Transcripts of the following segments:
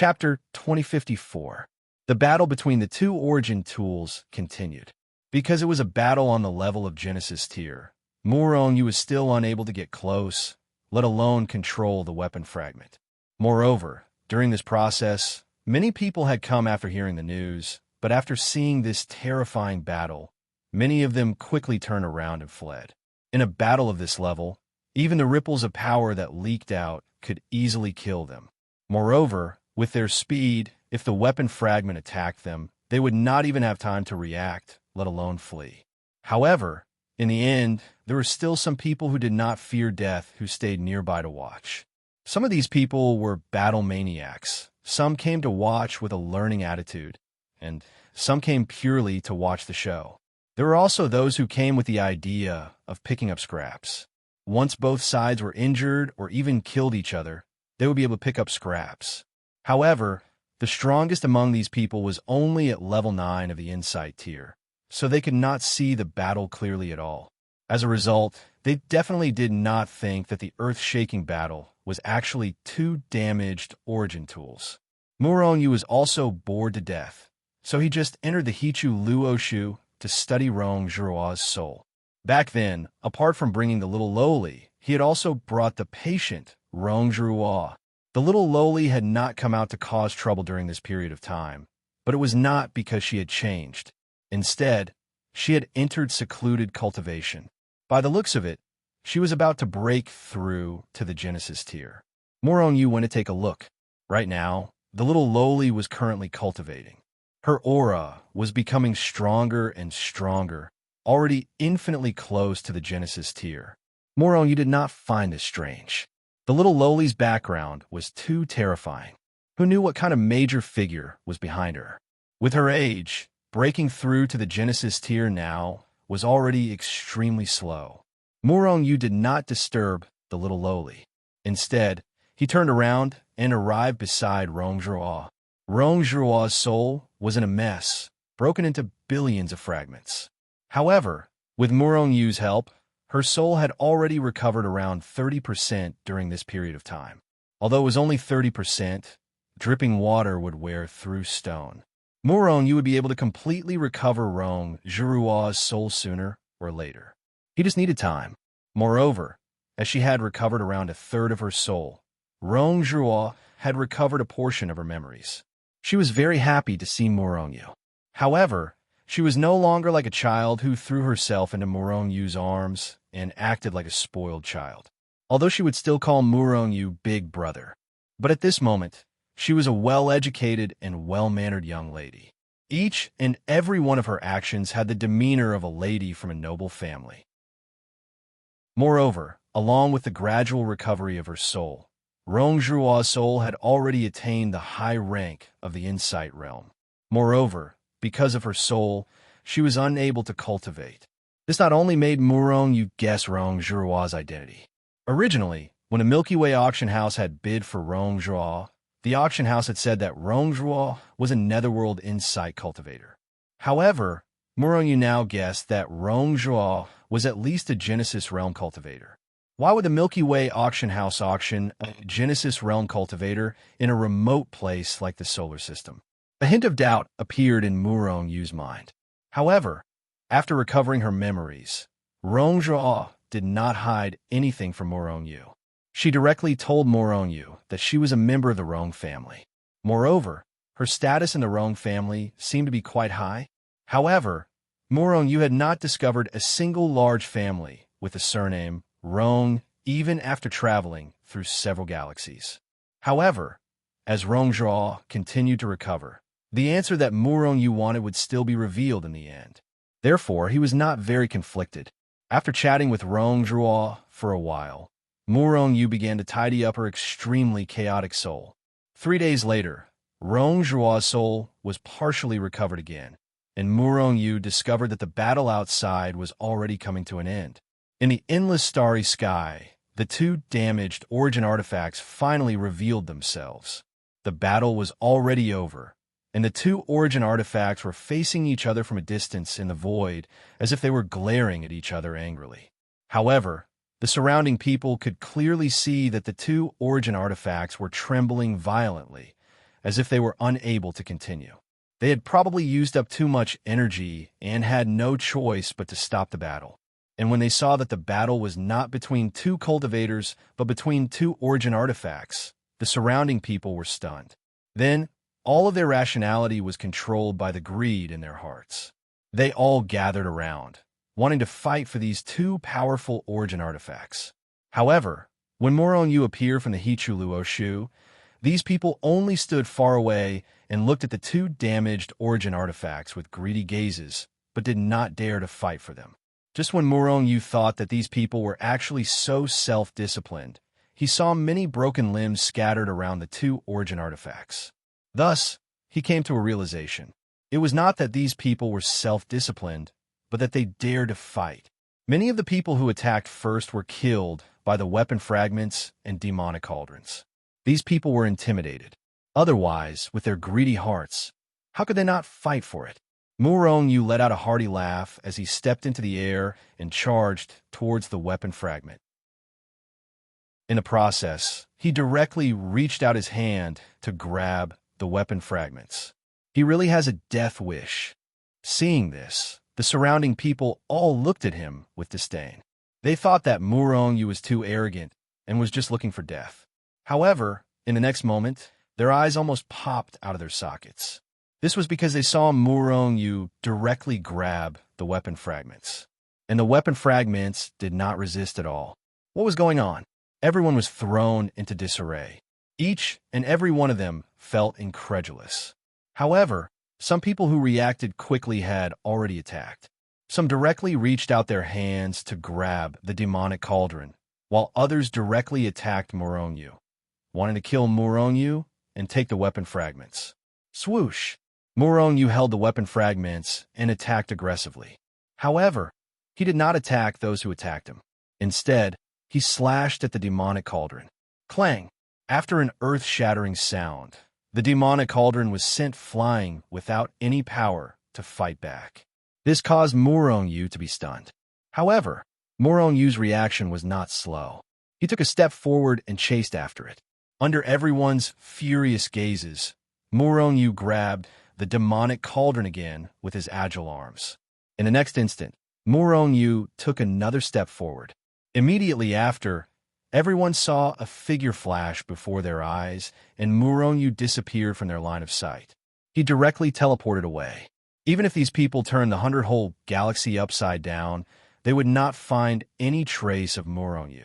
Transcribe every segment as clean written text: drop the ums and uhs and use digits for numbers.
Chapter 2054. The battle between the two origin tools continued. Because it was a battle on the level of Genesis tier, Murong was still unable to get close, let alone control the weapon fragment. Moreover, during this process, many people had come after hearing the news, but after seeing this terrifying battle, many of them quickly turned around and fled. In a battle of this level, even the ripples of power that leaked out could easily kill them. Moreover, with their speed, if the weapon fragment attacked them, they would not even have time to react, let alone flee. However, in the end, there were still some people who did not fear death who stayed nearby to watch. Some of these people were battle maniacs. Some came to watch with a learning attitude, and some came purely to watch the show. There were also those who came with the idea of picking up scraps. Once both sides were injured or even killed each other, they would be able to pick up scraps. However, the strongest among these people was only at level 9 of the insight tier, so they could not see the battle clearly at all. As a result, they definitely did not think that the earth-shaking battle was actually two damaged origin tools. Murong was also bored to death, so he just entered the Hichu Luoshu to study Rong Zhuo's soul. Back then, apart from bringing the little lowly, he had also brought the patient, Rong Zhuo. The little lowly had not come out to cause trouble during this period of time, but it was not because she had changed. Instead, she had entered secluded cultivation. By the looks of it, she was about to break through to the Genesis tier. Murong went to take a look. Right now, the little lowly was currently cultivating. Her aura was becoming stronger and stronger, already infinitely close to the Genesis tier. Murong did not find this strange. The little lowly's background was too terrifying. Who knew what kind of major figure was behind her? With her age, breaking through to the Genesis tier now was already extremely slow. Murong did not disturb the little lowly. Instead, he turned around and arrived beside Rong Zhuo. Rong Zhuo's soul was in a mess, broken into billions of fragments. However, with Murong help, her soul had already recovered around 30% during this period of time. Although it was only 30%, dripping water would wear through stone. Murong would be able to completely recover Rong Zhuo's soul sooner or later. He just needed time. Moreover, as she had recovered around a third of her soul, Rong Zhuo had recovered a portion of her memories. She was very happy to see Murong. However, she was no longer like a child who threw herself into Murong's arms and acted like a spoiled child. Although she would still call Murong big brother. But at this moment, she was a well-educated and well-mannered young lady. Each and every one of her actions had the demeanor of a lady from a noble family. Moreover, along with the gradual recovery of her soul, Rong Zhuo's soul had already attained the high rank of the insight realm. Moreover, because of her soul, she was unable to cultivate. This not only made Murong guess Rong Zhuo's identity. Originally, when a Milky Way auction house had bid for Rong Zhuo, the auction house had said that Rong Zhuo was a netherworld insight cultivator. However, Murong now guessed that Rong Zhuo was at least a Genesis realm cultivator. Why would the Milky Way auction house auction a Genesis realm cultivator in a remote place like the solar system? A hint of doubt appeared in Murong's mind. However, after recovering her memories, Rong Zhuo did not hide anything from Murong. She directly told Murong that she was a member of the Rong family. Moreover, her status in the Rong family seemed to be quite high. However, Murong had not discovered a single large family with the surname Rong even after traveling through several galaxies. However, as Rong Zhuo continued to recover, the answer that Murong wanted would still be revealed in the end. Therefore, he was not very conflicted. After chatting with Rong Zhuo for a while, Murong began to tidy up her extremely chaotic soul. 3 days later, Rong Zhuo's soul was partially recovered again, and Murong discovered that the battle outside was already coming to an end. In the endless starry sky, the two damaged origin artifacts finally revealed themselves. The battle was already over, and the two origin artifacts were facing each other from a distance in the void as if they were glaring at each other angrily. However, the surrounding people could clearly see that the two origin artifacts were trembling violently, as if they were unable to continue. They had probably used up too much energy and had no choice but to stop the battle. And when they saw that the battle was not between two cultivators, but between two origin artifacts, the surrounding people were stunned. Then, all of their rationality was controlled by the greed in their hearts. They all gathered around, wanting to fight for these two powerful origin artifacts. However, when Moronyu appeared from the Hichuluoshu, these people only stood far away and looked at the two damaged origin artifacts with greedy gazes, but did not dare to fight for them. Just when Moronyu thought that these people were actually so self-disciplined, he saw many broken limbs scattered around the two origin artifacts. Thus, he came to a realization. It was not that these people were self-disciplined, but that they dared to fight. Many of the people who attacked first were killed by the weapon fragments and demonic cauldrons. These people were intimidated. Otherwise, with their greedy hearts, how could they not fight for it? Moronyu let out a hearty laugh as he stepped into the air and charged towards the weapon fragment. In the process, he directly reached out his hand to grab the weapon fragments. He really has a death wish. Seeing this, the surrounding people all looked at him with disdain. They thought that Moronyu was too arrogant and was just looking for death. However, in the next moment, their eyes almost popped out of their sockets. This was because they saw Moronyu directly grab the weapon fragments. And the weapon fragments did not resist at all. What was going on? Everyone was thrown into disarray. Each and every one of them felt incredulous. However, some people who reacted quickly had already attacked. Some directly reached out their hands to grab the demonic cauldron, while others directly attacked Moronyu, wanting to kill Moronyu and take the weapon fragments. Swoosh! Moronyu held the weapon fragments and attacked aggressively. However, he did not attack those who attacked him. Instead, he slashed at the demonic cauldron. Clang! After an earth-shattering sound, the demonic cauldron was sent flying without any power to fight back. This caused Moronyu to be stunned. However, Moronyu's reaction was not slow. He took a step forward and chased after it. Under everyone's furious gazes, Moronyu grabbed the demonic cauldron again with his agile arms. In the next instant, Moronyu took another step forward. Immediately after, everyone saw a figure flash before their eyes, and Moronyu disappeared from their line of sight. He directly teleported away. Even if these people turned the 100-whole galaxy upside down, they would not find any trace of Moronyu.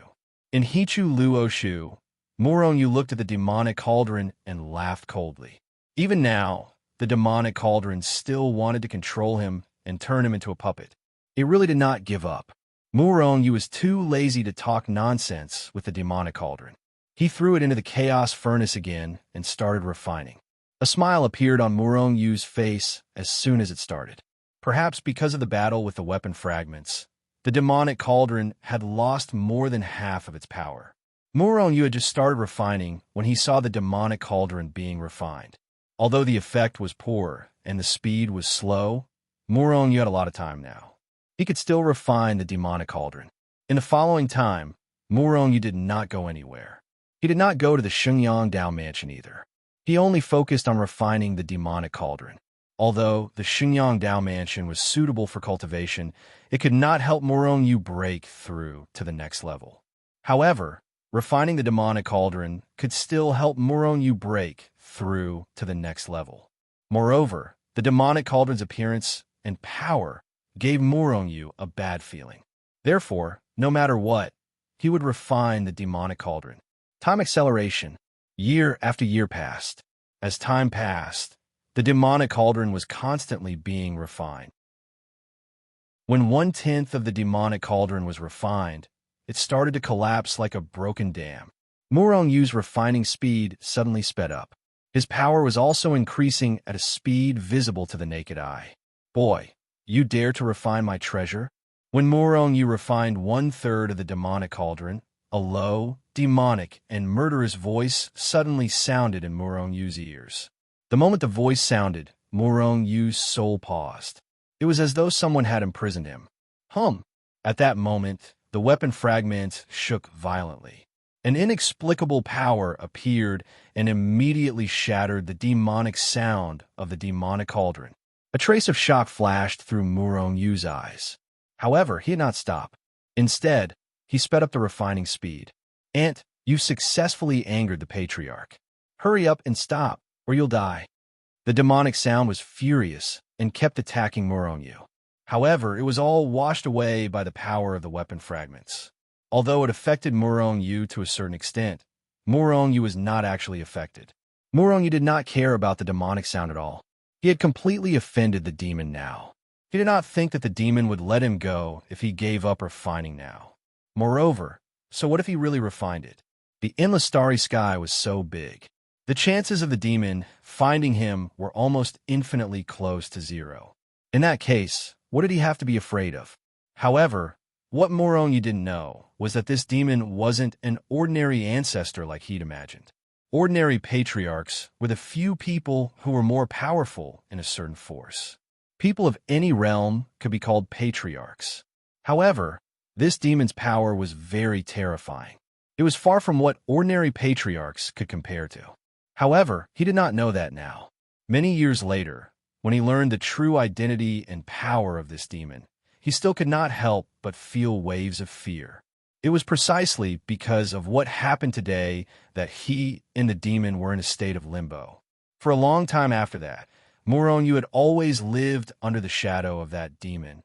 In Hichuluoshu, Moronyu looked at the demonic cauldron and laughed coldly. Even now, the demonic cauldron still wanted to control him and turn him into a puppet. It really did not give up. Moronyu was too lazy to talk nonsense with the demonic cauldron. He threw it into the chaos furnace again and started refining. A smile appeared on Moronyu's face as soon as it started. Perhaps because of the battle with the weapon fragments, the demonic cauldron had lost more than half of its power. Moronyu had just started refining when he saw the demonic cauldron being refined. Although the effect was poor and the speed was slow, Moronyu had a lot of time now. He could still refine the demonic cauldron. In the following time, Moronyu did not go anywhere. He did not go to the Shenyang Dao mansion either. He only focused on refining the demonic cauldron. Although the Shenyang Dao mansion was suitable for cultivation, it could not help Moronyu break through to the next level. However, refining the demonic cauldron could still help Moronyu break through to the next level. Moreover, the demonic cauldron's appearance and power gave Moronyu a bad feeling. Therefore, no matter what, he would refine the demonic cauldron. Time acceleration. Year after year passed. As time passed, the demonic cauldron was constantly being refined. When 1/10 of the demonic cauldron was refined, it started to collapse like a broken dam. Moronyu's refining speed suddenly sped up. His power was also increasing at a speed visible to the naked eye. Boy, you dare to refine my treasure? When Moronyu refined 1/3 of the demonic cauldron, a low, demonic, and murderous voice suddenly sounded in Moronyu's ears. The moment the voice sounded, Moronyu's soul paused. It was as though someone had imprisoned him. At that moment, the weapon fragment shook violently. An inexplicable power appeared and immediately shattered the demonic sound of the demonic cauldron. A trace of shock flashed through Murong Yu's eyes. However, he did not stop. Instead, he sped up the refining speed. "Ant, you've successfully angered the patriarch. Hurry up and stop, or you'll die." The demonic sound was furious and kept attacking Murong Yu. However, it was all washed away by the power of the weapon fragments. Although it affected Murong Yu to a certain extent, Murong Yu was not actually affected. Murong Yu did not care about the demonic sound at all. He had completely offended the demon now. He did not think that the demon would let him go if he gave up refining now. Moreover, so what if he really refined it? The endless starry sky was so big. The chances of the demon finding him were almost infinitely close to zero. In that case, what did he have to be afraid of? However, what Murong Yu didn't know was that this demon wasn't an ordinary ancestor like he'd imagined. Ordinary patriarchs were the few people who were more powerful in a certain force. People of any realm could be called patriarchs. However, this demon's power was very terrifying. It was far from what ordinary patriarchs could compare to. However, he did not know that now. Many years later, when he learned the true identity and power of this demon, he still could not help but feel waves of fear. It was precisely because of what happened today that he and the demon were in a state of limbo. For a long time after that, Murong Yu had always lived under the shadow of that demon.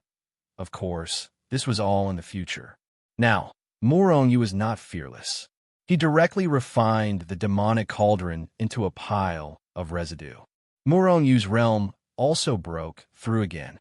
Of course, this was all in the future. Now, Murong Yu was not fearless. He directly refined the demonic cauldron into a pile of residue. Murong Yu's realm also broke through again.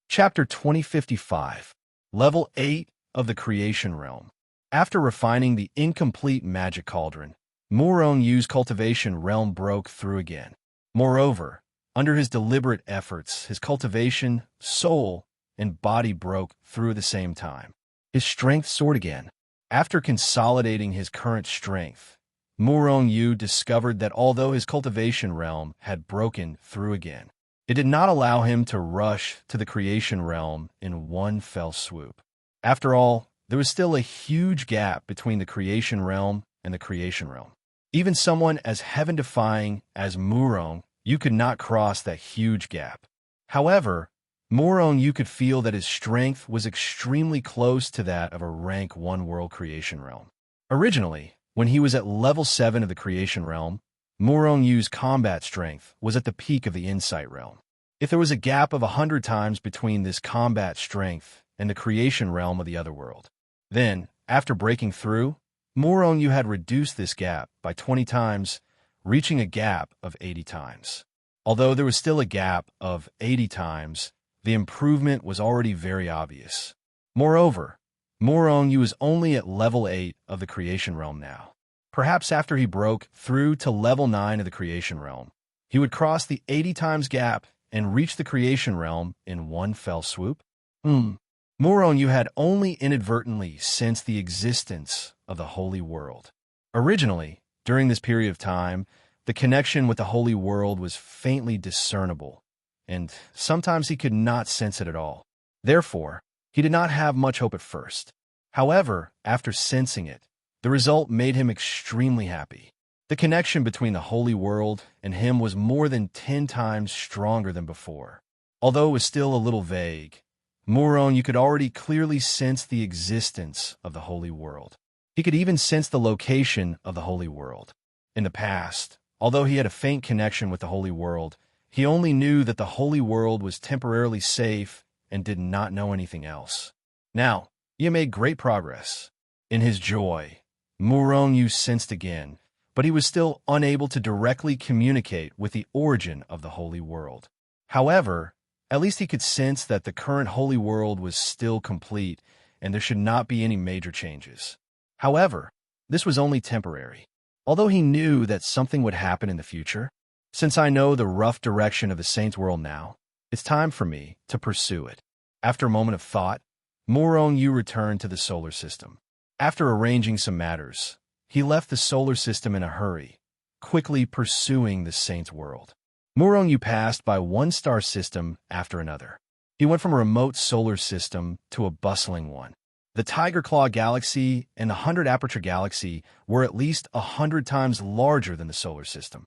Chapter 2055, Level 8 of the Creation Realm. After refining the incomplete magic cauldron, Murong Yu's cultivation realm broke through again. Moreover, under his deliberate efforts, his cultivation, soul, and body broke through at the same time. His strength soared again. After consolidating his current strength, Murong Yu discovered that although his cultivation realm had broken through again, it did not allow him to rush to the creation realm in one fell swoop. After all, there was still a huge gap between the creation realm and the creation realm. Even someone as heaven-defying as Murong Yu could not cross that huge gap. However, Murong Yu could feel that his strength was extremely close to that of a rank 1 world creation realm. Originally, when he was at level 7 of the creation realm, Murong Yu's combat strength was at the peak of the insight realm. If there was a gap of 100 times between this combat strength and the creation realm of the other world, then, after breaking through, Murong Yu had reduced this gap by 20 times, reaching a gap of 80 times. Although there was still a gap of 80 times, the improvement was already very obvious. Moreover, Murong Yu is only at level 8 of the creation realm now. Perhaps after he broke through to level 9 of the creation realm, he would cross the 80 times gap and reach the creation realm in one fell swoop. Murong Yu had only inadvertently sensed the existence of the holy world. Originally, during this period of time, the connection with the holy world was faintly discernible, and sometimes he could not sense it at all. Therefore, he did not have much hope at first. However, after sensing it, the result made him extremely happy. The connection between the holy world and him was more than 10 times stronger than before. Although it was still a little vague, Murong Yu could already clearly sense the existence of the holy world. He could even sense the location of the holy world. In the past, although he had a faint connection with the holy world, he only knew that the holy world was temporarily safe and did not know anything else. Now, he had made great progress. In his joy, Murong Yu sensed again, but he was still unable to directly communicate with the origin of the holy world. However, at least he could sense that the current holy world was still complete and there should not be any major changes. However, this was only temporary. Although he knew that something would happen in the future, since I know the rough direction of the Saint's world now, it's time for me to pursue it. After a moment of thought, Murong Yu returned to the solar system. After arranging some matters, he left the solar system in a hurry, quickly pursuing the Saint's world. Murong Yu passed by one star system after another. He went from a remote solar system to a bustling one. The Tiger Claw Galaxy and the 100 Aperture Galaxy were at least 100 times larger than the solar system.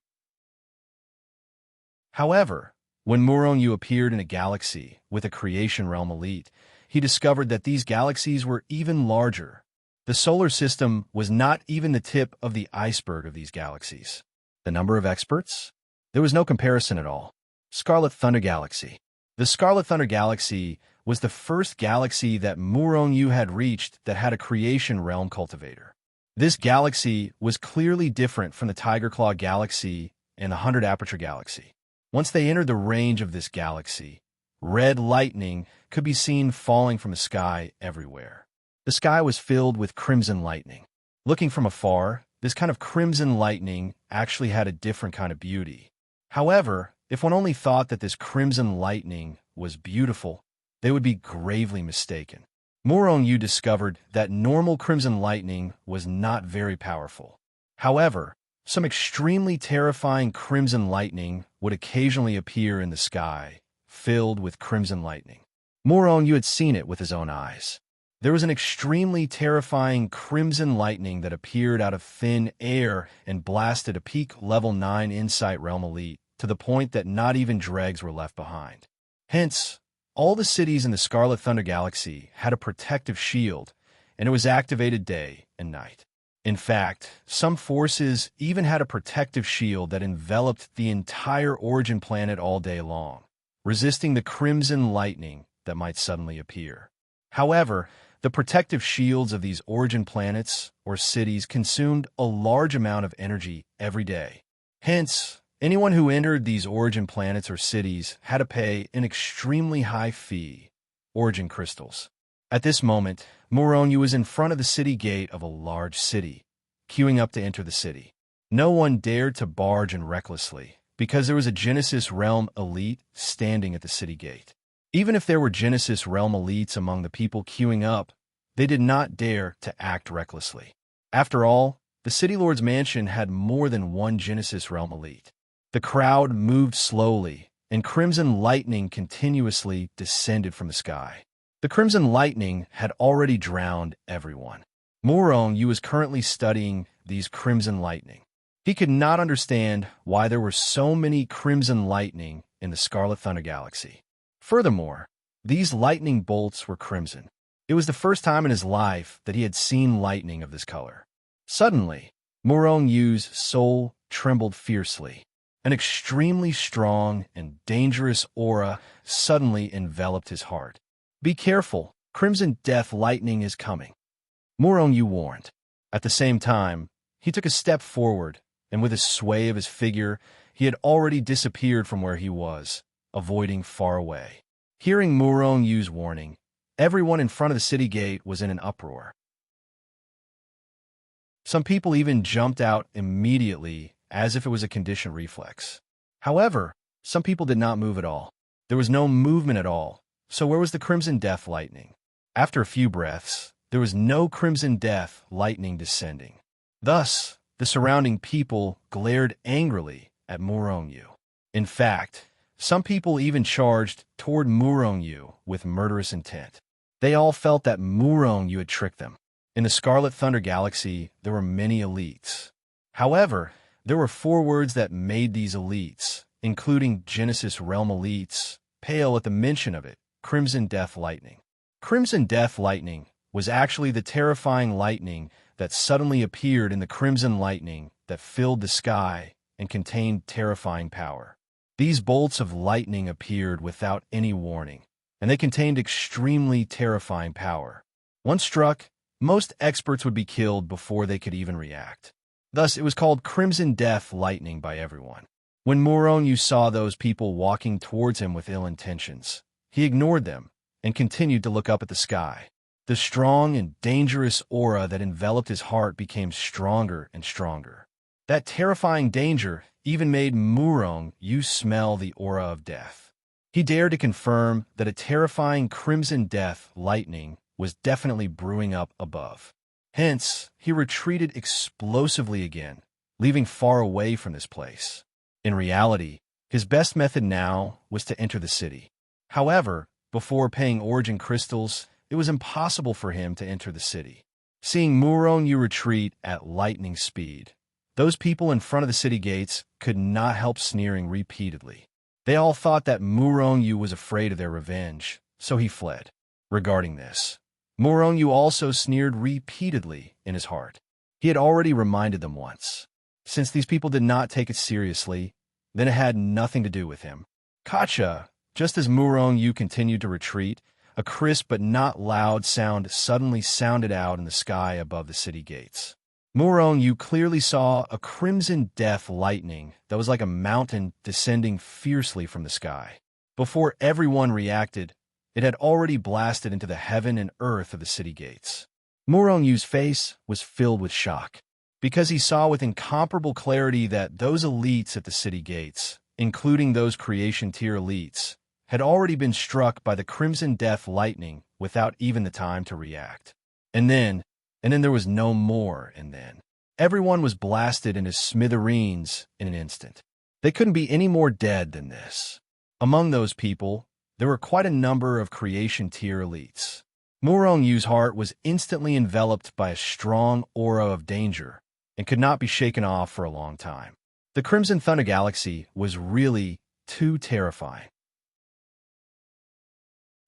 However, when Murong Yu appeared in a galaxy with a Creation Realm elite, he discovered that these galaxies were even larger. The solar system was not even the tip of the iceberg of these galaxies. The number of experts? There was no comparison at all. Scarlet Thunder Galaxy. The Scarlet Thunder Galaxy was the first galaxy that Murong Yu had reached that had a Creation Realm cultivator. This galaxy was clearly different from the Tiger Claw Galaxy and the 100 Aperture Galaxy. Once they entered the range of this galaxy, red lightning could be seen falling from the sky everywhere. The sky was filled with crimson lightning. Looking from afar, this kind of crimson lightning actually had a different kind of beauty. However, if one only thought that this crimson lightning was beautiful, they would be gravely mistaken. Murong Yu discovered that normal crimson lightning was not very powerful. However, some extremely terrifying crimson lightning would occasionally appear in the sky, filled with crimson lightning. Murong Yu had seen it with his own eyes. There was an extremely terrifying crimson lightning that appeared out of thin air and blasted a peak level 9 Insight Realm Elite to the point that not even dregs were left behind. Hence, all the cities in the Scarlet Thunder Galaxy had a protective shield, and it was activated day and night. In fact, some forces even had a protective shield that enveloped the entire origin planet all day long, resisting the crimson lightning that might suddenly appear. However, the protective shields of these origin planets or cities consumed a large amount of energy every day. Hence, anyone who entered these origin planets or cities had to pay an extremely high fee, origin crystals. At this moment, Murong Yu was in front of the city gate of a large city, queuing up to enter the city. No one dared to barge in recklessly, because there was a Genesis Realm elite standing at the city gate. Even if there were Genesis Realm elites among the people queuing up, they did not dare to act recklessly. After all, the City Lord's mansion had more than one Genesis Realm elite. The crowd moved slowly, and crimson lightning continuously descended from the sky. The crimson lightning had already drowned everyone. Murong Yu was currently studying these crimson lightning. He could not understand why there were so many crimson lightning in the Scarlet Thunder Galaxy. Furthermore, these lightning bolts were crimson. It was the first time in his life that he had seen lightning of this color. Suddenly, Murong Yu's soul trembled fiercely. An extremely strong and dangerous aura suddenly enveloped his heart. "Be careful, Crimson Death lightning is coming," Murong Yu warned. At the same time, he took a step forward, and with a sway of his figure, he had already disappeared from where he was, avoiding far away. Hearing Murong Yu's warning, everyone in front of the city gate was in an uproar. Some people even jumped out immediately as if it was a conditioned reflex. However, some people did not move at all. There was no movement at all, so where was the Crimson Death lightning? After a few breaths, there was no Crimson Death lightning descending. Thus, the surrounding people glared angrily at Murong Yu. In fact, some people even charged toward Murong Yu with murderous intent. They all felt that Murong Yu had tricked them. In the Scarlet Thunder Galaxy, there were many elites. However, there were 4 words that made these elites, including Genesis Realm elites, pale at the mention of it: Crimson Death lightning. Crimson Death lightning was actually the terrifying lightning that suddenly appeared in the crimson lightning that filled the sky and contained terrifying power. These bolts of lightning appeared without any warning, and they contained extremely terrifying power. Once struck, most experts would be killed before they could even react. Thus, it was called Crimson Death lightning by everyone. When Murong Yu saw those people walking towards him with ill intentions, he ignored them and continued to look up at the sky. The strong and dangerous aura that enveloped his heart became stronger and stronger. That terrifying danger even made Murong Yu smell the aura of death. He dared to confirm that a terrifying Crimson Death lightning was definitely brewing up above. Hence, he retreated explosively again, leaving far away from this place. In reality, his best method now was to enter the city. However, before paying origin crystals, it was impossible for him to enter the city. Seeing Murong-Yu retreat at lightning speed, those people in front of the city gates could not help sneering repeatedly. They all thought that Murong-Yu was afraid of their revenge, so he fled. Regarding this, Murong-Yu also sneered repeatedly in his heart. He had already reminded them once. Since these people did not take it seriously, then it had nothing to do with him. Gotcha! Just as Murong-Yu continued to retreat, a crisp but not loud sound suddenly sounded out in the sky above the city gates. Murong-Yu clearly saw a crimson death lightning that was like a mountain descending fiercely from the sky. Before everyone reacted, it had already blasted into the heaven and earth of the city gates. Murong-Yu's face was filled with shock, because he saw with incomparable clarity that those elites at the city gates, including those creation tier elites, had already been struck by the crimson death lightning without even the time to react. And then there was no more and then. Everyone was blasted into smithereens in an instant. They couldn't be any more dead than this. Among those people, there were quite a number of creation tier elites. Murong-Yu's heart was instantly enveloped by a strong aura of danger and could not be shaken off for a long time. The Crimson Thunder Galaxy was really too terrifying.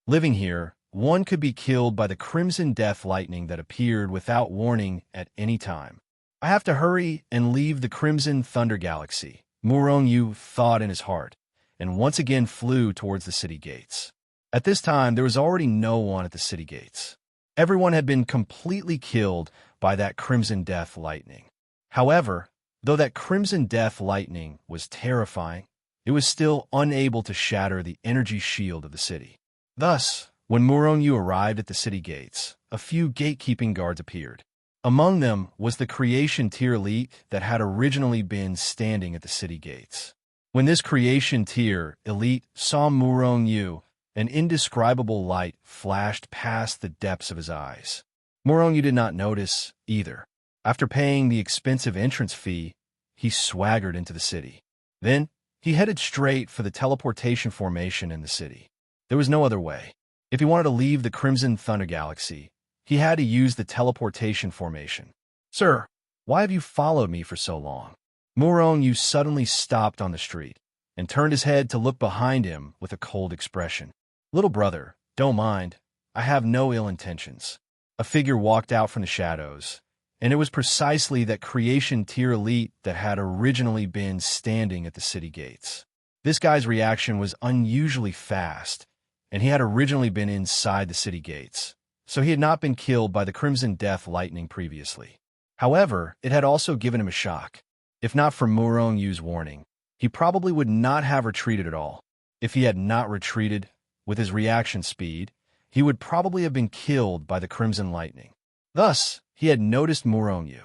Living here, one could be killed by the crimson death lightning that appeared without warning at any time. I have to hurry and leave the Crimson Thunder Galaxy, Murong-Yu thought in his heart, and once again flew towards the city gates. At this time, there was already no one at the city gates. Everyone had been completely killed by that crimson death lightning. However, though that crimson death lightning was terrifying, it was still unable to shatter the energy shield of the city. Thus, when Murong-Yu arrived at the city gates, a few gatekeeping guards appeared. Among them was the creation tier elite that had originally been standing at the city gates. When this creation tier elite saw Murong-Yu, an indescribable light flashed past the depths of his eyes. Murong-Yu did not notice either. After paying the expensive entrance fee, he swaggered into the city. Then, he headed straight for the teleportation formation in the city. There was no other way. If he wanted to leave the Crimson Thunder Galaxy, he had to use the teleportation formation. "Sir, why have you followed me for so long?" Murong-Yu suddenly stopped on the street and turned his head to look behind him with a cold expression. "Little brother, don't mind. I have no ill intentions." A figure walked out from the shadows, and it was precisely that creation tier elite that had originally been standing at the city gates. This guy's reaction was unusually fast, and he had originally been inside the city gates, so he had not been killed by the Crimson Death lightning previously. However, it had also given him a shock. If not for Murong-Yu's warning, he probably would not have retreated at all. If he had not retreated, with his reaction speed, he would probably have been killed by the Crimson Lightning. Thus, he had noticed Murong-Yu.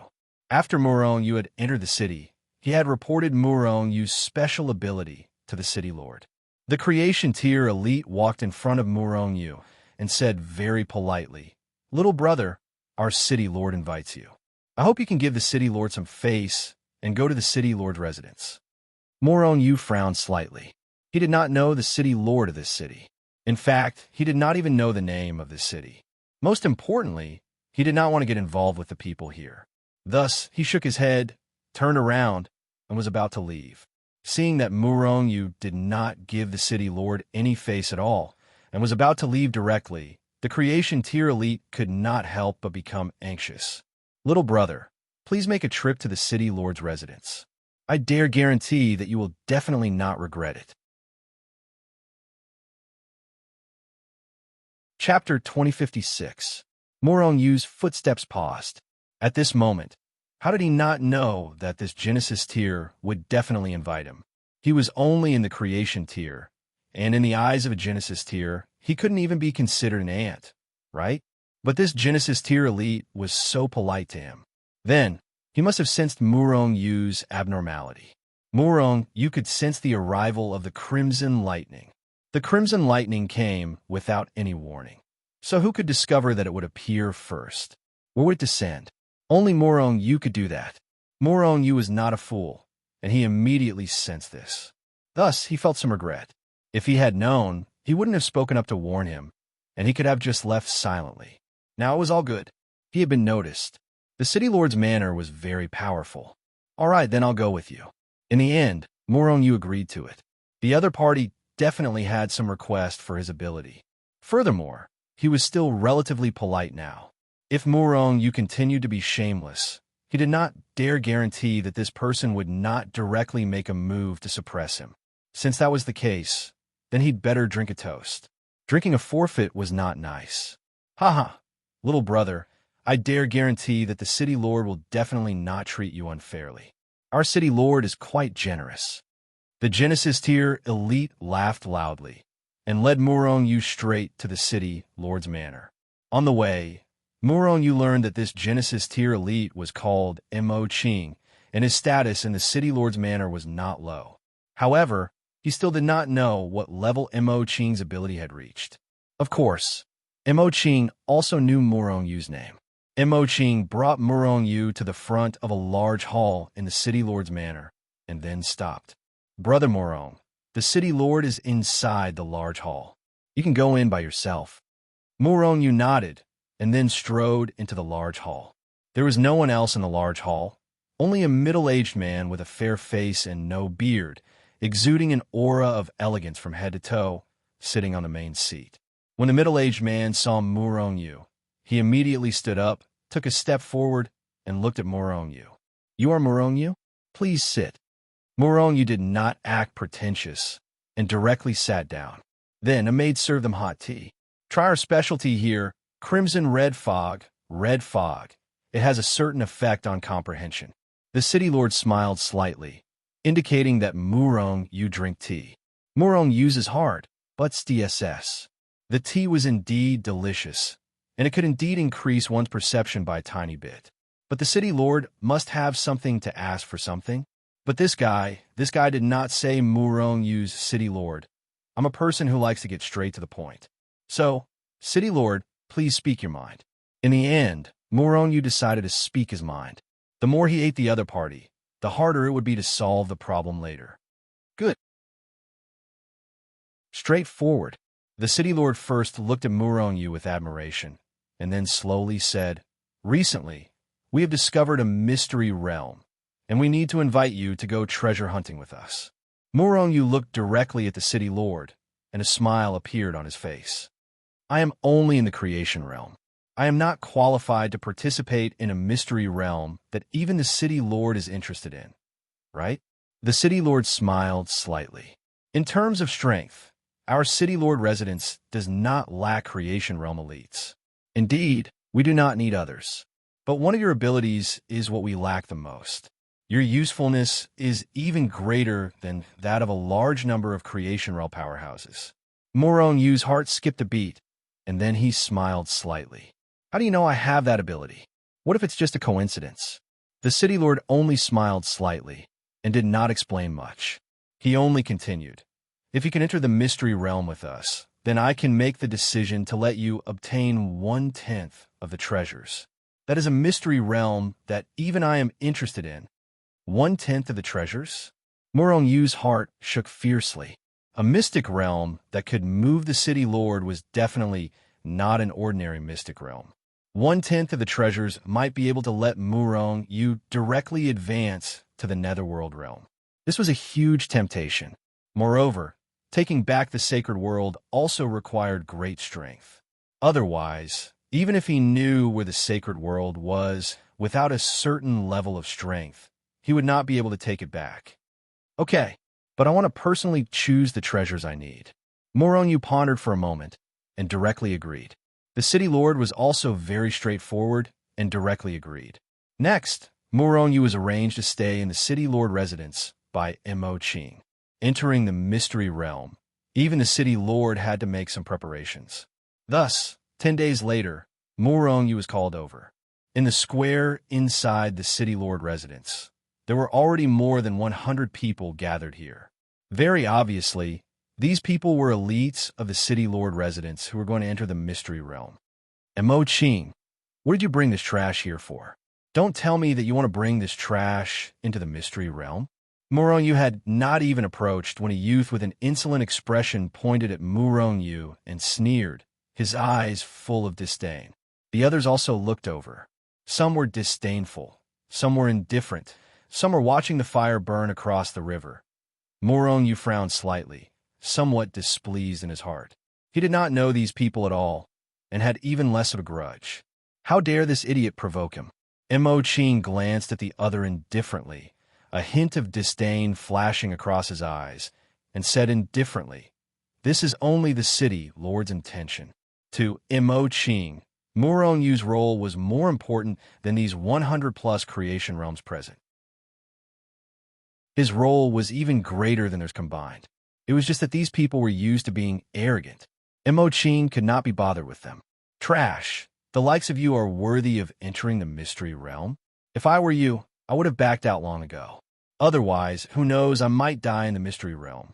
After Murong-Yu had entered the city, he had reported Murong-Yu's special ability to the City Lord. The creation tier elite walked in front of Murong-Yu and said very politely, "Little brother, our City Lord invites you. I hope you can give the City Lord some face and go to the City Lord's residence." Murong-Yu frowned slightly. He did not know the City Lord of this city. In fact, he did not even know the name of this city. Most importantly, he did not want to get involved with the people here. Thus, he shook his head, turned around, and was about to leave. Seeing that Murong-Yu did not give the City Lord any face at all, and was about to leave directly, the creation tier elite could not help but become anxious. "Little brother, please make a trip to the City Lord's residence. I dare guarantee that you will definitely not regret it." Chapter 2056. Murong-Yu's footsteps paused. At this moment, how did he not know that this Genesis tier would definitely invite him? He was only in the creation tier, and in the eyes of a Genesis tier, he couldn't even be considered an ant, right? But this Genesis tier elite was so polite to him. Then, he must have sensed Murong-Yu's abnormality. Murong-Yu could sense the arrival of the Crimson Lightning. The Crimson Lightning came without any warning. So who could discover that it would appear first? Where would it descend? Only Murong-Yu could do that. Murong-Yu was not a fool, and he immediately sensed this. Thus, he felt some regret. If he had known, he wouldn't have spoken up to warn him, and he could have just left silently. Now it was all good. He had been noticed. The city lord's manner was very powerful. All right, then I'll go with you. In the end, Moronu agreed to it. The other party definitely had some request for his ability. Furthermore, he was still relatively polite now. If Moronu continued to be shameless, he did not dare guarantee that this person would not directly make a move to suppress him. Since that was the case, then he'd better drink a toast. Drinking a forfeit was not nice. Haha, little brother, I dare guarantee that the city lord will definitely not treat you unfairly. Our city lord is quite generous. The Genesis tier elite laughed loudly and led Moronu straight to the city lord's manor. On the way, Moronu learned that this Genesis tier elite was called Mo Ching, and his status in the city lord's manor was not low. However, he still did not know what level Mo Ching's ability had reached. Of course, Mo Ching also knew Moronu's name. Mo Ching brought Moronu to the front of a large hall in the city lord's manor, and then stopped. Brother Moronu, the city lord is inside the large hall. You can go in by yourself. Moronu nodded, and then strode into the large hall. There was no one else in the large hall, only a middle-aged man with a fair face and no beard, exuding an aura of elegance from head to toe, sitting on the main seat. When the middle-aged man saw Moronu, he immediately stood up, took a step forward, and looked at Moronu. You are Moronu? Please sit. Moronu did not act pretentious, and directly sat down. Then a maid served them hot tea. Try our specialty here, crimson red fog, red fog. It has a certain effect on comprehension. The city lord smiled slightly, indicating that Moronu drink tea. Moronu uses hard, but DSS. The tea was indeed delicious, and it could indeed increase one's perception by a tiny bit. But the city lord must have something to ask for something. But this guy did not say Moronu's city lord. I'm a person who likes to get straight to the point. So, city lord, please speak your mind. In the end, Moronu decided to speak his mind. The more he ate the other party, the harder it would be to solve the problem later. Good. Straightforward. The city lord first looked at Moronu with admiration, and then slowly said, Recently, we have discovered a mystery realm, and we need to invite you to go treasure hunting with us. Moronu looked directly at the city lord, and a smile appeared on his face. I am only in the creation realm. I am not qualified to participate in a mystery realm that even the city lord is interested in, right? The city lord smiled slightly. In terms of strength, our city lord residence does not lack creation realm elites. Indeed, we do not need others. But one of your abilities is what we lack the most. Your usefulness is even greater than that of a large number of creation realm powerhouses. Moronu's heart skipped a beat, and then he smiled slightly. How do you know I have that ability? What if it's just a coincidence? The city lord only smiled slightly and did not explain much. He only continued, If you can enter the mystery realm with us, then I can make the decision to let you obtain 1/10 of the treasures. That is a mystery realm that even I am interested in. 1/10 of the treasures? Moronu's heart shook fiercely. A mystic realm that could move the city lord was definitely not an ordinary mystic realm. 1/10 of the treasures might be able to let Moronu directly advance to the netherworld realm. This was a huge temptation. Moreover, taking back the sacred world also required great strength. Otherwise, even if he knew where the sacred world was, without a certain level of strength, he would not be able to take it back. Okay, but I want to personally choose the treasures I need. Moronu pondered for a moment and directly agreed. The city lord was also very straightforward and directly agreed. Next, Moronu was arranged to stay in the city lord residence by Mo Ching. Entering the mystery realm, even the city lord had to make some preparations. Thus, 10 days later, Moronu was called over. In the square inside the city lord residence, there were already more than 100 people gathered here. Very obviously, these people were elites of the city lord residence who were going to enter the mystery realm. Mo Ching, what did you bring this trash here for? Don't tell me that you want to bring this trash into the mystery realm. Moronu had not even approached when a youth with an insolent expression pointed at Moronu and sneered, his eyes full of disdain. The others also looked over. Some were disdainful, some were indifferent, some were watching the fire burn across the river. Morongyu frowned slightly, somewhat displeased in his heart. He did not know these people at all, and had even less of a grudge. How dare this idiot provoke him? Mo Qing glanced at the other indifferently, a hint of disdain flashing across his eyes, and said indifferently, "This is only the city lord's intention." To Mo Qing, Murongyu's role was more important than these 100-plus creation realms present. His role was even greater than theirs combined. It was just that these people were used to being arrogant. Mo Qing could not be bothered with them. Trash. The likes of you are worthy of entering the mystery realm? If I were you, I would have backed out long ago. Otherwise, who knows, I might die in the mystery realm.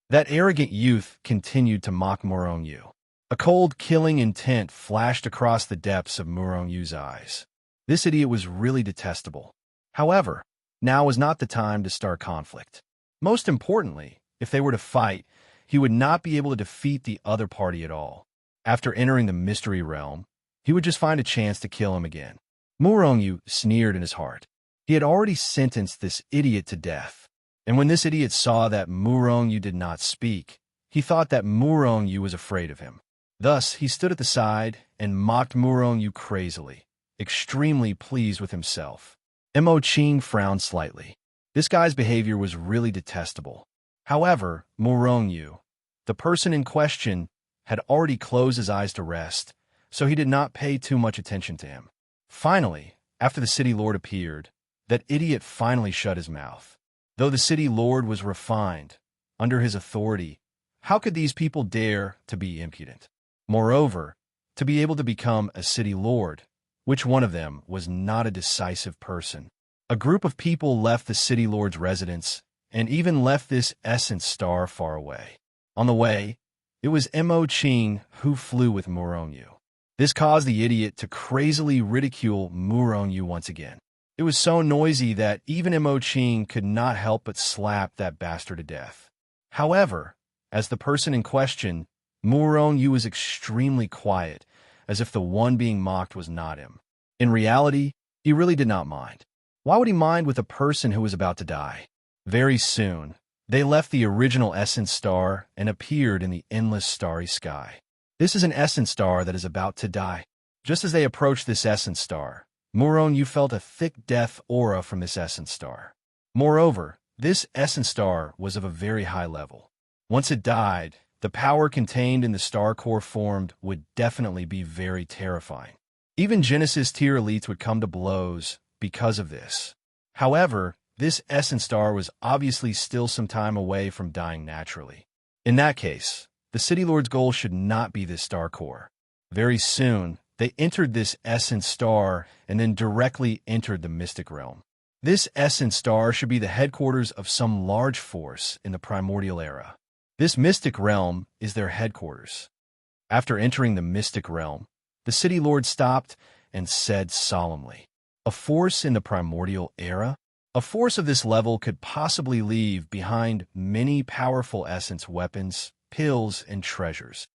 That arrogant youth continued to mock Morongyu. A cold, killing intent flashed across the depths of Murongyu's eyes. This idiot was really detestable. However, now was not the time to start conflict. Most importantly, if they were to fight, he would not be able to defeat the other party at all. After entering the mystery realm, he would just find a chance to kill him again. Murongyu sneered in his heart. He had already sentenced this idiot to death. And when this idiot saw that Murongyu did not speak, he thought that Murongyu was afraid of him. Thus, he stood at the side and mocked Murongyu crazily, extremely pleased with himself. Mo Qing frowned slightly. This guy's behavior was really detestable. However, Murongyu, the person in question, had already closed his eyes to rest, so he did not pay too much attention to him. Finally, after the city lord appeared, that idiot finally shut his mouth. Though the city lord was refined, under his authority, how could these people dare to be impudent? Moreover, to be able to become a city lord, which one of them was not a decisive person? A group of people left the city lord's residence and even left this essence star far away. On the way, it was Mo Qing who flew with Murongyu. This caused the idiot to crazily ridicule Murongyu once again. It was so noisy that even Mo Qing could not help but slap that bastard to death. However, as the person in question, Murongyu was extremely quiet, as if the one being mocked was not him. In reality, he really did not mind. Why would he mind with a person who was about to die? Very soon, they left the original essence star and appeared in the endless starry sky. This is an essence star that is about to die. Just as they approached this essence star, Murongyu felt a thick death aura from this essence star. Moreover, this essence star was of a very high level. Once it died, the power contained in the star core formed would definitely be very terrifying. Even Genesis tier elites would come to blows because of this. However, this essence star was obviously still some time away from dying naturally. In that case, the City Lord's goal should not be this star core. Very soon, they entered this essence star and then directly entered the mystic realm. This essence star should be the headquarters of some large force in the primordial era. This mystic realm is their headquarters. After entering the mystic realm, the City Lord stopped and said solemnly, "A force in the primordial era? A force of this level could possibly leave behind many powerful essence weapons, pills, and treasures.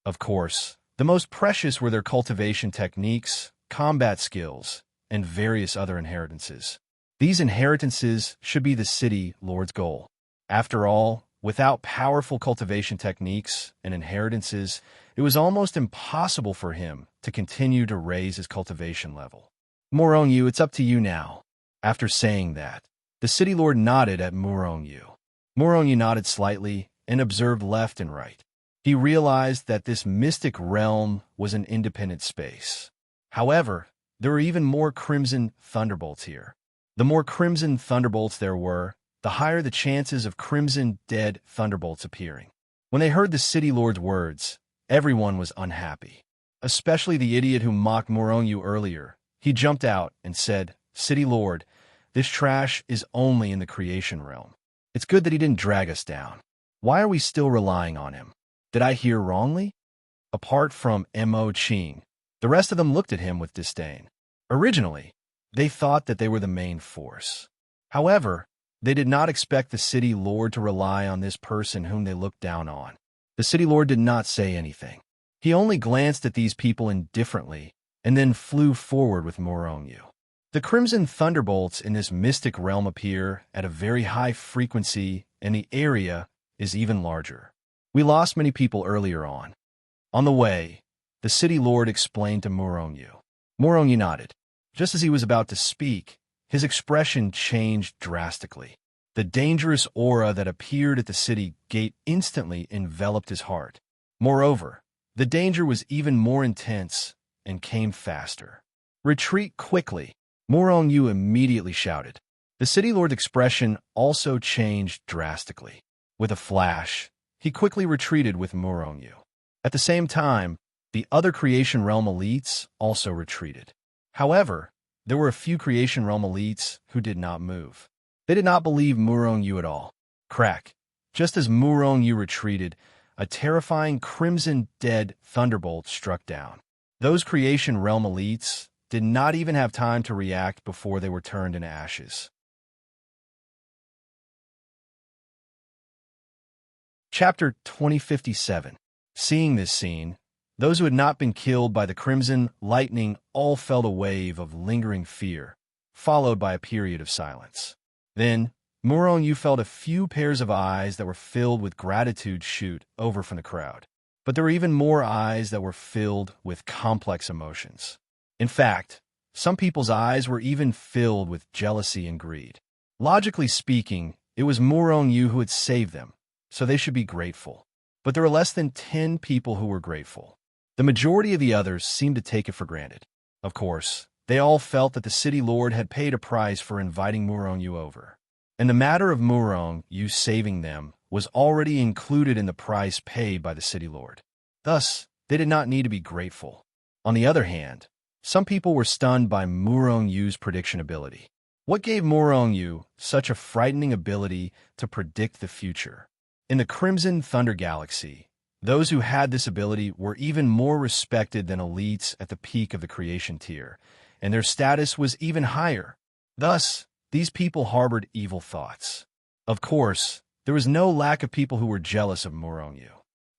Of course, the most precious were their cultivation techniques, combat skills, and various other inheritances. These inheritances should be the City Lord's goal. After all, without powerful cultivation techniques and inheritances, it was almost impossible for him to continue to raise his cultivation level. Murongyu, it's up to you now." After saying that, the City Lord nodded at Murongyu. Murongyu nodded slightly and observed left and right. He realized that this mystic realm was an independent space. However, there were even more crimson thunderbolts here. The more crimson thunderbolts there were, the higher the chances of crimson dead thunderbolts appearing. When they heard the City Lord's words, everyone was unhappy. Especially the idiot who mocked Murongyu earlier. He jumped out and said, "City Lord, this trash is only in the creation realm. It's good that he didn't drag us down. Why are we still relying on him? Did I hear wrongly?" Apart from Mo Qing, the rest of them looked at him with disdain. Originally, they thought that they were the main force. However, they did not expect the City Lord to rely on this person whom they looked down on. The city lord did not say anything. He only glanced at these people indifferently and then flew forward with Morongyu. The crimson thunderbolts in this mystic realm appear at a very high frequency, and the area is even larger. We lost many people earlier on. On the way, the city lord explained to Morongyu. Morongyu nodded. Just as he was about to speak, his expression changed drastically. The dangerous aura that appeared at the city gate instantly enveloped his heart. Moreover, the danger was even more intense and came faster. Retreat quickly, Morongyu immediately shouted. The city lord's expression also changed drastically. With a flash, he quickly retreated with Morongyu. At the same time, the other Creation Realm elites also retreated. However, there were a few Creation Realm elites who did not move. They did not believe Morongyu at all. Crack. Just as Morongyu retreated, a terrifying crimson dead thunderbolt struck down. Those Creation Realm elites did not even have time to react before they were turned into ashes. Chapter 2057. Seeing this scene, those who had not been killed by the crimson lightning all felt a wave of lingering fear, followed by a period of silence. Then, Morongyu felt a few pairs of eyes that were filled with gratitude shoot over from the crowd. But there were even more eyes that were filled with complex emotions. In fact, some people's eyes were even filled with jealousy and greed. Logically speaking, it was Morongyu who had saved them, so they should be grateful. But there were less than 10 people who were grateful. The majority of the others seemed to take it for granted. Of course, they all felt that the city lord had paid a price for inviting Morongyu over. And the matter of Morongyu saving them was already included in the price paid by the city lord. Thus, they did not need to be grateful. On the other hand, some people were stunned by Morongyu's prediction ability. What gave Morongyu such a frightening ability to predict the future? In the Crimson Thunder Galaxy, those who had this ability were even more respected than elites at the peak of the creation tier, and their status was even higher. Thus, these people harbored evil thoughts. Of course, there was no lack of people who were jealous of Morongyu.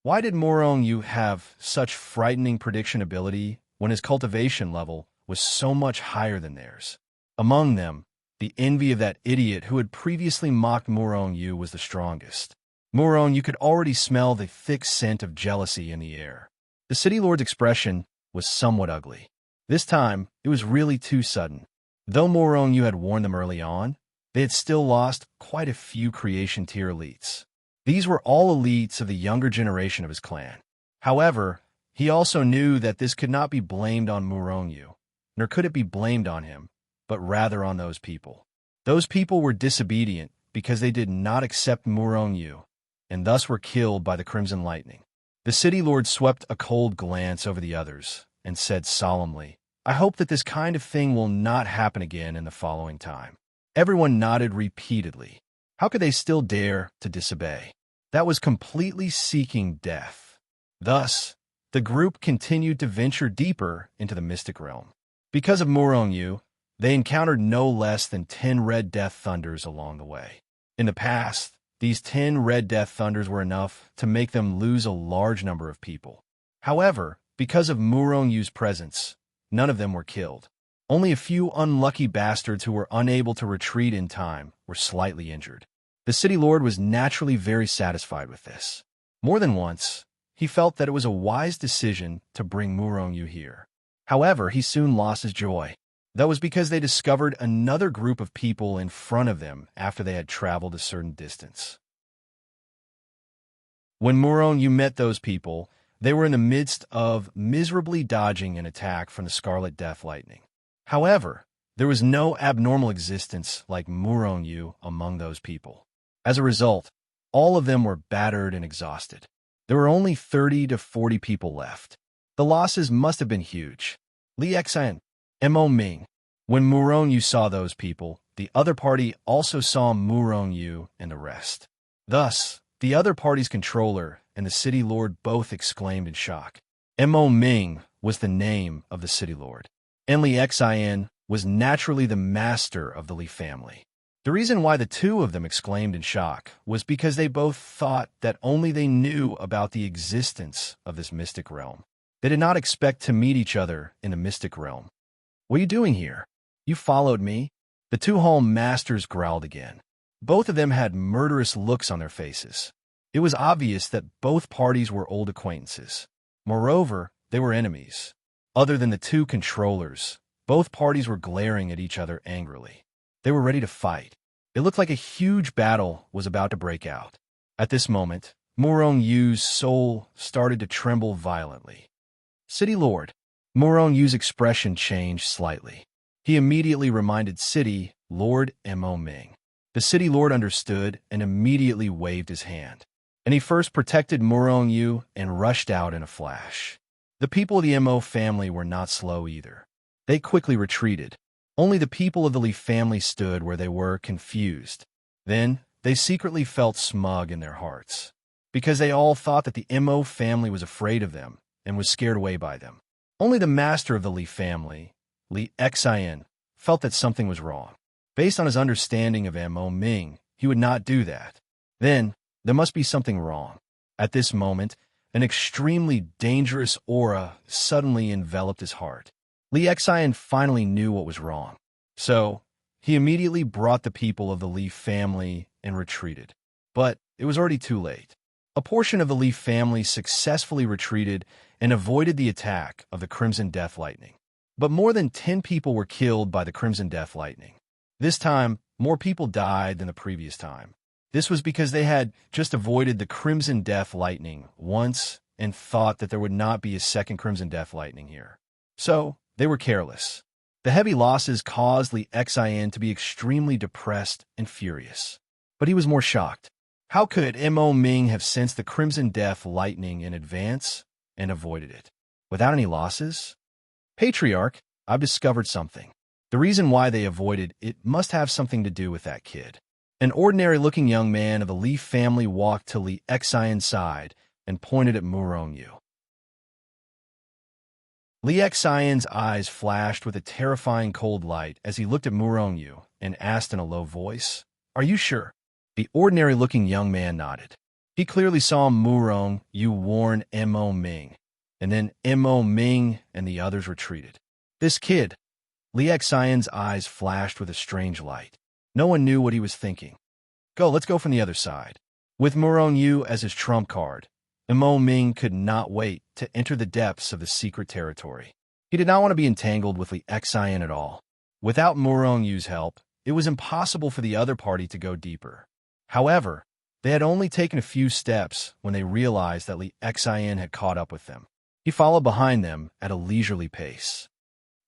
Why did Morongyu have such frightening prediction ability when his cultivation level was so much higher than theirs? Among them, the envy of that idiot who had previously mocked Morongyu was the strongest. Morongyu could already smell the thick scent of jealousy in the air. The city lord's expression was somewhat ugly. This time, it was really too sudden. Though Morongyu had warned them early on, they had still lost quite a few creation tier elites. These were all elites of the younger generation of his clan. However, he also knew that this could not be blamed on Morongyu, nor could it be blamed on him, but rather on those people. Those people were disobedient because they did not accept Morongyu, and thus were killed by the Crimson Lightning. The city lord swept a cold glance over the others and said solemnly, "I hope that this kind of thing will not happen again in the following time." Everyone nodded repeatedly. How could they still dare to disobey? That was completely seeking death. Thus, the group continued to venture deeper into the mystic realm. Because of Morongyu, they encountered no less than 10 Red Death Thunders along the way. In the past, these 10 Red Death Thunders were enough to make them lose a large number of people. However, because of Morongyu's presence, none of them were killed. Only a few unlucky bastards who were unable to retreat in time were slightly injured. The city lord was naturally very satisfied with this. More than once, he felt that it was a wise decision to bring Morongyu here. However, he soon lost his joy. That was because they discovered another group of people in front of them after they had traveled a certain distance. When Morongyu met those people, they were in the midst of miserably dodging an attack from the Scarlet Death Lightning. However, there was no abnormal existence like Morongyu among those people. As a result, all of them were battered and exhausted. There were only 30 to 40 people left. The losses must have been huge. Li Xian, Mo Ming. When Morongyu saw those people, the other party also saw Morongyu and the rest. Thus, the other party's controller and the city lord both exclaimed in shock. Mo Ming was the name of the city lord, and Li Xian was naturally the master of the Li family. The reason why the two of them exclaimed in shock was because they both thought that only they knew about the existence of this mystic realm. They did not expect to meet each other in the mystic realm. "What are you doing here? You followed me?" The two home masters growled again. Both of them had murderous looks on their faces. It was obvious that both parties were old acquaintances. Moreover, they were enemies. Other than the two controllers, both parties were glaring at each other angrily. They were ready to fight. It looked like a huge battle was about to break out. At this moment, Murong Yu's soul started to tremble violently. "City Lord." Murong Yu's expression changed slightly. He immediately reminded City Lord Mo Ming. The City Lord understood and immediately waved his hand. And he first protected Murong Yu and rushed out in a flash. The people of the Mo family were not slow either. They quickly retreated. Only the people of the Li family stood where they were, confused. Then, they secretly felt smug in their hearts, because they all thought that the Mo family was afraid of them and was scared away by them. Only the master of the Li family, Li Xian, felt that something was wrong. Based on his understanding of Mo Ming, he would not do that. Then, there must be something wrong. At this moment, an extremely dangerous aura suddenly enveloped his heart. Li Xian finally knew what was wrong. So, he immediately brought the people of the Li family and retreated. But it was already too late. A portion of the Li family successfully retreated and avoided the attack of the Crimson Death Lightning. But more than 10 people were killed by the Crimson Death Lightning. This time, more people died than the previous time. This was because they had just avoided the Crimson Death Lightning once and thought that there would not be a second Crimson Death Lightning here. So, they were careless. The heavy losses caused Li Xian to be extremely depressed and furious. But he was more shocked. How could Mo Ming have sensed the Crimson Death Lightning in advance and avoided it? Without any losses? "Patriarch, I've discovered something. The reason why they avoided it must have something to do with that kid." An ordinary-looking young man of the Li family walked to Li Xian's side and pointed at Murong Yu. Li Xian's eyes flashed with a terrifying cold light as he looked at Murong Yu and asked in a low voice, "Are you sure?" The ordinary-looking young man nodded. He clearly saw Murong Yu warn Mo Ming, and then Mo Ming and the others retreated. This kid. Li Xian's eyes flashed with a strange light. No one knew what he was thinking. Let's go from the other side." With Murong Yu as his trump card, Mo Ming could not wait to enter the depths of the secret territory. He did not want to be entangled with Li Xian at all. Without Murong Yu's help, it was impossible for the other party to go deeper. However, they had only taken a few steps when they realized that Li Xian had caught up with them. He followed behind them at a leisurely pace.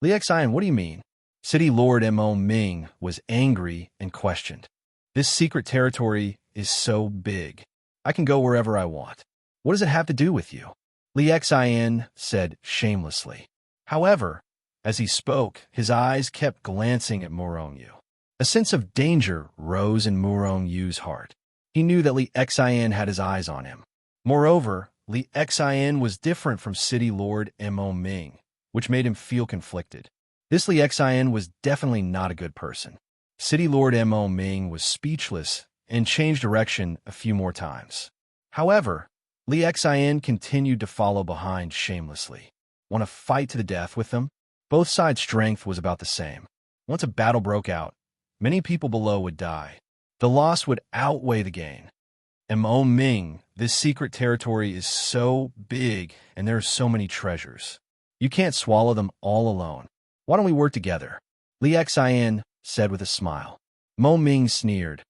"Li Xian, what do you mean?" City Lord Mo Ming was angry and questioned. "This secret territory is so big. I can go wherever I want. What does it have to do with you?" Li Xian said shamelessly. However, as he spoke, his eyes kept glancing at Murong Yu. A sense of danger rose in Murong Yu's heart. He knew that Li Xian had his eyes on him. Moreover, Li Xian was different from City Lord Mo Ming, which made him feel conflicted. This Li Xian was definitely not a good person. City Lord Mo Ming was speechless and changed direction a few more times. However, Li Xian continued to follow behind shamelessly. Want to fight to the death with them? Both sides' strength was about the same. Once a battle broke out, many people below would die. The loss would outweigh the gain. Mo Ming, this secret territory is so big and there are so many treasures. You can't swallow them all alone. Why don't we work together? Li Xian said with a smile. Mo Ming sneered.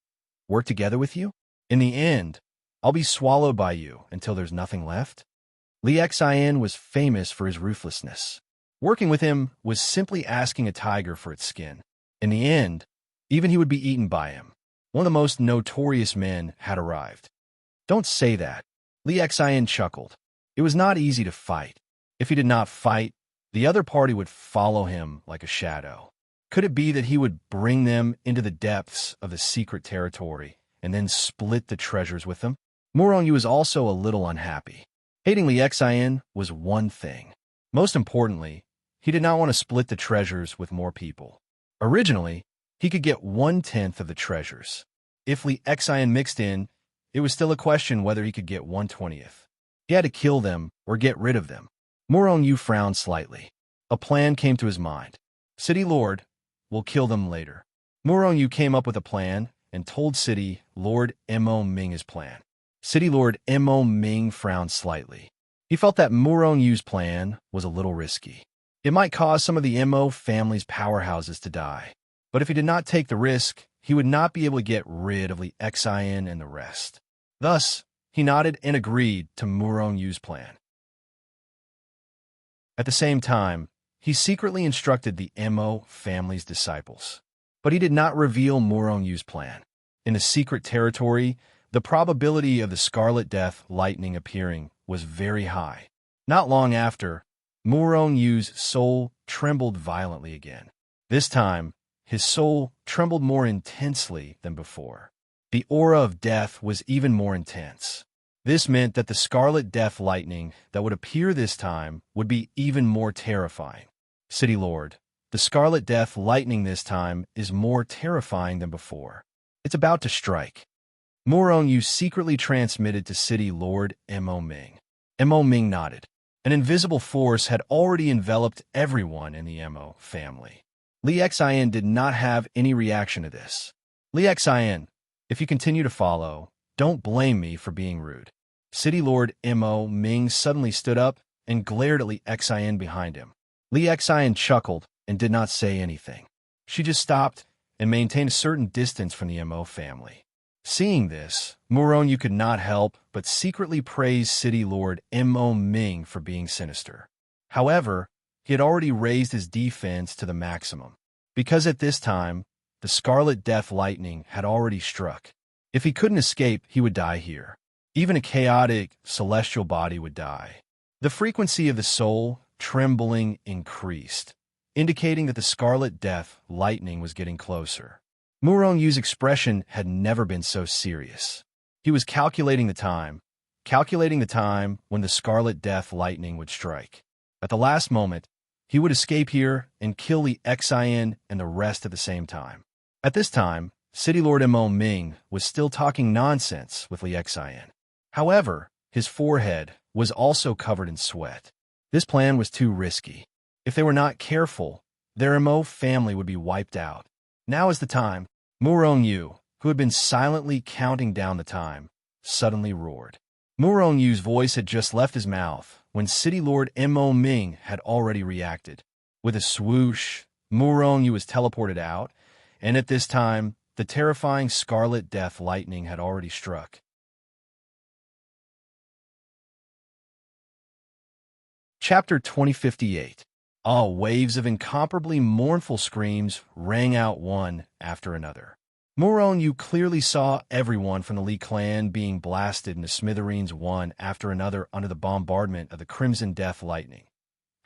Work together with you? In the end, I'll be swallowed by you until there's nothing left. Li Xian was famous for his ruthlessness. Working with him was simply asking a tiger for its skin. In the end, even he would be eaten by him. One of the most notorious men had arrived. Don't say that. Li Xian chuckled. It was not easy to fight. If he did not fight, the other party would follow him like a shadow. Could it be that he would bring them into the depths of the secret territory and then split the treasures with them? Murong Yu was also a little unhappy. Hating Li Xian was one thing. Most importantly, he did not want to split the treasures with more people. Originally, he could get 1/10 of the treasures. If Li Xian mixed in, it was still a question whether he could get 1/20th. He had to kill them or get rid of them. Morong Yu frowned slightly. A plan came to his mind. City Lord, we'll kill them later. Morong Yu came up with a plan and told City Lord Mo Ming his plan. City Lord Mo Ming frowned slightly. He felt that Morong Yu's plan was a little risky. It might cause some of the Mo family's powerhouses to die. But if he did not take the risk, he would not be able to get rid of Li Xian and the rest. Thus, he nodded and agreed to Morong Yu's plan. At the same time, he secretly instructed the Mo family's disciples. But he did not reveal Morong Yu's plan. In the secret territory, the probability of the Scarlet Death lightning appearing was very high. Not long after, Morong Yu's soul trembled violently again. This time, his soul trembled more intensely than before. The aura of death was even more intense. This meant that the Scarlet Death lightning that would appear this time would be even more terrifying. City Lord, the Scarlet Death lightning this time is more terrifying than before. It's about to strike. Morong Yu secretly transmitted to City Lord Mo Ming. Mo Ming nodded. An invisible force had already enveloped everyone in the Mo family. Li Xian did not have any reaction to this. Li Xian, if you continue to follow, don't blame me for being rude. City Lord Mo Ming suddenly stood up and glared at Li Xian behind him. Li Xian chuckled and did not say anything. She just stopped and maintained a certain distance from the Mo family. Seeing this, Morong Yu could not help but secretly praise City Lord Mo Ming for being sinister. However, he had already raised his defense to the maximum, because at this time, the Scarlet Death lightning had already struck. If he couldn't escape, he would die here. Even a chaotic, celestial body would die. The frequency of the soul trembling increased, indicating that the Scarlet Death lightning was getting closer. Morong Yu's expression had never been so serious. He was calculating the time when the Scarlet Death lightning would strike. At the last moment, he would escape here and kill Li Xian and the rest at the same time. At this time, City Lord Mo Ming was still talking nonsense with Li Xian. However, his forehead was also covered in sweat. This plan was too risky. If they were not careful, their Mo family would be wiped out. Now is the time. Morong Yu, who had been silently counting down the time, suddenly roared. Morong Yu's voice had just left his mouth when City Lord Mo Ming had already reacted. With a swoosh, Morong Yu was teleported out, and at this time, the terrifying Scarlet Death lightning had already struck. Chapter 2058. Waves of incomparably mournful screams rang out one after another. Morong Yu clearly saw everyone from the Li clan being blasted into smithereens one after another under the bombardment of the Crimson Death lightning.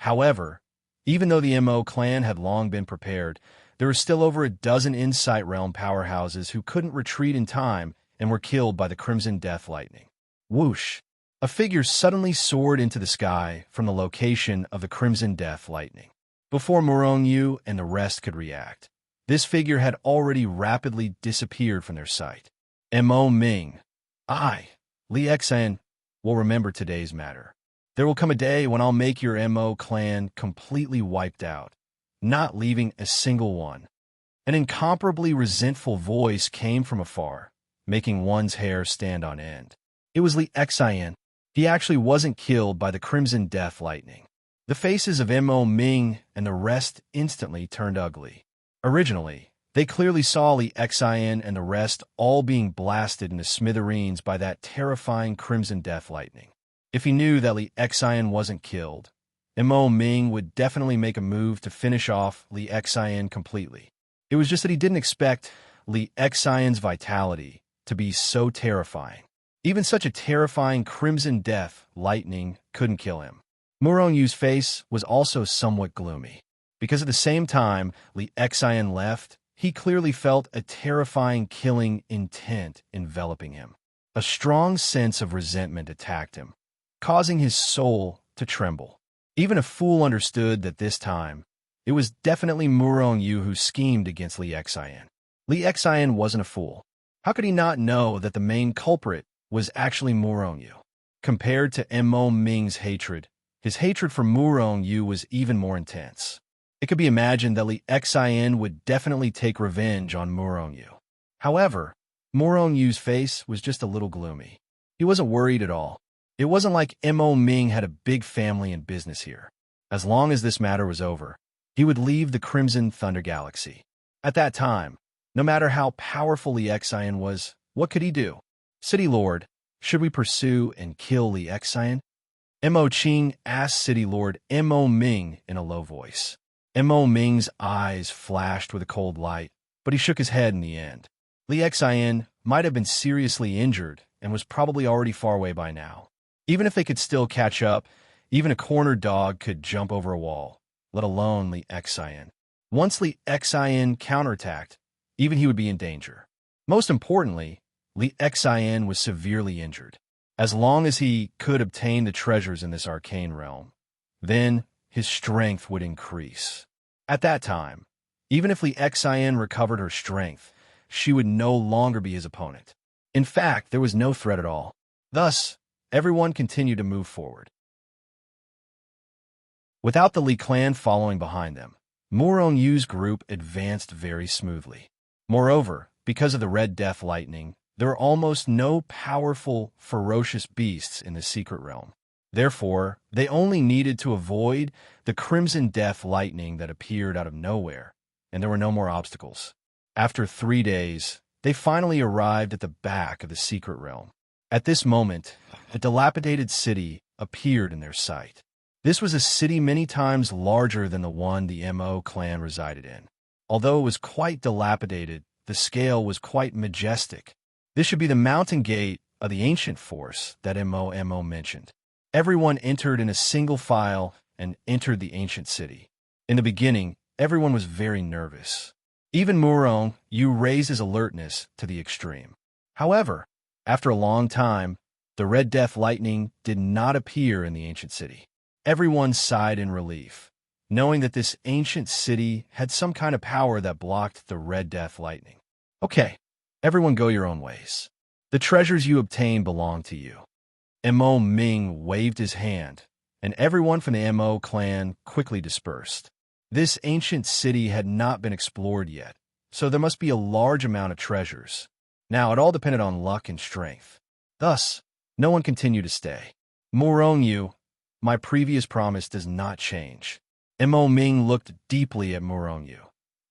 However, even though the Mo clan had long been prepared, there were still over a dozen Insight Realm powerhouses who couldn't retreat in time and were killed by the Crimson Death lightning. Whoosh! A figure suddenly soared into the sky from the location of the Crimson Death lightning. Before Morong Yu and the rest could react, this figure had already rapidly disappeared from their sight. Mo Ming, Li Xian, will remember today's matter. There will come a day when I'll make your Mo clan completely wiped out, not leaving a single one. An incomparably resentful voice came from afar, making one's hair stand on end. It was Li Xian. He actually wasn't killed by the Crimson Death lightning. The faces of Mo Ming and the rest instantly turned ugly. Originally, they clearly saw Li Xian and the rest all being blasted into smithereens by that terrifying Crimson Death lightning. If he knew that Li Xian wasn't killed, Mo Ming would definitely make a move to finish off Li Xian completely. It was just that he didn't expect Li Xian's vitality to be so terrifying. Even such a terrifying Crimson Death lightning couldn't kill him. Morong Yu's face was also somewhat gloomy, because at the same time Li Xian left, he clearly felt a terrifying killing intent enveloping him. A strong sense of resentment attacked him, causing his soul to tremble. Even a fool understood that this time, It was definitely Murong Yu who schemed against Li Xian. Li Xian wasn't a fool. How could he not know that the main culprit was actually Murong Yu? Compared to Mo Ming's hatred, his hatred for Murong Yu was even more intense. It could be imagined that Li Xian would definitely take revenge on Murong Yu. However, Murong Yu's face was just a little gloomy. He wasn't worried at all. It wasn't like Mo Ming had a big family and business here. As long as this matter was over, he would leave the Crimson Thunder Galaxy. At that time, no matter how powerful Li Xian was, what could he do? City Lord, should we pursue and kill Li Xian? Mo Qing asked City Lord Mo Ming in a low voice. Mo Ming's eyes flashed with a cold light, but he shook his head in the end. Li Xian might have been seriously injured and was probably already far away by now. Even if they could still catch up, even a cornered dog could jump over a wall, let alone Li Xian. Once Li Xian counterattacked, even he would be in danger. Most importantly, Li Xian was severely injured. As long as he could obtain the treasures in this arcane realm, then his strength would increase. At that time, even if Li Xian recovered her strength, she would no longer be his opponent. In fact, there was no threat at all. Thus, everyone continued to move forward. Without the Li clan following behind them, Murong Yu's group advanced very smoothly. Moreover, because of the Red Death Lightning, there were almost no powerful, ferocious beasts in the secret realm. Therefore, they only needed to avoid the Crimson Death Lightning that appeared out of nowhere, and there were no more obstacles. After 3 days, they finally arrived at the back of the secret realm. At this moment, a dilapidated city appeared in their sight. This was a city many times larger than the one the Mo clan resided in. Although it was quite dilapidated, the scale was quite majestic. This should be the mountain gate of the ancient force that Mo mentioned. Everyone entered in a single file and entered the ancient city. In the beginning, everyone was very nervous. Even Murong Yu raised his alertness to the extreme. However, after a long time, the Red Death Lightning did not appear in the ancient city. Everyone sighed in relief, knowing that this ancient city had some kind of power that blocked the Red Death Lightning. Okay, everyone go your own ways. The treasures you obtain belong to you. Mo Ming waved his hand, and everyone from the Mo clan quickly dispersed. This ancient city had not been explored yet, so there must be a large amount of treasures. Now, it all depended on luck and strength. Thus, no one continued to stay. Murong Yu, my previous promise does not change. Mo Ming looked deeply at Murong Yu,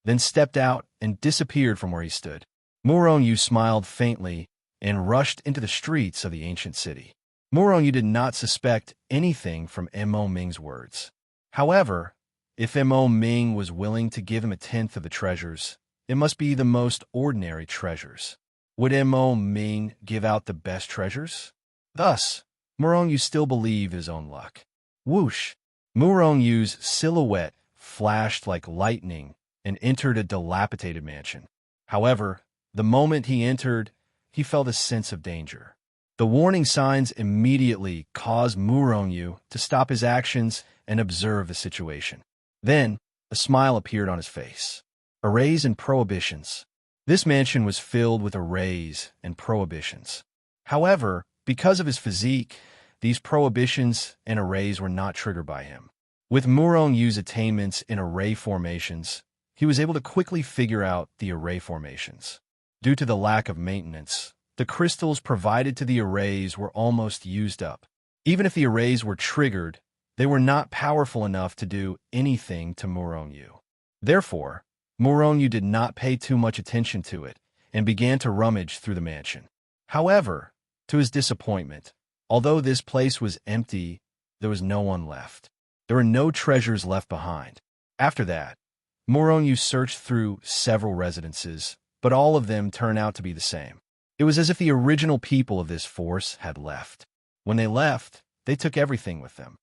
then stepped out and disappeared from where he stood. Murong Yu smiled faintly and rushed into the streets of the ancient city. Murong Yu did not suspect anything from Mo Ming's words. However, if Mo Ming was willing to give him a tenth of the treasures, it must be the most ordinary treasures. Would Mo Ming give out the best treasures? Thus, Murong Yu still believed his own luck. Whoosh! Murong Yu's silhouette flashed like lightning and entered a dilapidated mansion. However, the moment he entered, he felt a sense of danger. The warning signs immediately caused Murong Yu to stop his actions and observe the situation. Then, a smile appeared on his face. Arrays and prohibitions. This mansion was filled with arrays and prohibitions. However, because of his physique, these prohibitions and arrays were not triggered by him. With Murong Yu's attainments in array formations, he was able to quickly figure out the array formations. Due to the lack of maintenance, the crystals provided to the arrays were almost used up. Even if the arrays were triggered, they were not powerful enough to do anything to Murong Yu. Therefore, Murong Yu did not pay too much attention to it and began to rummage through the mansion. However, to his disappointment, although this place was empty, there was no one left. There were no treasures left behind. After that, Murong Yu searched through several residences, but all of them turned out to be the same. It was as if the original people of this force had left. When they left, they took everything with them.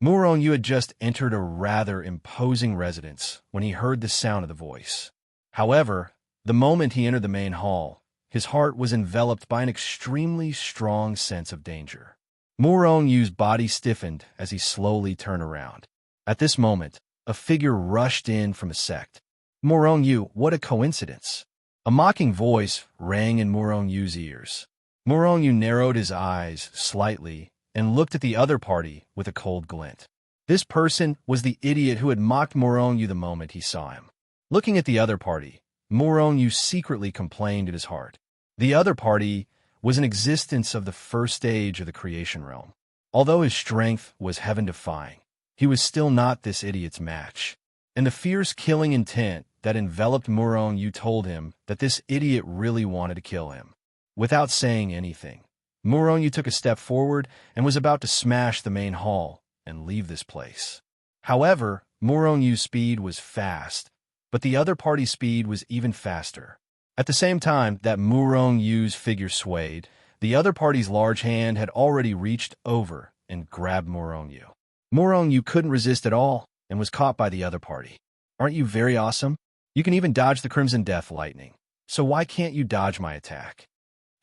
Murong Yu had just entered a rather imposing residence when he heard the sound of the voice. However, the moment he entered the main hall, his heart was enveloped by an extremely strong sense of danger. Murong Yu's body stiffened as he slowly turned around. At this moment, a figure rushed in from a sect. Murong Yu, what a coincidence! A mocking voice rang in Murong Yu's ears. Murong Yu narrowed his eyes slightly and looked at the other party with a cold glint. This person was the idiot who had mocked Murong Yu the moment he saw him. Looking at the other party, Murong Yu secretly complained in his heart. The other party was an existence of the first stage of the creation realm. Although his strength was heaven-defying, he was still not this idiot's match. And the fierce killing intent that enveloped Murong Yu told him that this idiot really wanted to kill him. Without saying anything, Murong Yu took a step forward and was about to smash the main hall and leave this place. However, Murong Yu's speed was fast, but the other party's speed was even faster. At the same time that Murong Yu's figure swayed, the other party's large hand had already reached over and grabbed Murong Yu. Murong Yu couldn't resist at all and was caught by the other party. Aren't you very awesome? You can even dodge the Crimson Death Lightning. So why can't you dodge my attack?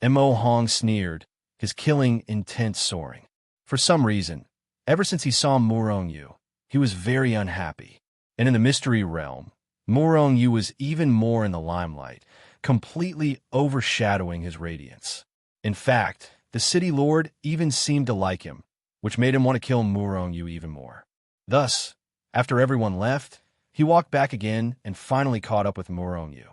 Mo Hong sneered, his killing intent soaring. For some reason, ever since he saw Murong Yu, he was very unhappy. And in the mystery realm, Murong Yu was even more in the limelight, completely overshadowing his radiance. In fact, the city lord even seemed to like him, which made him want to kill Murong Yu even more. Thus, after everyone left, he walked back again and finally caught up with Murong Yu.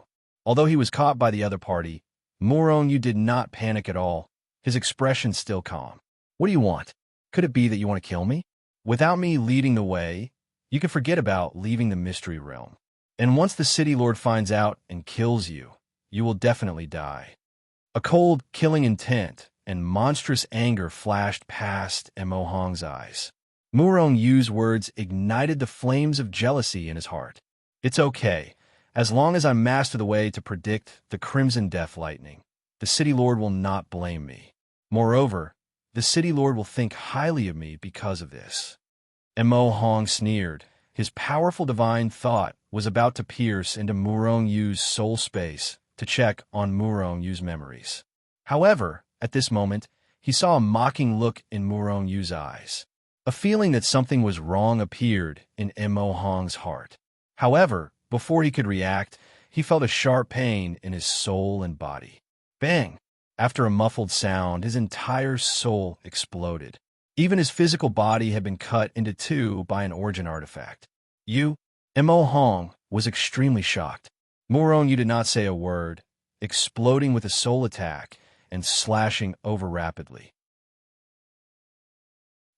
Although he was caught by the other party, Murong Yu did not panic at all, his expression still calm. What do you want? Could it be that you want to kill me? Without me leading the way, you can forget about leaving the mystery realm. And once the city lord finds out and kills you, you will definitely die. A cold, killing intent and monstrous anger flashed past Mo Hong's eyes. Murong Yu's words ignited the flames of jealousy in his heart. It's okay. As long as I master the way to predict the Crimson Death Lightning, the City Lord will not blame me. Moreover, the City Lord will think highly of me because of this. Mo Hong sneered. His powerful divine thought was about to pierce into Murong Yu's soul space to check on Murong Yu's memories. However, at this moment, he saw a mocking look in Murong Yu's eyes. A feeling that something was wrong appeared in Mo Hong's heart. However, before he could react, he felt a sharp pain in his soul and body. Bang! After a muffled sound, his entire soul exploded. Even his physical body had been cut into two by an origin artifact. Mo Hong was extremely shocked. Murong Yu did not say a word, exploding with a soul attack and slashing over rapidly.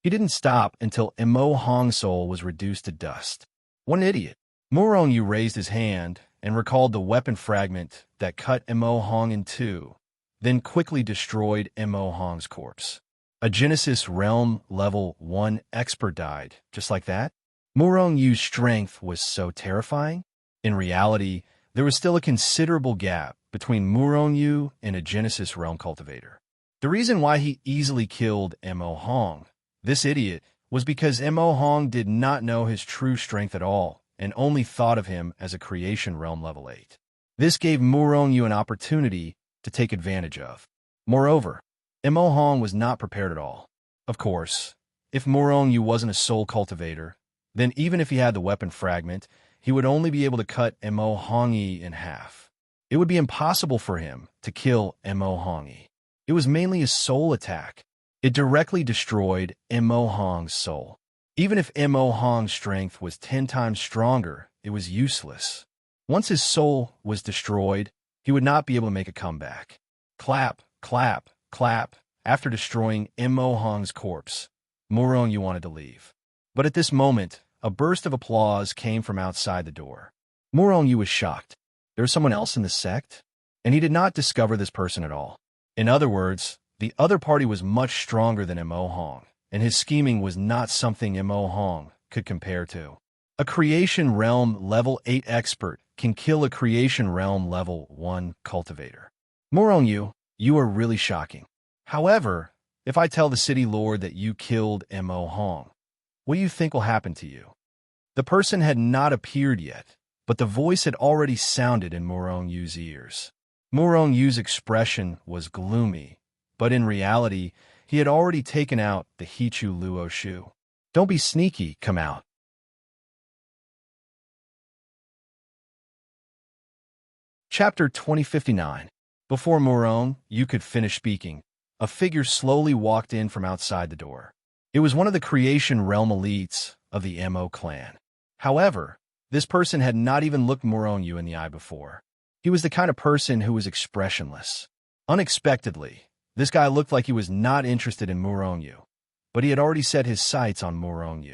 He didn't stop until Mo Hong's soul was reduced to dust. What an idiot! Murong Yu raised his hand and recalled the weapon fragment that cut Mo Hong in two, then quickly destroyed Mo Hong's corpse. A Genesis Realm Level 1 expert died, just like that? Murong Yu's strength was so terrifying. In reality, there was still a considerable gap between Murong Yu and a Genesis Realm cultivator. The reason why he easily killed Mo Hong, this idiot, was because Mo Hong did not know his true strength at all and only thought of him as a Creation Realm Level 8. This gave Murong Yu an opportunity to take advantage of. Moreover, Mo Hong was not prepared at all. Of course, if Murong Yu wasn't a soul cultivator, then even if he had the weapon fragment, he would only be able to cut Mo Hong-yi in half. It would be impossible for him to kill Mo Hong-yi. It was mainly a soul attack. It directly destroyed Mo Hong's soul. Even if Mo Hong's strength was 10 times stronger, it was useless. Once his soul was destroyed, he would not be able to make a comeback. Clap, clap, clap. After destroying Mo Hong's corpse, Murong Yu wanted to leave. But at this moment, a burst of applause came from outside the door. Murong Yu was shocked. There was someone else in the sect? And he did not discover this person at all. In other words, the other party was much stronger than Mo Hong, and his scheming was not something Mo Hong could compare to. A Creation Realm Level 8 expert can kill a Creation Realm Level 1 cultivator. Murong Yu, you are really shocking. However, if I tell the city lord that you killed Mo Hong, what do you think will happen to you? The person had not appeared yet, but the voice had already sounded in Murong Yu's ears. Murong Yu's expression was gloomy, but in reality, he had already taken out the Hichu Luo Shu. Don't be sneaky, come out. Chapter 2059. Before Muron, you could finish speaking, a figure slowly walked in from outside the door. It was one of the creation realm elites of the Mo clan. However, this person had not even looked Muron in the eye before. He was the kind of person who was expressionless. Unexpectedly, this guy looked like he was not interested in Muron, but he had already set his sights on Muron.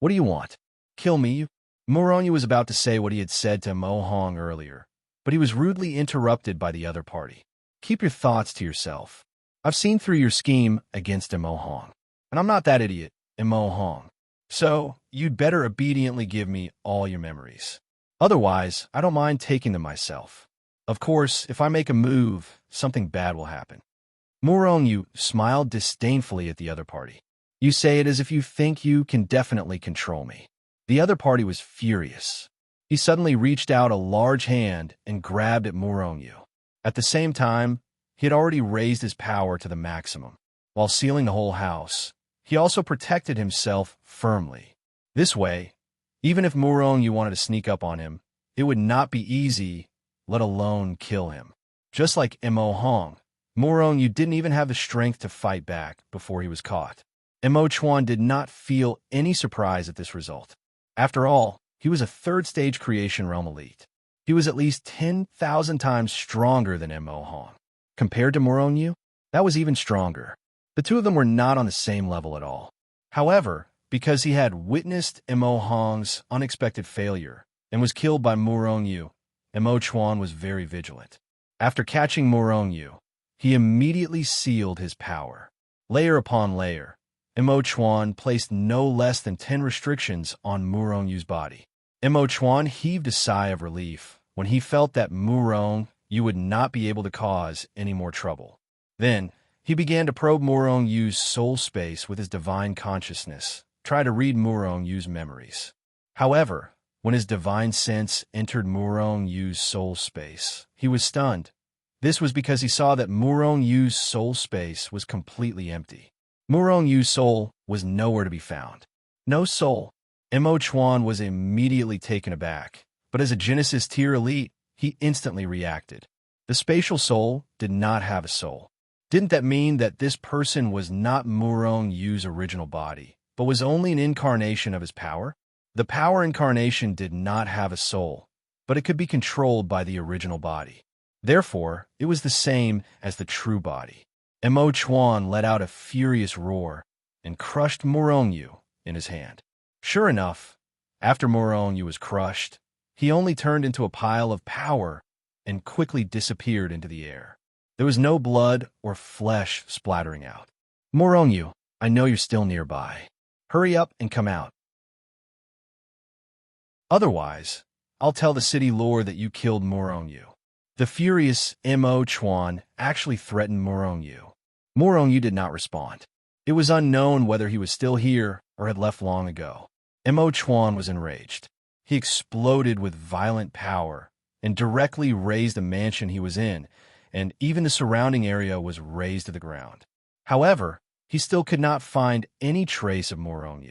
What do you want? Kill me? Muron was about to say what he had said to Mo Hong earlier, but he was rudely interrupted by the other party. Keep your thoughts to yourself. I've seen through your scheme against Mo Hong, and I'm not that idiot, Mo Hong. So, you'd better obediently give me all your memories. Otherwise, I don't mind taking them myself. Of course, if I make a move, something bad will happen. Muron smiled disdainfully at the other party. You say it as if you think you can definitely control me. The other party was furious. He suddenly reached out a large hand and grabbed at Muron. At the same time, he had already raised his power to the maximum. While sealing the whole house, he also protected himself firmly. This way, even if Muron wanted to sneak up on him, it would not be easy, let alone kill him. Just like Mo Hong, Muron didn't even have the strength to fight back before he was caught. Mo Chuan did not feel any surprise at this result. After all, he was a third-stage creation realm elite. He was at least 10,000 times stronger than Mo Hong. Compared to Muron, that was even stronger. The two of them were not on the same level at all. However, because he had witnessed Mo Hong's unexpected failure and was killed by Muron, Mo Chuan was very vigilant. After catching Muron, he immediately sealed his power. Layer upon layer, Mo Chuan placed no less than 10 restrictions on Muron's body. Mo Chuan heaved a sigh of relief when he felt that Muron would not be able to cause any more trouble. Then, he began to probe Muron's soul space with his divine consciousness, try to read Muron's memories. However, when his divine sense entered Muron's soul space, he was stunned. This was because he saw that Muron's soul space was completely empty. Muron's soul was nowhere to be found. No soul. Mo Chuan was immediately taken aback, but as a Genesis tier elite, he instantly reacted. The spatial soul did not have a soul. Didn't that mean that this person was not Muron's original body, but was only an incarnation of his power? The power incarnation did not have a soul, but it could be controlled by the original body. Therefore, it was the same as the true body. Mo Chuan let out a furious roar and crushed Muron in his hand. Sure enough, after Muron was crushed, he only turned into a pile of power and quickly disappeared into the air. There was no blood or flesh splattering out. Muron, I know you're still nearby. Hurry up and come out. Otherwise, I'll tell the city lord that you killed Muron. The furious Mo Chuan actually threatened Muron. Muron did not respond. It was unknown whether he was still here or had left long ago. Mo Chuan was enraged. He exploded with violent power and directly razed the mansion he was in, and even the surrounding area was razed to the ground. However, he still could not find any trace of Muron.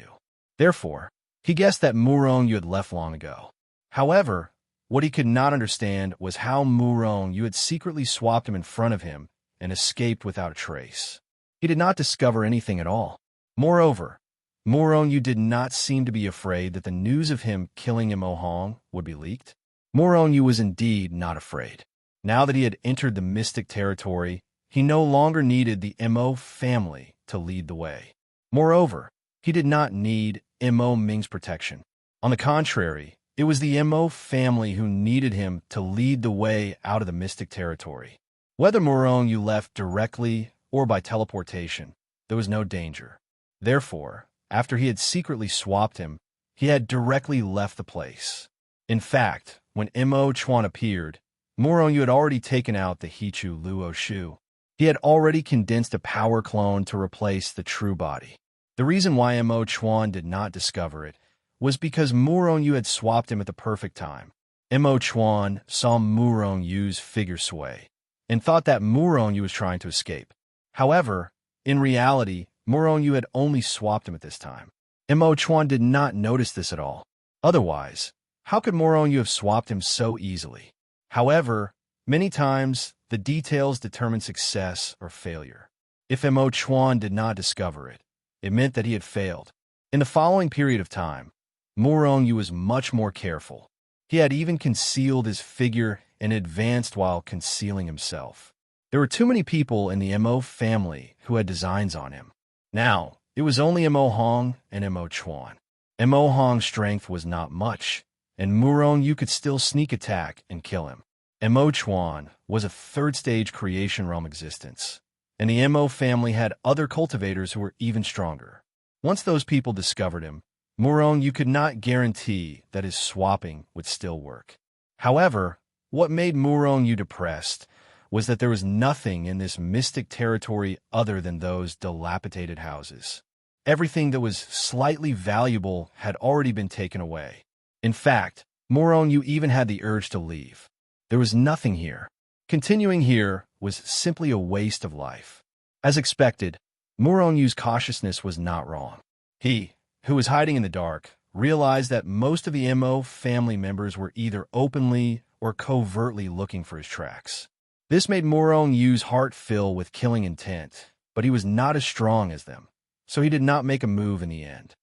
Therefore, he guessed that Muron had left long ago. However, what he could not understand was how Muron had secretly swapped him in front of him and escaped without a trace. He did not discover anything at all. Moreover, Muron did not seem to be afraid that the news of him killing Mo Hong would be leaked. Muron was indeed not afraid. Now that he had entered the mystic territory, he no longer needed the Mo family to lead the way. Moreover, he did not need Mo Ming's protection. On the contrary, it was the Mo family who needed him to lead the way out of the mystic territory. Whether Muron left directly or by teleportation, there was no danger. Therefore, after he had secretly swapped him, he had directly left the place. In fact, when Mo Chuan appeared, Muron had already taken out the Hichu Luo Shu. He had already condensed a power clone to replace the true body. The reason why Mo Chuan did not discover it was because Muron had swapped him at the perfect time. Mo Chuan saw Muron's figure sway and thought that Muron was trying to escape. However, In reality, Morong had only swapped him at this time. Mo Chuan did not notice this at all. Otherwise, how could Morong have swapped him so easily? However, many times, the details determine success or failure. If Mo Chuan did not discover it, it meant that he had failed. In the following period of time, Morong was much more careful. He had even concealed his figure and advanced while concealing himself. There were too many people in the Mo family who had designs on him. Now, it was only Mo Hong and Mo Chuan. Mo Hong's strength was not much, and Morong could still sneak attack and kill him. Mo Chuan was a third-stage creation realm existence, and the Mo family had other cultivators who were even stronger. Once those people discovered him, Morong could not guarantee that his swapping would still work. However, what made Morong depressed was that there was nothing in this mystic territory other than those dilapidated houses. Everything that was slightly valuable had already been taken away. In fact, Morong even had the urge to leave. There was nothing here. Continuing here was simply a waste of life. As expected, Morong's cautiousness was not wrong. He, who was hiding in the dark, realized that most of the Mo family members were either openly or covertly looking for his tracks. This made Morong's heart fill with killing intent, but he was not as strong as them, so he did not make a move in the end.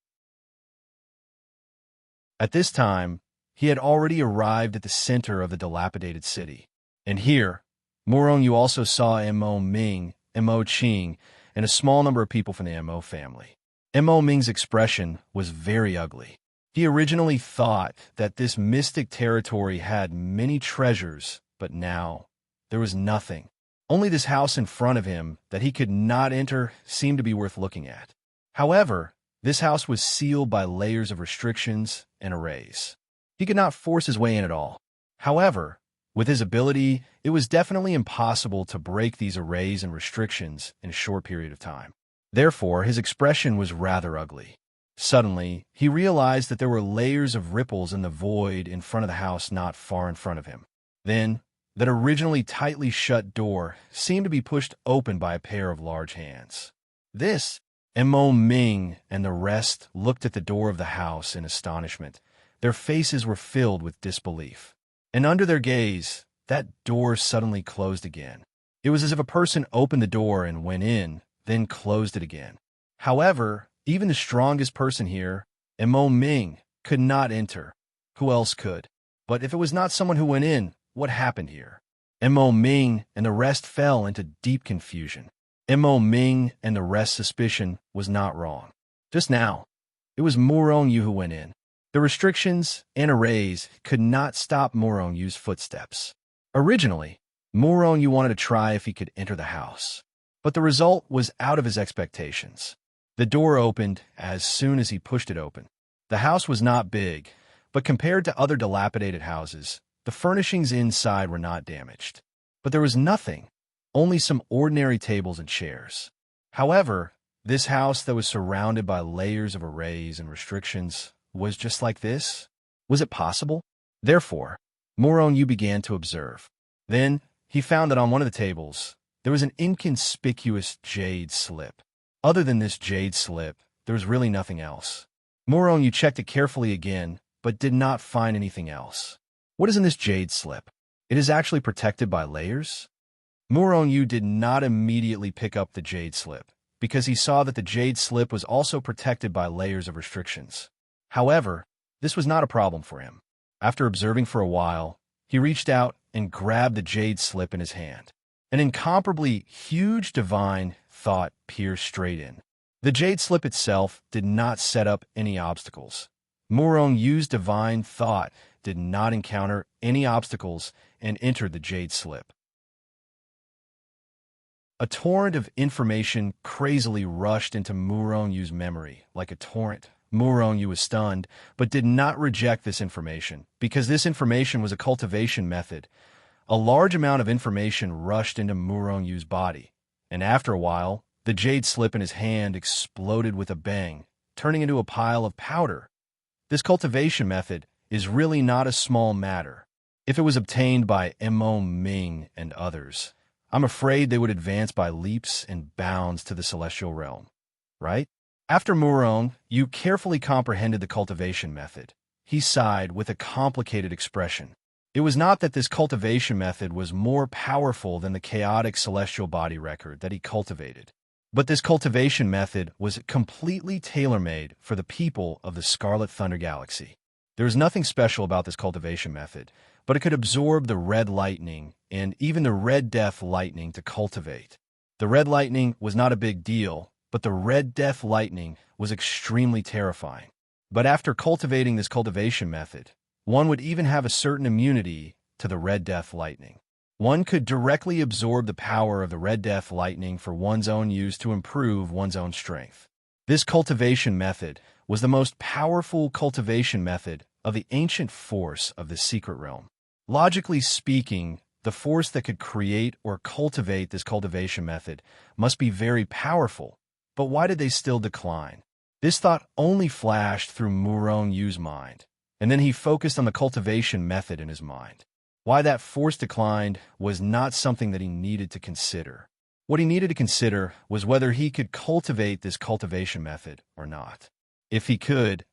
At this time, he had already arrived at the center of the dilapidated city. And here, Morong also saw Mo Ming, Mo Qing, and a small number of people from the Mo family. Mo Ming's expression was very ugly. He originally thought that this mystic territory had many treasures, but now there was nothing. Only this house in front of him that he could not enter seemed to be worth looking at. However, this house was sealed by layers of restrictions and arrays. He could not force his way in at all. However, with his ability, it was definitely impossible to break these arrays and restrictions in a short period of time. Therefore, his expression was rather ugly. Suddenly, he realized that there were layers of ripples in the void in front of the house not far in front of him. Then, that originally tightly shut door seemed to be pushed open by a pair of large hands. This, Mo Ming and the rest looked at the door of the house in astonishment. Their faces were filled with disbelief. And under their gaze, that door suddenly closed again. It was as if a person opened the door and went in, then closed it again. However, even the strongest person here, Mo Ming, could not enter. Who else could? But if it was not someone who went in, what happened here? Mo Ming and the rest fell into deep confusion. Mo Ming and the rest's suspicion was not wrong. Just now, it was Morong who went in. The restrictions and arrays could not stop Morong's footsteps. Originally, Morong wanted to try if he could enter the house, but the result was out of his expectations. The door opened as soon as he pushed it open. The house was not big, but compared to other dilapidated houses, the furnishings inside were not damaged. But there was nothing, only some ordinary tables and chairs. However, this house that was surrounded by layers of arrays and restrictions was just like this? Was it possible? Therefore, Morong began to observe. Then, he found that on one of the tables, there was an inconspicuous jade slip. Other than this jade slip, there was really nothing else. Morong checked it carefully again, but did not find anything else. What is in this jade slip? It is actually protected by layers? Morong did not immediately pick up the jade slip, because he saw that the jade slip was also protected by layers of restrictions. However, this was not a problem for him. After observing for a while, he reached out and grabbed the jade slip in his hand. An incomparably huge divine thought pierced straight in. The jade slip itself did not set up any obstacles. Morong's divine thought did not encounter any obstacles and entered the jade slip. A torrent of information crazily rushed into Morong's memory. Like a torrent, Morong was stunned, but did not reject this information, because this information was a cultivation method. A large amount of information rushed into Morong's body, and after a while, the jade slip in his hand exploded with a bang, turning into a pile of powder. This cultivation method is really not a small matter. If it was obtained by Mo Ming and others, I'm afraid they would advance by leaps and bounds to the celestial realm, right? After Murong, you carefully comprehended the cultivation method. He sighed with a complicated expression. It was not that this cultivation method was more powerful than the chaotic celestial body record that he cultivated, but this cultivation method was completely tailor-made for the people of the Scarlet Thunder Galaxy. There was nothing special about this cultivation method, but it could absorb the red lightning and even the red death lightning to cultivate. The red lightning was not a big deal, but the red death lightning was extremely terrifying. But after cultivating this cultivation method, one would even have a certain immunity to the red death lightning. One could directly absorb the power of the red death lightning for one's own use to improve one's own strength. This cultivation method was the most powerful cultivation method of the ancient force of the secret realm. Logically speaking, the force that could create or cultivate this cultivation method must be very powerful, but why did they still decline? This thought only flashed through Murong Yu's mind, and then he focused on the cultivation method in his mind. Why that force declined was not something that he needed to consider. What he needed to consider was whether he could cultivate this cultivation method or not. If he could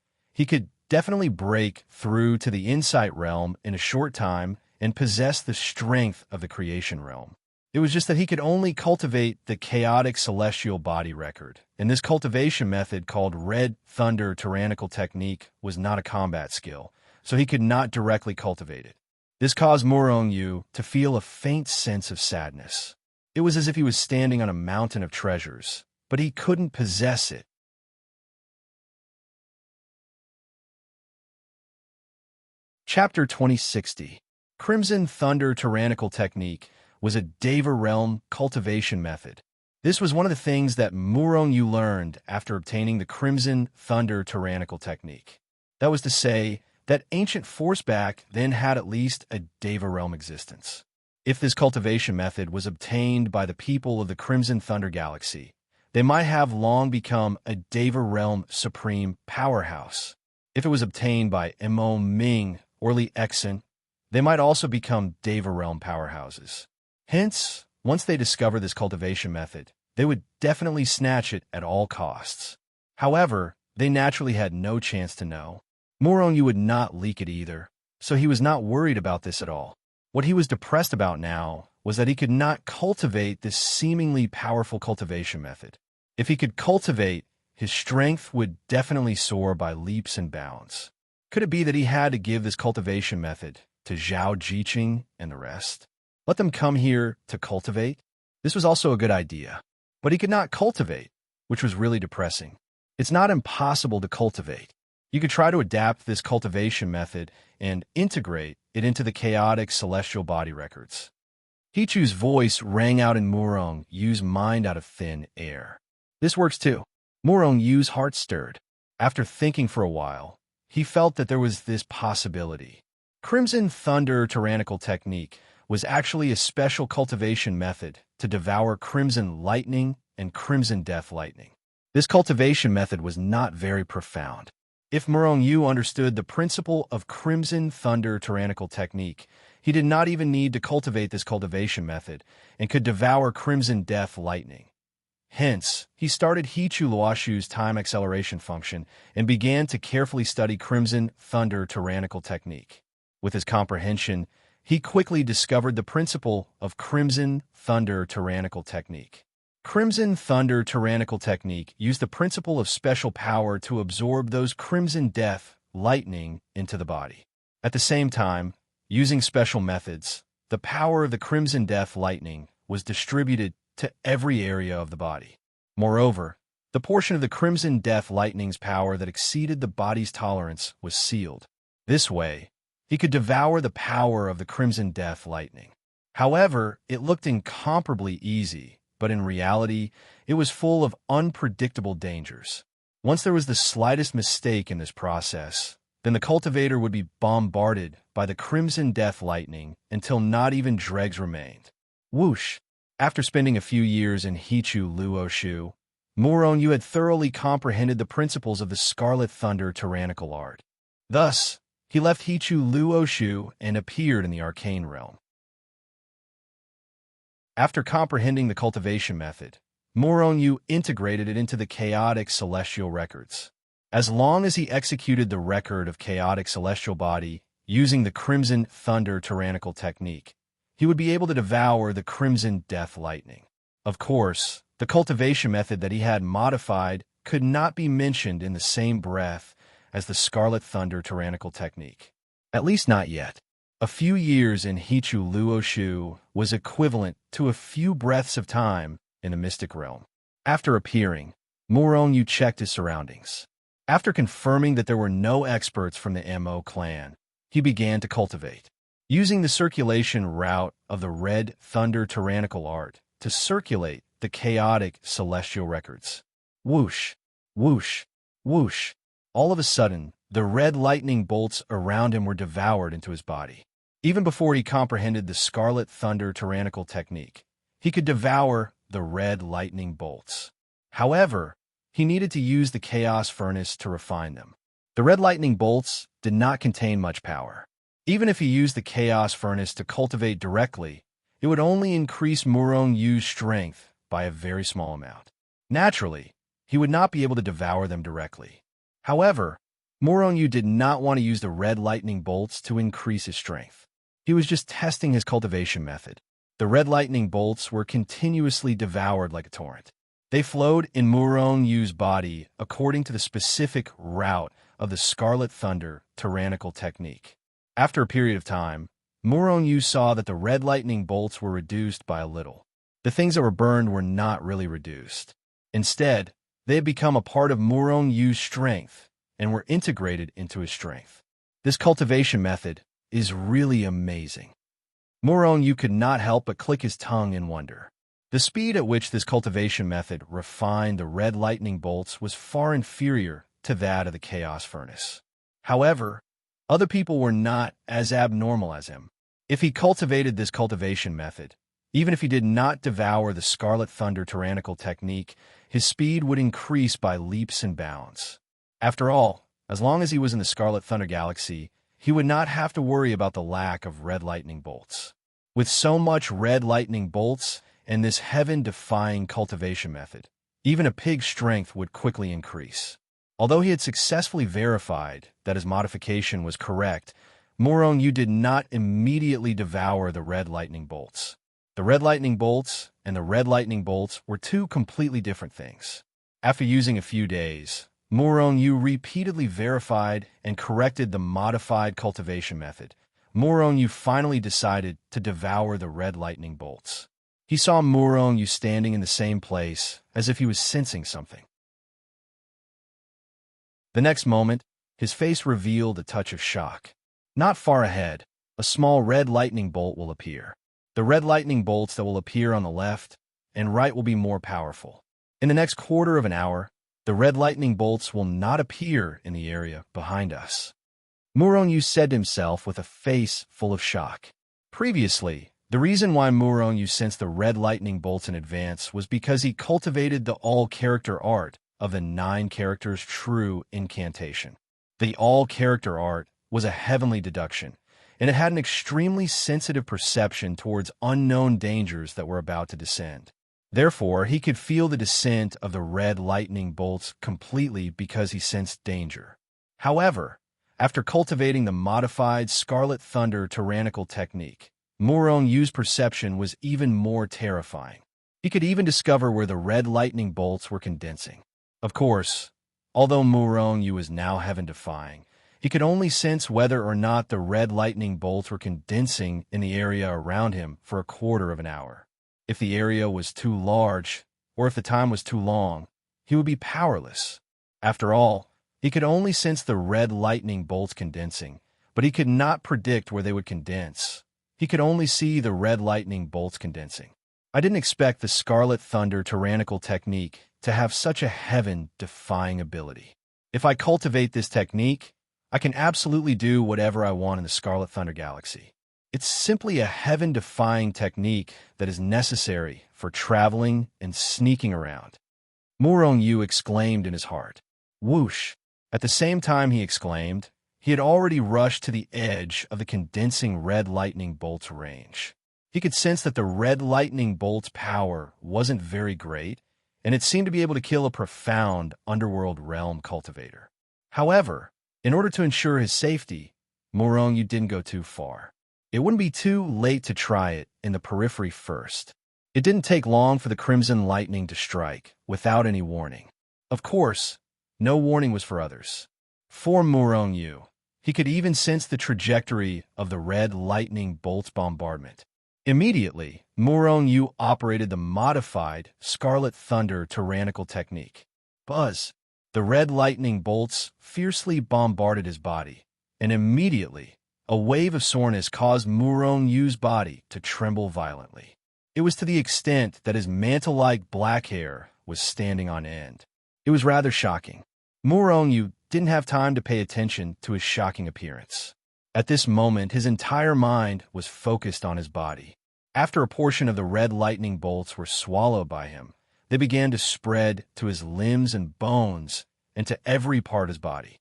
definitely break through to the insight realm in a short time and possess the strength of the creation realm. It was just that he could only cultivate the chaotic celestial body record, and this cultivation method called Red Thunder Tyrannical Technique was not a combat skill, so he could not directly cultivate it. This caused Murong Yu to feel a faint sense of sadness. It was as if he was standing on a mountain of treasures, but he couldn't possess it. Chapter 2060. Crimson Thunder Tyrannical Technique was a Deva Realm cultivation method. This was one of the things that Murong Yu learned after obtaining the Crimson Thunder Tyrannical Technique. That was to say, that ancient force back then had at least a Deva Realm existence. If this cultivation method was obtained by the people of the Crimson Thunder Galaxy, they might have long become a Deva Realm supreme powerhouse. If it was obtained by Emo Ming or Li Exen, they might also become Deva Realm powerhouses. Hence, once they discover this cultivation method, they would definitely snatch it at all costs. However, they naturally had no chance to know. Murong Yu would not leak it either, so he was not worried about this at all. What he was depressed about now was that he could not cultivate this seemingly powerful cultivation method. If he could cultivate, his strength would definitely soar by leaps and bounds. Could it be that he had to give this cultivation method to Zhao Jiqing and the rest? Let them come here to cultivate? This was also a good idea. But he could not cultivate, which was really depressing. It's not impossible to cultivate. You could try to adapt this cultivation method and integrate it into the chaotic celestial body records. Hichu's voice rang out in Murong Yu's mind out of thin air. This works too. Murong Yu's heart stirred. After thinking for a while, he felt that there was this possibility. Crimson Thunder Tyrannical Technique was actually a special cultivation method to devour Crimson Lightning and Crimson Death Lightning. This cultivation method was not very profound. If Murong Yu understood the principle of Crimson Thunder Tyrannical Technique, he did not even need to cultivate this cultivation method and could devour Crimson Death Lightning. Hence, he started Hichu Luoshu's time acceleration function and began to carefully study Crimson Thunder Tyrannical Technique. With his comprehension, he quickly discovered the principle of Crimson Thunder Tyrannical Technique. Crimson Thunder Tyrannical Technique used the principle of special power to absorb those Crimson Death Lightning into the body. At the same time, using special methods, the power of the Crimson Death Lightning was distributed to every area of the body. Moreover, the portion of the Crimson Death Lightning's power that exceeded the body's tolerance was sealed. This way, he could devour the power of the Crimson Death Lightning. However, it looked incomparably easy, but in reality, it was full of unpredictable dangers. Once there was the slightest mistake in this process, then the cultivator would be bombarded by the Crimson Death Lightning until not even dregs remained. Whoosh! After spending a few years in Hichu Luoshu, Murong Yu had thoroughly comprehended the principles of the Scarlet Thunder Tyrannical Art. Thus, he left Hichu Luoshu and appeared in the arcane realm. After comprehending the cultivation method, Moroniu integrated it into the chaotic celestial records. As long as he executed the record of chaotic celestial body using the Crimson Thunder tyrannical technique, he would be able to devour the Crimson Death Lightning. Of course, the cultivation method that he had modified could not be mentioned in the same breath as the Scarlet Thunder tyrannical technique. At least not yet. A few years in Hichu Luoshu was equivalent to a few breaths of time in the mystic realm. After appearing, Moroniu checked his surroundings. After confirming that there were no experts from the Mo clan, he began to cultivate. Using the circulation route of the Red Thunder tyrannical art to circulate the chaotic celestial records. Whoosh, whoosh, whoosh. All of a sudden, the red lightning bolts around him were devoured into his body. Even before he comprehended the Scarlet Thunder tyrannical technique, he could devour the red lightning bolts. However, he needed to use the Chaos Furnace to refine them. The red lightning bolts did not contain much power. Even if he used the Chaos Furnace to cultivate directly, it would only increase Moroniu's strength by a very small amount. Naturally, he would not be able to devour them directly. However, Moroniu did not want to use the red lightning bolts to increase his strength. He was just testing his cultivation method. The red lightning bolts were continuously devoured like a torrent. They flowed in Moroniu's body according to the specific route of the Scarlet Thunder tyrannical technique. After a period of time, Moroniu saw that the red lightning bolts were reduced by a little. The things that were burned were not really reduced. Instead, they had become a part of Moroniu's strength and were integrated into his strength. This cultivation method is really amazing. Moroniu could not help but click his tongue in wonder. The speed at which this cultivation method refined the red lightning bolts was far inferior to that of the Chaos Furnace. However, other people were not as abnormal as him. If he cultivated this cultivation method, even if he did not devour the Scarlet Thunder tyrannical technique, his speed would increase by leaps and bounds. After all, as long as he was in the Scarlet Thunder Galaxy, he would not have to worry about the lack of red lightning bolts. With so much red lightning bolts and this heaven-defying cultivation method, even a pig's strength would quickly increase. Although he had successfully verified that his modification was correct, Moroniu did not immediately devour the red lightning bolts. The red lightning bolts and the red lightning bolts were two completely different things. After using a few days, Moroniu repeatedly verified and corrected the modified cultivation method. Moroniu finally decided to devour the red lightning bolts. He saw Moroniu standing in the same place as if he was sensing something. The next moment, his face revealed a touch of shock. Not far ahead, a small red lightning bolt will appear. The red lightning bolts that will appear on the left and right will be more powerful. In the next quarter of an hour, the red lightning bolts will not appear in the area behind us. Moroniu said to himself with a face full of shock. Previously, the reason why Moroniu sensed the red lightning bolts in advance was because he cultivated the all-character art of the 9 characters true incantation. The all-character art was a heavenly deduction, and it had an extremely sensitive perception towards unknown dangers that were about to descend. Therefore, he could feel the descent of the red lightning bolts completely because he sensed danger. However, after cultivating the modified Scarlet Thunder tyrannical technique, Moroniu's perception was even more terrifying. He could even discover where the red lightning bolts were condensing. Of course, although Moroniu was now heaven-defying, he could only sense whether or not the red lightning bolts were condensing in the area around him for a quarter of an hour. If the area was too large, or if the time was too long, he would be powerless. After all, he could only sense the red lightning bolts condensing, but he could not predict where they would condense. He could only see the red lightning bolts condensing. I didn't expect the Scarlet Thunder tyrannical technique to have such a heaven-defying ability. If I cultivate this technique, I can absolutely do whatever I want in the Scarlet Thunder Galaxy. It's simply a heaven-defying technique that is necessary for traveling and sneaking around. Moroniu exclaimed in his heart. Whoosh! At the same time he exclaimed, he had already rushed to the edge of the condensing red lightning bolt's range. He could sense that the red lightning bolt's power wasn't very great, and it seemed to be able to kill a profound underworld realm cultivator. However, in order to ensure his safety, Morongyu didn't go too far. It wouldn't be too late to try it in the periphery first. It didn't take long for the crimson lightning to strike, without any warning. Of course, no warning was for others. For Morongyu, he could even sense the trajectory of the red lightning bolt's bombardment. Immediately, Morongyu operated the modified Scarlet Thunder tyrannical technique. Buzz! The red lightning bolts fiercely bombarded his body, and immediately, a wave of soreness caused Morongyu's body to tremble violently. It was to the extent that his mantle-like black hair was standing on end. It was rather shocking. Morongyu didn't have time to pay attention to his shocking appearance. At this moment, his entire mind was focused on his body. After a portion of the red lightning bolts were swallowed by him, they began to spread to his limbs and bones and to every part of his body.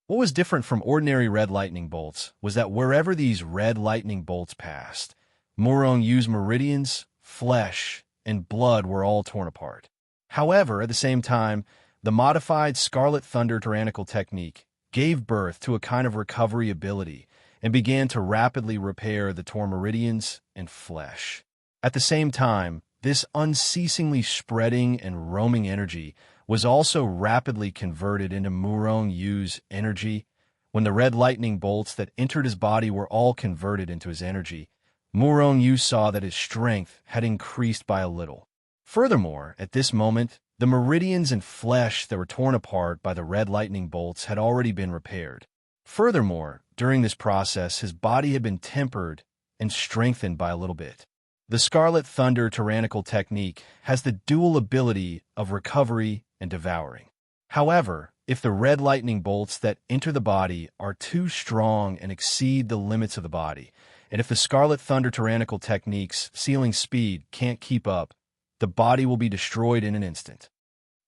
What was different from ordinary red lightning bolts was that wherever these red lightning bolts passed, Morongyu's meridians, flesh, and blood were all torn apart. However, at the same time, the modified Scarlet Thunder tyrannical technique gave birth to a kind of recovery ability and began to rapidly repair the torn meridians and flesh. At the same time, this unceasingly spreading and roaming energy was also rapidly converted into Morongyu's energy. When the red lightning bolts that entered his body were all converted into his energy, Morongyu saw that his strength had increased by a little. Furthermore, at this moment, the meridians and flesh that were torn apart by the red lightning bolts had already been repaired. Furthermore, during this process, his body had been tempered and strengthened by a little bit. The Scarlet Thunder tyrannical technique has the dual ability of recovery and devouring. However, if the red lightning bolts that enter the body are too strong and exceed the limits of the body, and if the Scarlet Thunder tyrannical technique's ceiling speed can't keep up, the body will be destroyed in an instant.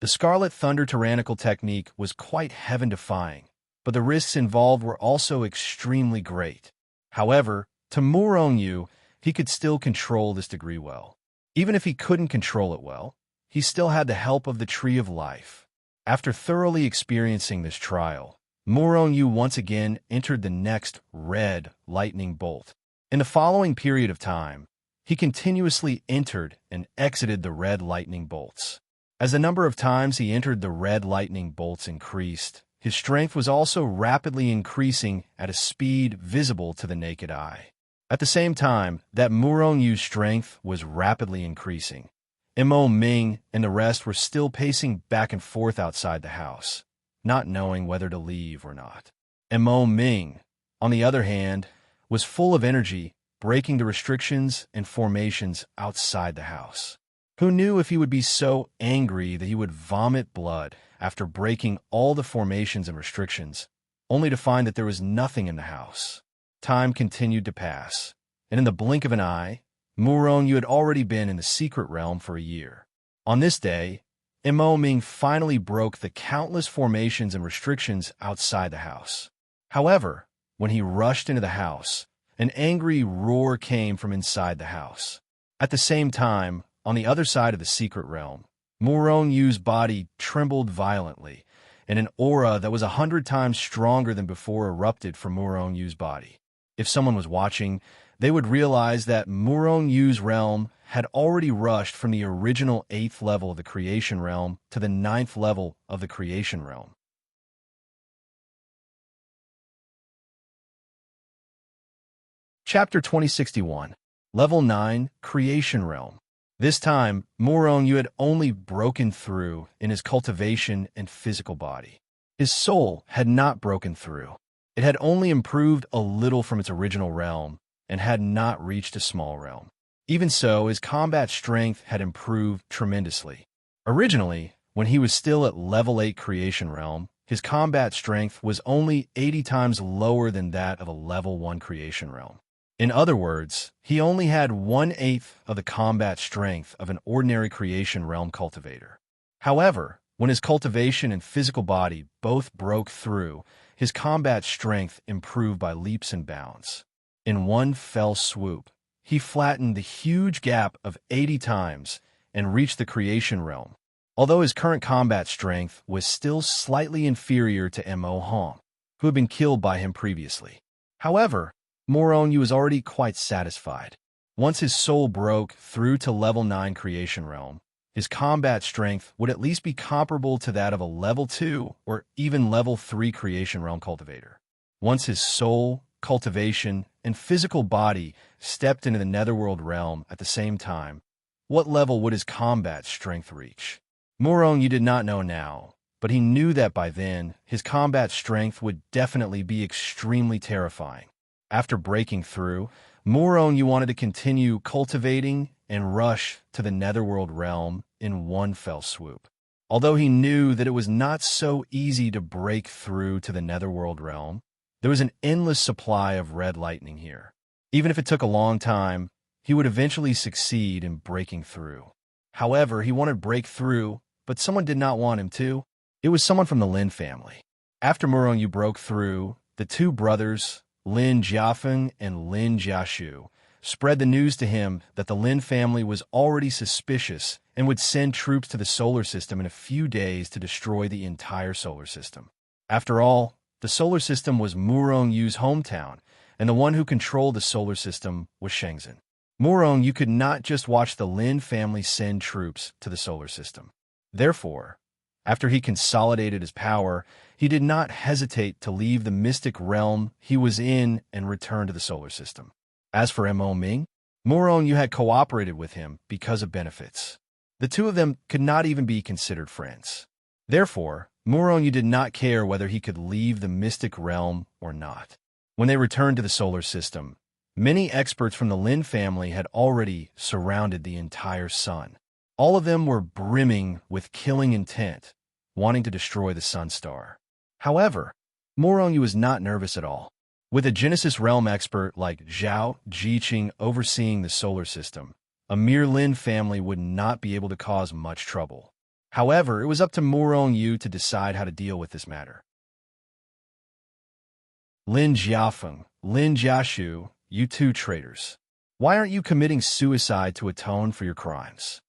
The Scarlet Thunder tyrannical technique was quite heaven-defying, but the risks involved were also extremely great. However, to Morongyu, he could still control this degree well. Even if he couldn't control it well, he still had the help of the Tree of Life. After thoroughly experiencing this trial, Morongyu once again entered the next red lightning bolt. In the following period of time, he continuously entered and exited the red lightning bolts. As the number of times he entered the red lightning bolts increased, his strength was also rapidly increasing at a speed visible to the naked eye. At the same time that Morongyu's strength was rapidly increasing, Mo Ming and the rest were still pacing back and forth outside the house, not knowing whether to leave or not. Mo Ming, on the other hand, was full of energy, breaking the restrictions and formations outside the house. Who knew if he would be so angry that he would vomit blood after breaking all the formations and restrictions, only to find that there was nothing in the house. Time continued to pass, and in the blink of an eye, Morongyu had already been in the secret realm for a year. On this day, Mo Ming finally broke the countless formations and restrictions outside the house. However, when he rushed into the house, an angry roar came from inside the house. At the same time, on the other side of the secret realm, Morongyu's body trembled violently, and an aura that was 100 times stronger than before erupted from Morongyu's body. If someone was watching, they would realize that Morongyu's realm had already rushed from the original 8th level of the creation realm to the 9th level of the creation realm. Chapter 2061, Level 9, Creation Realm. This time, Morongyu had only broken through in his cultivation and physical body. His soul had not broken through. It had only improved a little from its original realm and had not reached a small realm. Even so, his combat strength had improved tremendously. Originally, when he was still at Level 8 Creation Realm, his combat strength was only 80 times lower than that of a Level 1 Creation Realm. In other words, he only had 1/8 of the combat strength of an ordinary creation realm cultivator. However, when his cultivation and physical body both broke through, his combat strength improved by leaps and bounds. In one fell swoop, he flattened the huge gap of 80 times and reached the creation realm, although his current combat strength was still slightly inferior to Mo Hong, who had been killed by him previously. However, Morong was already quite satisfied. Once his soul broke through to level 9 creation realm, his combat strength would at least be comparable to that of a level 2 or even level 3 creation realm cultivator. Once his soul, cultivation, and physical body stepped into the netherworld realm at the same time, what level would his combat strength reach? Morong did not know now, but he knew that by then, his combat strength would definitely be extremely terrifying. After breaking through, Morong wanted to continue cultivating and rush to the netherworld realm in one fell swoop. Although he knew that it was not so easy to break through to the netherworld realm, there was an endless supply of red lightning here. Even if it took a long time, he would eventually succeed in breaking through. However, he wanted to break through, but someone did not want him to. It was someone from the Lin family. After Morong broke through, the two brothers, Lin Jiafeng and Lin Jiashu, spread the news to him that the Lin family was already suspicious and would send troops to the solar system in a few days to destroy the entire solar system. After all, the solar system was Morong's hometown, and the one who controlled the solar system was Shenzhen. Morong could not just watch the Lin family send troops to the solar system. Therefore, after he consolidated his power, he did not hesitate to leave the mystic realm he was in and return to the solar system. As for Mo Ming, Morong had cooperated with him because of benefits. The two of them could not even be considered friends. Therefore, Morong did not care whether he could leave the mystic realm or not. When they returned to the solar system, many experts from the Lin family had already surrounded the entire sun. All of them were brimming with killing intent, wanting to destroy the sun star. However, Morong was not nervous at all. With a Genesis realm expert like Zhao Jiqing overseeing the solar system, a mere Lin family would not be able to cause much trouble. However, it was up to Morong to decide how to deal with this matter. Lin Jiafeng, Lin Jiashu, you two traitors. Why aren't you committing suicide to atone for your crimes?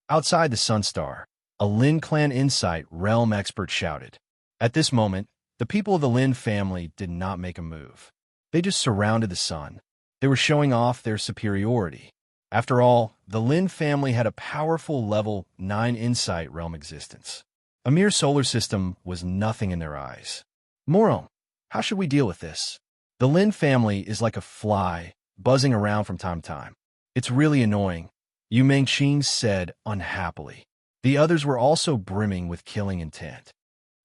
Outside the Sun Star, a Lin Clan Insight realm expert shouted. At this moment, the people of the Lin family did not make a move. They just surrounded the sun. They were showing off their superiority. After all, the Lin family had a powerful level 9 Insight realm existence. A mere solar system was nothing in their eyes. Morong, how should we deal with this? The Lin family is like a fly, buzzing around from time to time. It's really annoying, Yu Mengqing said unhappily. The others were also brimming with killing intent.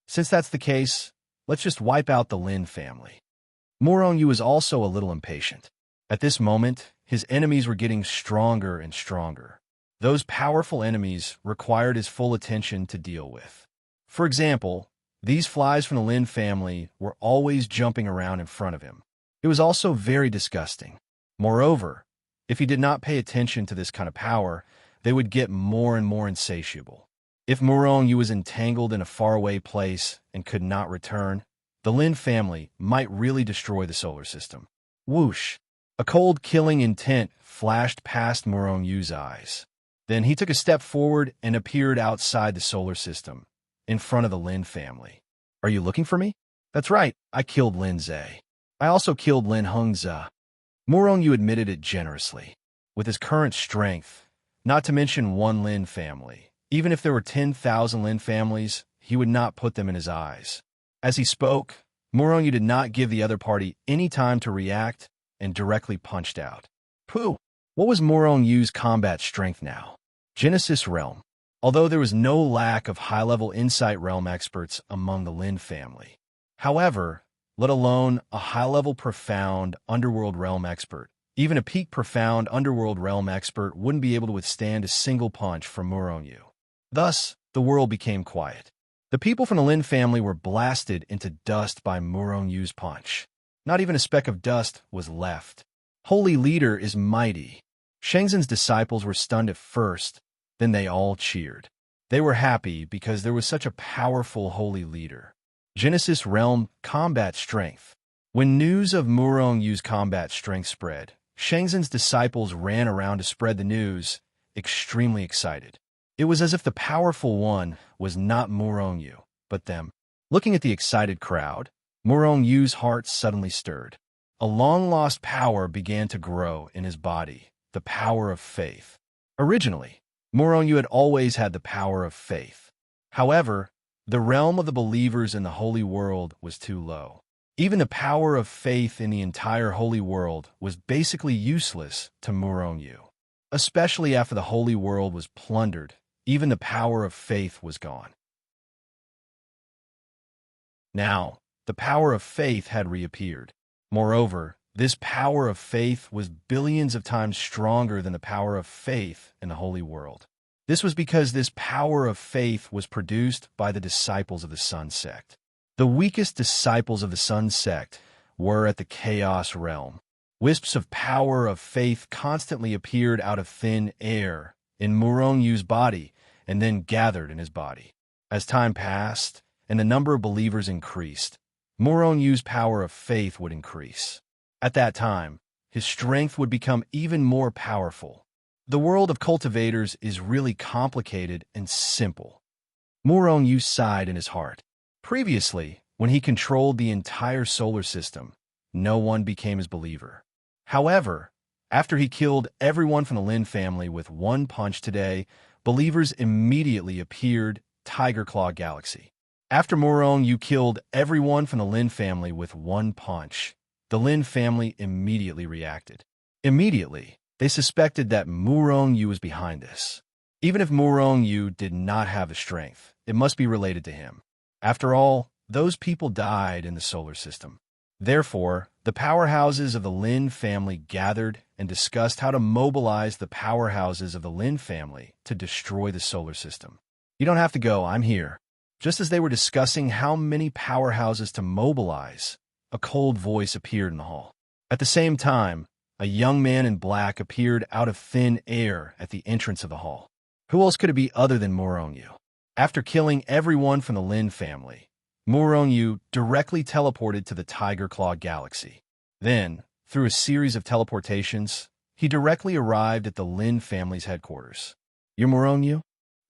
Since that's the case, let's just wipe out the Lin family. Morong was also a little impatient. At this moment, his enemies were getting stronger and stronger. Those powerful enemies required his full attention to deal with. For example, these flies from the Lin family were always jumping around in front of him. It was also very disgusting. Moreover, if he did not pay attention to this kind of power, they would get more and more insatiable. If Morong was entangled in a faraway place and could not return, the Lin family might really destroy the solar system. Whoosh! A cold killing intent flashed past Morong's eyes. Then he took a step forward and appeared outside the solar system, in front of the Lin family. Are you looking for me? That's right, I killed Lin Zhe. I also killed Lin Hengze. Morong admitted it generously. With his current strength, not to mention one Lin family, even if there were 10,000 Lin families, he would not put them in his eyes. As he spoke, Morong did not give the other party any time to react and directly punched out. Pooh! What was Morong's combat strength now? Genesis realm. Although there was no lack of high-level Insight realm experts among the Lin family. However, let alone a high-level profound underworld realm expert, even a peak profound underworld realm expert wouldn't be able to withstand a single punch from Morong. Thus, the world became quiet. The people from the Lin family were blasted into dust by Morong's punch. Not even a speck of dust was left. Holy leader is mighty. Shenzhen's disciples were stunned at first, then they all cheered. They were happy because there was such a powerful holy leader. Genesis realm combat strength. When news of Murong Yu's combat strength spread, Shangzhen's disciples ran around to spread the news, extremely excited. It was as if the powerful one was not Murong Yu, but them. Looking at the excited crowd, Murong Yu's heart suddenly stirred. A long-lost power began to grow in his body, the power of faith. Originally, Murong Yu had always had the power of faith. However, the realm of the believers in the holy world was too low. Even the power of faith in the entire holy world was basically useless to Murong Yu. Especially after the holy world was plundered, even the power of faith was gone. Now, the power of faith had reappeared. Moreover, this power of faith was billions of times stronger than the power of faith in the holy world. This was because this power of faith was produced by the disciples of the Sun sect. The weakest disciples of the Sun sect were at the Chaos realm. Wisps of power of faith constantly appeared out of thin air in Murong Yu's body and then gathered in his body. As time passed and the number of believers increased, Murong Yu's power of faith would increase. At that time, his strength would become even more powerful. The world of cultivators is really complicated and simple. Murong Yu sighed in his heart. Previously, when he controlled the entire solar system, no one became his believer. However, after he killed everyone from the Lin family with one punch today, believers immediately appeared Tiger Claw Galaxy. After Murong Yu killed everyone from the Lin family with one punch, the Lin family immediately reacted. Immediately, they suspected that Murong Yu was behind this. Even if Murong Yu did not have the strength, it must be related to him. After all, those people died in the solar system. Therefore, the powerhouses of the Lin family gathered and discussed how to mobilize the powerhouses of the Lin family to destroy the solar system. You don't have to go, I'm here. Just as they were discussing how many powerhouses to mobilize, a cold voice appeared in the hall. At the same time, a young man in black appeared out of thin air at the entrance of the hall. Who else could it be other than Murong Yu? After killing everyone from the Lin family, Murong Yu directly teleported to the Tiger Claw Galaxy. Then, through a series of teleportations, he directly arrived at the Lin family's headquarters. You're Murong Yu?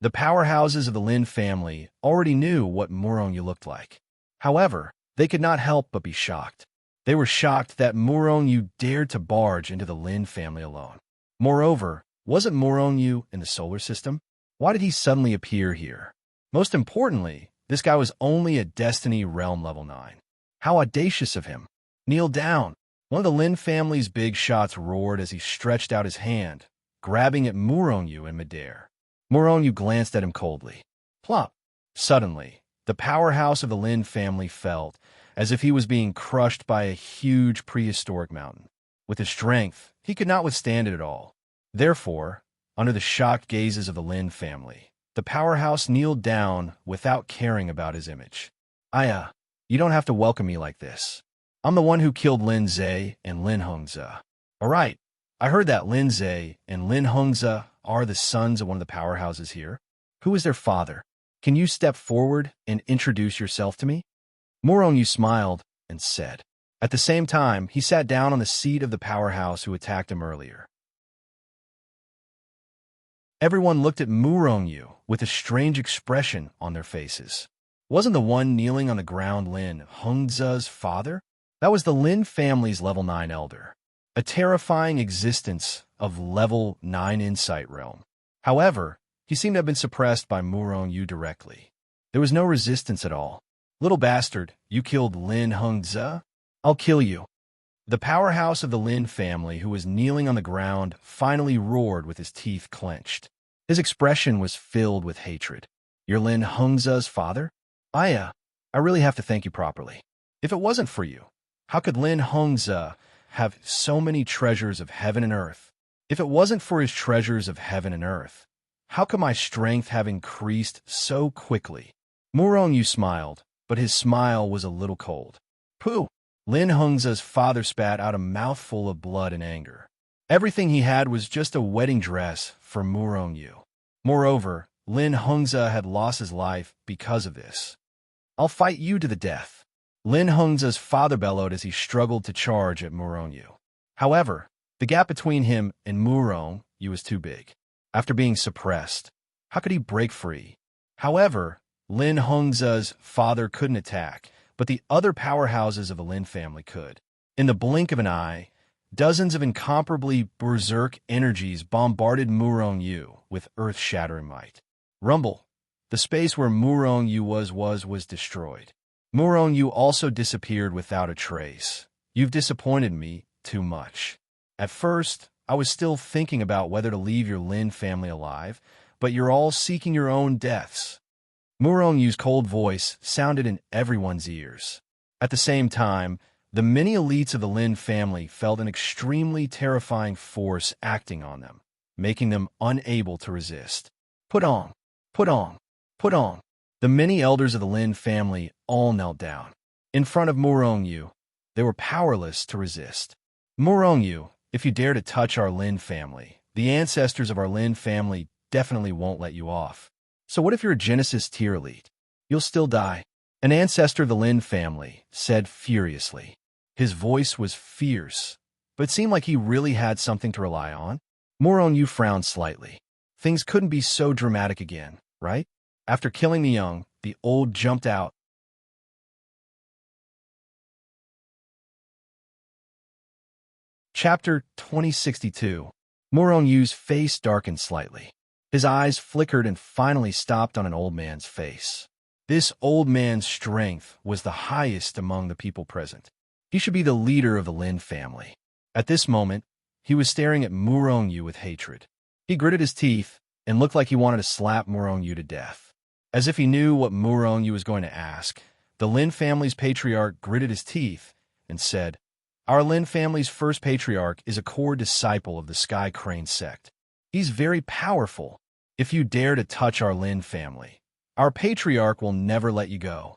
The powerhouses of the Lin family already knew what Murong Yu looked like. However, they could not help but be shocked. They were shocked that Murong Yu dared to barge into the Lin family alone. Moreover, wasn't Murong Yu in the solar system? Why did he suddenly appear here? Most importantly, this guy was only at Destiny Realm Level 9. How audacious of him. Kneel down. One of the Lin family's big shots roared as he stretched out his hand, grabbing at Murong Yu in midair. Murong Yu glanced at him coldly. Plop. Suddenly, the powerhouse of the Lin family felt as if he was being crushed by a huge prehistoric mountain. With his strength, he could not withstand it at all. Therefore, under the shocked gazes of the Lin family, the powerhouse kneeled down without caring about his image. You don't have to welcome me like this. I'm the one who killed Lin Zhe and Lin Hongze. All right, I heard that Lin Zhe and Lin Hongze are the sons of one of the powerhouses here. Who is their father? Can you step forward and introduce yourself to me? Murong Yu smiled and said. At the same time, he sat down on the seat of the powerhouse who attacked him earlier. Everyone looked at Murong Yu with a strange expression on their faces. Wasn't the one kneeling on the ground Lin Hongze's father? That was the Lin family's level 9 elder. A terrifying existence of level 9 insight realm. However, he seemed to have been suppressed by Murong Yu directly. There was no resistance at all. Little bastard, you killed Lin Hongze? I'll kill you. The powerhouse of the Lin family, who was kneeling on the ground, finally roared with his teeth clenched. His expression was filled with hatred. You're Lin Hongze's father? I really have to thank you properly. If it wasn't for you, how could Lin Hongze have so many treasures of heaven and earth? If it wasn't for his treasures of heaven and earth, how could my strength have increased so quickly? Murong Yu smiled, but his smile was a little cold. Pooh! Lin Hongze's father spat out a mouthful of blood in anger. Everything he had was just a wedding dress for Murong Yu. Moreover, Lin Hongze had lost his life because of this. I'll fight you to the death. Lin Hengza's father bellowed as he struggled to charge at Murong-yu. However, the gap between him and Murong-yu was too big. After being suppressed, how could he break free? However, Lin Hengza's father couldn't attack, but the other powerhouses of the Lin family could. In the blink of an eye, dozens of incomparably berserk energies bombarded Murong-yu with earth-shattering might. Rumble. The space where Murong-yu was destroyed. Murong-yu also disappeared without a trace. You've disappointed me too much. At first, I was still thinking about whether to leave your Lin family alive, but you're all seeking your own deaths. Murong-yu's cold voice sounded in everyone's ears. At the same time, the many elites of the Lin family felt an extremely terrifying force acting on them, making them unable to resist. Put on, put on, put on. The many elders of the Lin family all knelt down. In front of Murong-yu, they were powerless to resist. Murong-yu, if you dare to touch our Lin family, the ancestors of our Lin family definitely won't let you off. So what if you're a Genesis tier elite? You'll still die. An ancestor of the Lin family said furiously. His voice was fierce, but it seemed like he really had something to rely on. Murong-yu frowned slightly. Things couldn't be so dramatic again, right? After killing the young, the old jumped out. Chapter 2062. Murong-yu's face darkened slightly. His eyes flickered and finally stopped on an old man's face. This old man's strength was the highest among the people present. He should be the leader of the Lin family. At this moment, he was staring at Murong-yu with hatred. He gritted his teeth and looked like he wanted to slap Murong-yu to death. As if he knew what Murong-yu was going to ask, the Lin family's patriarch gritted his teeth and said, "Our Lin family's first patriarch is a core disciple of the Sky Crane sect. He's very powerful. If you dare to touch our Lin family, our patriarch will never let you go."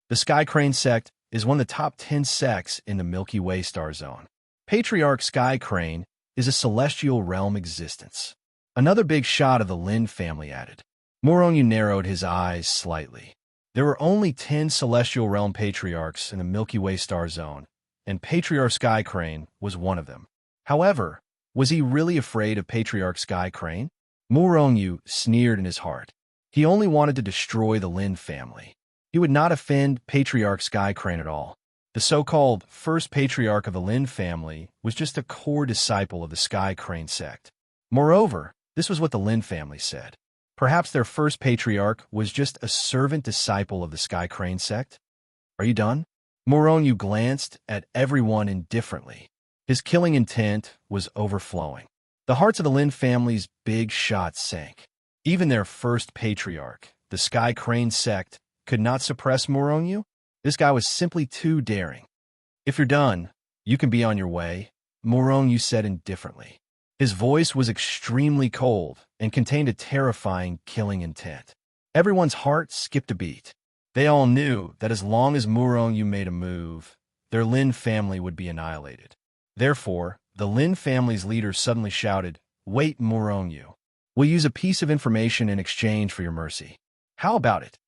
The Sky Crane sect is one of the top 10 sects in the Milky Way star zone. Patriarch Sky Crane is a celestial realm existence. Another big shot of the Lin family added. Murong-yu narrowed his eyes slightly. There were only 10 celestial realm patriarchs in the Milky Way star zone, and Patriarch Sky Crane was one of them. However, was he really afraid of Patriarch Sky Crane? Murong-yu sneered in his heart. He only wanted to destroy the Lin family. He would not offend Patriarch Sky Crane at all. The so-called first patriarch of the Lin family was just a core disciple of the Sky Crane sect. Moreover, this was what the Lin family said. Perhaps their first patriarch was just a servant disciple of the Sky Crane sect? Are you done? Murong-yu glanced at everyone indifferently. His killing intent was overflowing. The hearts of the Lin family's big shots sank. Even their first patriarch, the Sky Crane sect, could not suppress Murong-yu? This guy was simply too daring. "If you're done, you can be on your way," Murong-yu said indifferently. His voice was extremely cold and contained a terrifying killing intent. Everyone's heart skipped a beat. They all knew that as long as Murong-yu made a move, their Lin family would be annihilated. Therefore, the Lin family's leader suddenly shouted, "Wait, Murong-yu. We'll use a piece of information in exchange for your mercy. How about it?"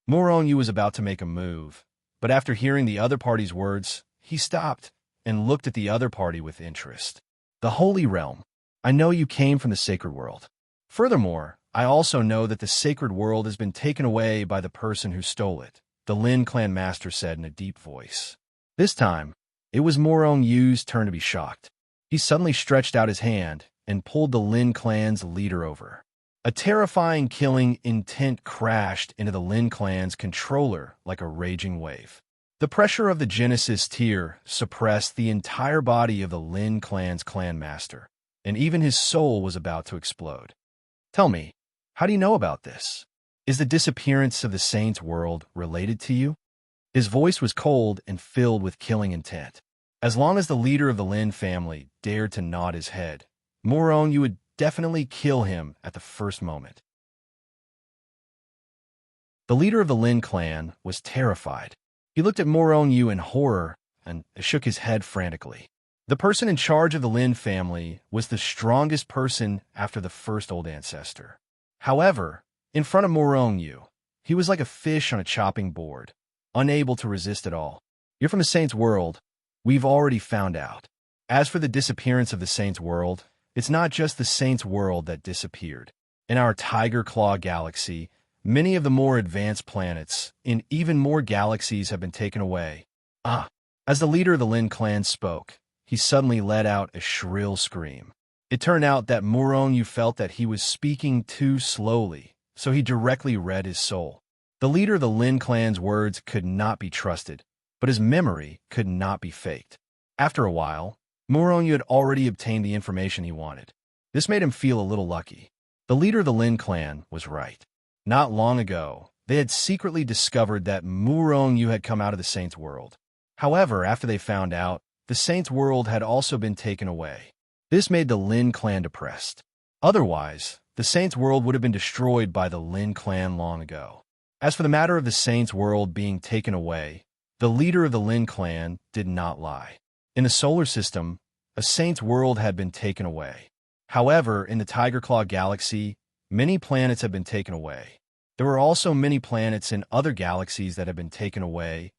Murong-yu was about to make a move, but after hearing the other party's words, he stopped and looked at the other party with interest. "The Holy Realm. I know you came from the Sacred World. Furthermore, I also know that the Sacred World has been taken away by the person who stole it," the Lin clan master said in a deep voice. This time, it was Murong-yu's turn to be shocked. He suddenly stretched out his hand and pulled the Lin clan's leader over. A terrifying killing intent crashed into the Lin clan's controller like a raging wave. The pressure of the Genesis tier suppressed the entire body of the Lin clan's clan master, and even his soul was about to explode. "Tell me, how do you know about this? Is the disappearance of the Saint's world related to you?" His voice was cold and filled with killing intent. As long as the leader of the Lin family dared to nod his head, Murong-yu would definitely kill him at the first moment. The leader of the Lin clan was terrified. He looked at Murong-yu in horror and shook his head frantically. The person in charge of the Lin family was the strongest person after the first old ancestor. However, in front of Murong-yu, he was like a fish on a chopping board, unable to resist at all. You're from the Saint's world. We've already found out. As for the disappearance of the Saint's world, it's not just the Saint's world that disappeared. In our Tiger Claw galaxy, many of the more advanced planets in even more galaxies have been taken away. As the leader of the Lin clan spoke, he suddenly let out a shrill scream. It turned out that Murong felt that he was speaking too slowly, so he directly read his soul. The leader of the Lin clan's words could not be trusted, but his memory could not be faked. After a while, Murong had already obtained the information he wanted. This made him feel a little lucky. The leader of the Lin clan was right. Not long ago, they had secretly discovered that Murong had come out of the Saint's world. However, after they found out, the Saint's world had also been taken away. This made the Lin clan depressed. Otherwise, the Saint's world would have been destroyed by the Lin clan long ago. As for the matter of the Saint's world being taken away, the leader of the Lin clan did not lie. In the solar system, a Saint's world had been taken away. However, in the Tiger Claw galaxy, many planets have been taken away. There were also many planets in other galaxies that had been taken away.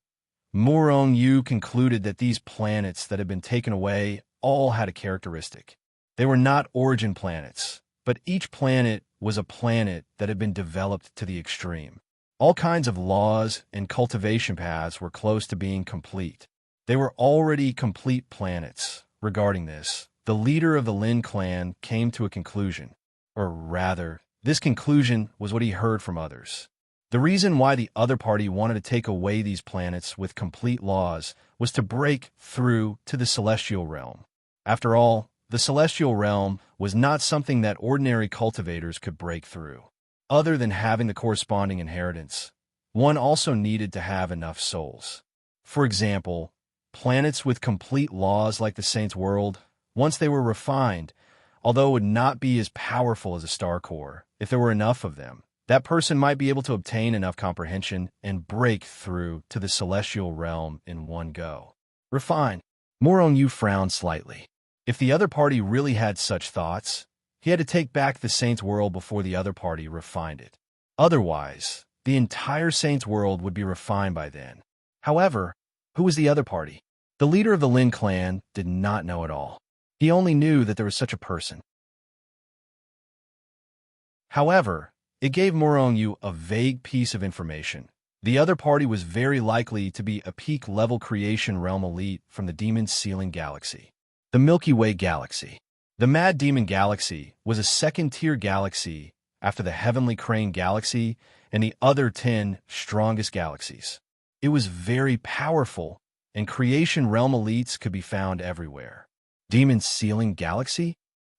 Murong concluded that these planets that had been taken away all had a characteristic. They were not origin planets, but each planet was a planet that had been developed to the extreme. All kinds of laws and cultivation paths were close to being complete. They were already complete planets. Regarding this, the leader of the Lin clan came to a conclusion. Or rather, this conclusion was what he heard from others. The reason why the other party wanted to take away these planets with complete laws was to break through to the celestial realm. After all, the celestial realm was not something that ordinary cultivators could break through. Other than having the corresponding inheritance, one also needed to have enough souls. For example, planets with complete laws like the Saint's world, once they were refined, although it would not be as powerful as a star core, if there were enough of them, that person might be able to obtain enough comprehension and break through to the celestial realm in one go. Refine. Murong frowned slightly. If the other party really had such thoughts, he had to take back the Saint's world before the other party refined it. Otherwise, the entire Saint's world would be refined by then. However, who was the other party? The leader of the Lin clan did not know at all. He only knew that there was such a person. However, it gave Murong a vague piece of information. The other party was very likely to be a peak-level creation realm elite from the Demon Ceiling Galaxy. The Milky Way Galaxy. The Mad Demon Galaxy was a second-tier galaxy after the Heavenly Crane Galaxy and the other 10 strongest galaxies. It was very powerful, and creation realm elites could be found everywhere. Demon Ceiling Galaxy?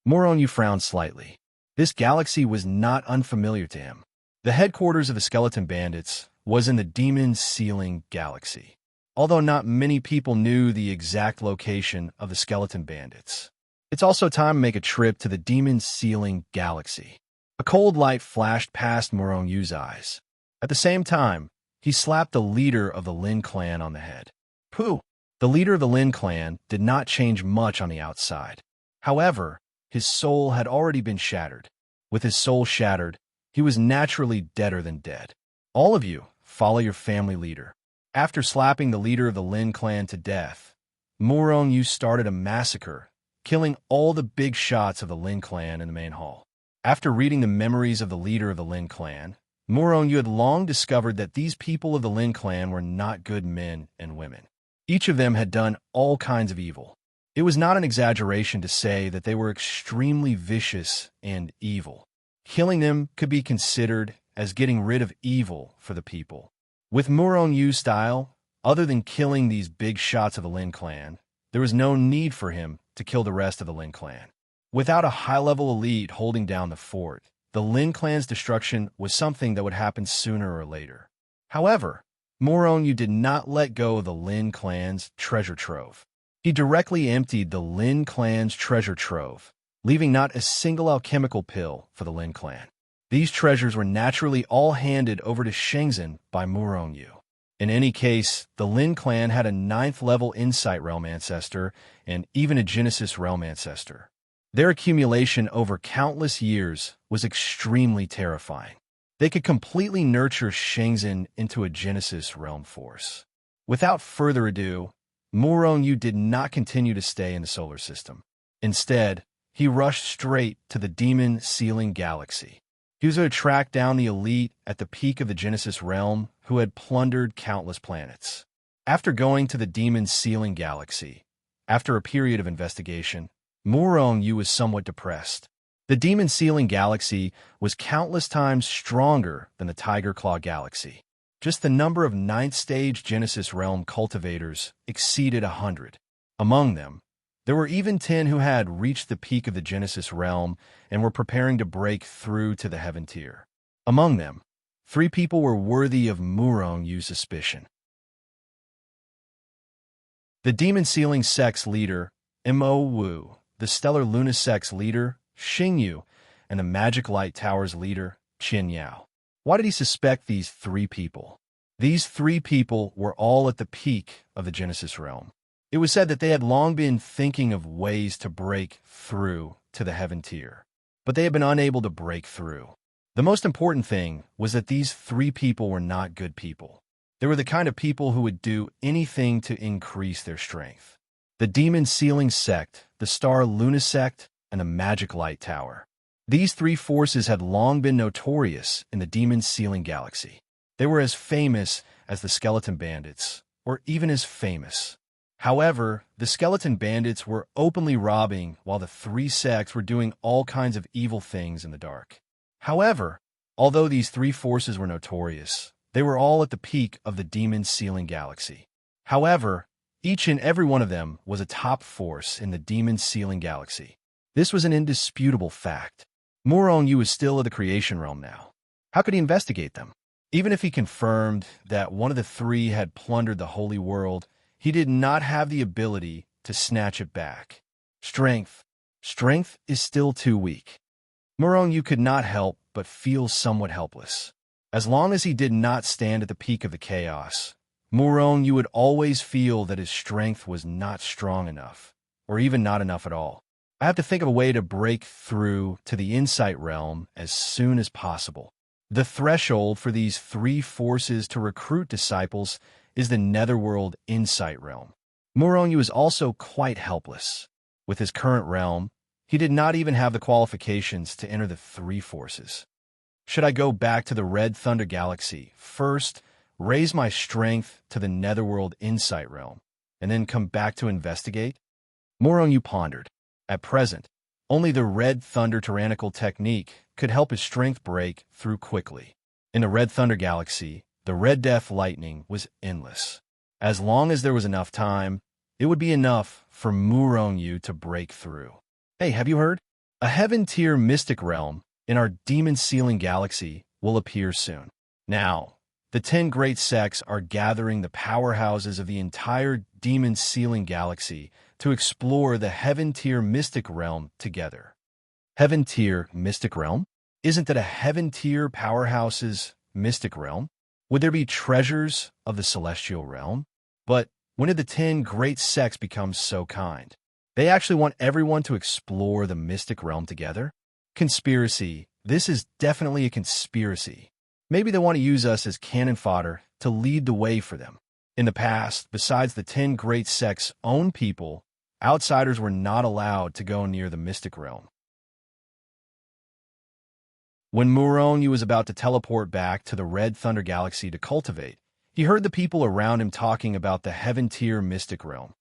Murong frowned slightly. This galaxy was not unfamiliar to him. The headquarters of the Skeleton Bandits was in the Demon Ceiling Galaxy, although not many people knew the exact location of the Skeleton Bandits. It's also time to make a trip to the Demon Ceiling Galaxy. A cold light flashed past Murong's eyes. At the same time, he slapped the leader of the Lin clan on the head. Pooh! The leader of the Lin clan did not change much on the outside. However, his soul had already been shattered. With his soul shattered, he was naturally deader than dead. All of you, follow your family leader. After slapping the leader of the Lin clan to death, Murong started a massacre, killing all the big shots of the Lin clan in the main hall. After reading the memories of the leader of the Lin clan, Murong had long discovered that these people of the Lin clan were not good men and women. Each of them had done all kinds of evil. It was not an exaggeration to say that they were extremely vicious and evil. Killing them could be considered as getting rid of evil for the people. With Murong's style, other than killing these big shots of the Lin clan, there was no need for him to kill the rest of the Lin clan. Without a high-level elite holding down the fort, the Lin clan's destruction was something that would happen sooner or later. However, Murong did not let go of the Lin clan's treasure trove. He directly emptied the Lin clan's treasure trove, leaving not a single alchemical pill for the Lin clan. These treasures were naturally all handed over to Shenzhen by Murong. In any case, the Lin clan had a 9th-level Insight Realm ancestor and even a Genesis Realm ancestor. Their accumulation over countless years was extremely terrifying. They could completely nurture Shenzhen into a Genesis Realm force. Without further ado, Murong did not continue to stay in the solar system. Instead, he rushed straight to the demon sealing galaxy. He was going to track down the elite at the peak of the Genesis realm who had plundered countless planets. After going to the demon sealing galaxy, after a period of investigation, Murong was somewhat depressed. The demon sealing galaxy was countless times stronger than the Tiger Claw galaxy. Just the number of ninth-stage Genesis realm cultivators exceeded 100. Among them, there were even 10 who had reached the peak of the Genesis realm and were preparing to break through to the heaven tier. Among them, 3 people were worthy of Murong's suspicion. The demon sealing sect's leader, Mo Wu, the stellar lunisect's leader, Xing Yu, and the magic light tower's leader, Qin Yao. Why did he suspect these 3 people? These 3 people were all at the peak of the Genesis realm. It was said that they had long been thinking of ways to break through to the heaven tier, but they had been unable to break through. The most important thing was that these 3 people were not good people. They were the kind of people who would do anything to increase their strength. The demon sealing sect, the star lunisect, and the magic light tower. These 3 forces had long been notorious in the demon sealing galaxy. They were as famous as the skeleton bandits, or even as famous. However, the skeleton bandits were openly robbing while the 3 sects were doing all kinds of evil things in the dark. However, although these 3 forces were notorious, they were all at the peak of the demon sealing galaxy. However, each and every one of them was a top force in the demon sealing galaxy. This was an indisputable fact. Murong was still of the creation realm now. How could he investigate them? Even if he confirmed that one of the 3 had plundered the holy world, he did not have the ability to snatch it back. Strength is still too weak. Murong could not help but feel somewhat helpless. As long as he did not stand at the peak of the chaos, Murong would always feel that his strength was not strong enough, or even not enough at all. I have to think of a way to break through to the insight realm as soon as possible. The threshold for these 3 forces to recruit disciples is the netherworld insight realm. Murong was also quite helpless. With his current realm, he did not even have the qualifications to enter the 3 forces. Should I go back to the Red Thunder Galaxy, first raise my strength to the netherworld insight realm, and then come back to investigate? Murong pondered. At present, only the Red Thunder tyrannical technique could help his strength break through quickly. In the Red Thunder Galaxy, the Red Death lightning was endless. As long as there was enough time, it would be enough for Murong to break through. Hey, have you heard? A heaven-tier mystic realm in our demon sealing galaxy will appear soon. Now, the 10 great sects are gathering the powerhouses of the entire demon sealing galaxy to explore the heaven-tier mystic realm together. Heaven-tier mystic realm? Isn't that a heaven-tier powerhouse's mystic realm? Would there be treasures of the celestial realm? But when did the 10 great sects become so kind? They actually want everyone to explore the mystic realm together? Conspiracy. This is definitely a conspiracy. Maybe they want to use us as cannon fodder to lead the way for them. In the past, besides the 10 great sects' own people, outsiders were not allowed to go near the mystic realm. When Murong was about to teleport back to the Red Thunder Galaxy to cultivate, he heard the people around him talking about the heaven-tier mystic realm.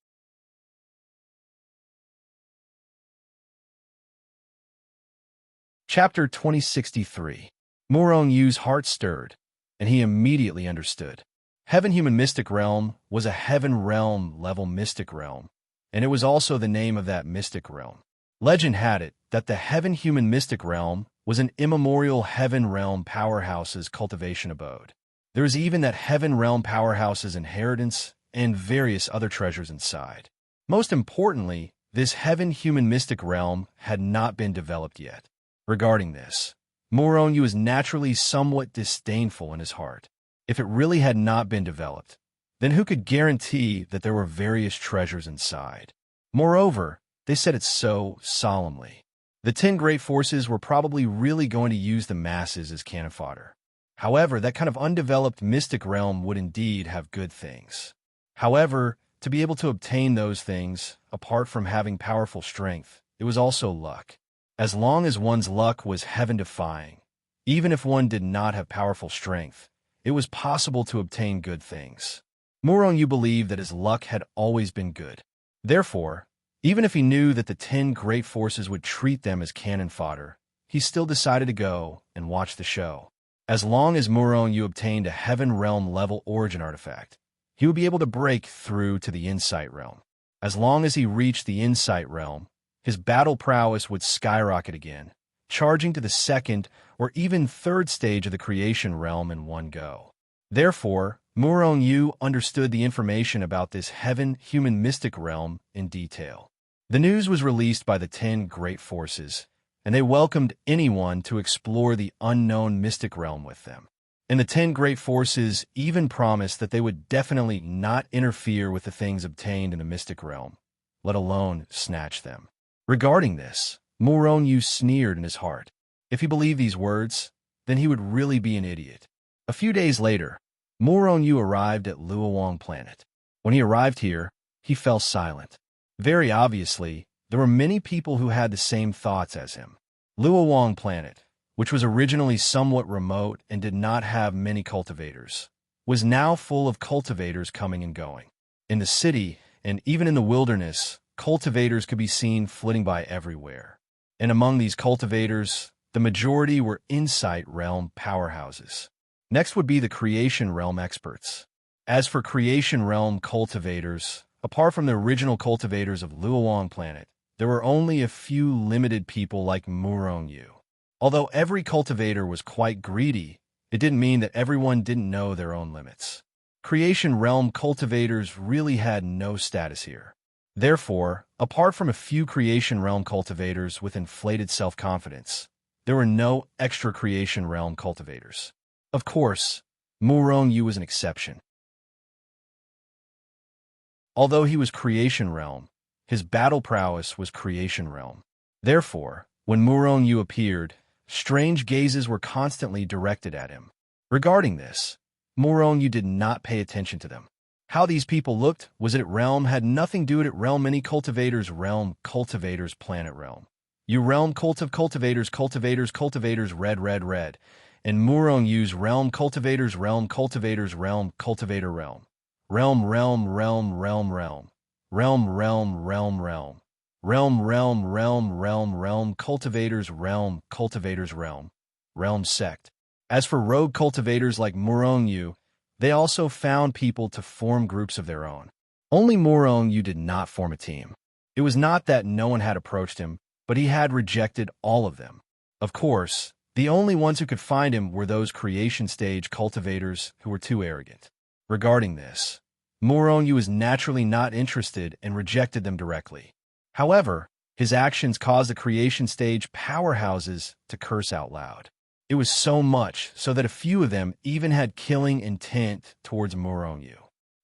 Chapter 2063. Murong's heart stirred, and he immediately understood. Heaven-human mystic realm was a heaven realm level mystic realm, and it was also the name of that mystic realm. Legend had it that the heaven-human mystic realm was an immemorial heaven realm powerhouse's cultivation abode. There was even that heaven realm powerhouse's inheritance and various other treasures inside. Most importantly, this heaven-human mystic realm had not been developed yet. Regarding this, Murong was naturally somewhat disdainful in his heart. If it really had not been developed, then who could guarantee that there were various treasures inside? Moreover, they said it so solemnly. The 10 great forces were probably really going to use the masses as cannon fodder. However, that kind of undeveloped mystic realm would indeed have good things. However, to be able to obtain those things, apart from having powerful strength, it was also luck. As long as one's luck was heaven-defying, even if one did not have powerful strength, it was possible to obtain good things. Muronyu believed that his luck had always been good. Therefore, even if he knew that the 10 great forces would treat them as cannon fodder, he still decided to go and watch the show. As long as Muronyu obtained a Heaven Realm level origin artifact, he would be able to break through to the Insight Realm. As long as he reached the Insight Realm, his battle prowess would skyrocket again, charging to the second or even third stage of the Creation Realm in one go. Therefore, Muronyu understood the information about this Heaven-Human Mystic Realm in detail. The news was released by the 10 Great Forces, and they welcomed anyone to explore the unknown Mystic Realm with them. And the 10 Great Forces even promised that they would definitely not interfere with the things obtained in the Mystic Realm, let alone snatch them. Regarding this, Muronyu sneered in his heart. If he believed these words, then he would really be an idiot. A few days later, Muronyu arrived at Luowang Planet. When he arrived here, he fell silent. Very obviously, there were many people who had the same thoughts as him. Luowang Planet, which was originally somewhat remote and did not have many cultivators, was now full of cultivators coming and going. In the city, and even in the wilderness, cultivators could be seen flitting by everywhere. And among these cultivators, the majority were Insight Realm powerhouses. Next would be the Creation Realm experts. As for Creation Realm cultivators, apart from the original cultivators of Luowang Planet, there were only a few limited people like Muronyu. Although every cultivator was quite greedy, it didn't mean that everyone didn't know their own limits. Creation Realm cultivators really had no status here. Therefore, apart from a few Creation Realm cultivators with inflated self-confidence, there were no extra Creation Realm cultivators. Of course, Muronyu was an exception. Although he was Creation Realm, his battle prowess was Creation Realm. Therefore, when Muronyu appeared, strange gazes were constantly directed at him. Regarding this, Muronyu did not pay attention to them. How these people looked, was it at Realm, had nothing to do with it. Realm many cultivators, Realm cultivators, Planet Realm. You Realm cultivators, cultivators, red. And Muronyu's Realm cultivators, Realm cultivators, Realm cultivator Realm. Realm cultivators, Realm sect. As for rogue cultivators like Muronyu, they also found people to form groups of their own. Only Muronyu did not form a team. It was not that no one had approached him, but he had rejected all of them. Of course, the only ones who could find him were those creation stage cultivators who were too arrogant. Regarding this, Muronyu was naturally not interested and rejected them directly. However, his actions caused the creation stage powerhouses to curse out loud. It was so much so that a few of them even had killing intent towards Muronyu.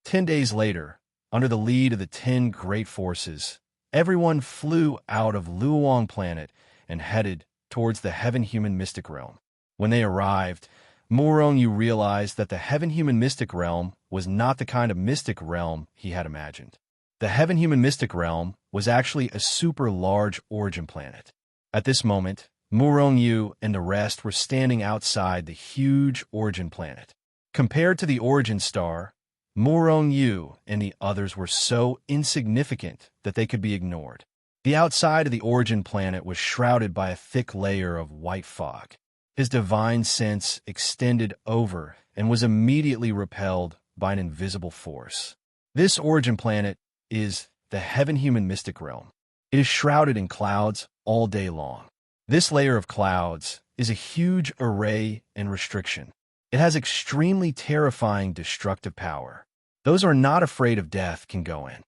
10 days later, under the lead of the 10 Great Forces, everyone flew out of Luowang Planet and headed towards the Heaven-Human Mystic Realm. When they arrived, Muronyu realized that the Heaven-Human Mystic Realm was not the kind of mystic realm he had imagined. The Heaven-Human Mystic Realm was actually a super large origin planet. At this moment, Muronyu and the rest were standing outside the huge origin planet. Compared to the origin star, Muronyu and the others were so insignificant that they could be ignored. The outside of the origin planet was shrouded by a thick layer of white fog. His divine sense extended over and was immediately repelled by an invisible force. This origin planet is the Heaven-Human Mystic Realm. It is shrouded in clouds all day long. This layer of clouds is a huge array and restriction. It has extremely terrifying destructive power. Those who are not afraid of death can go in.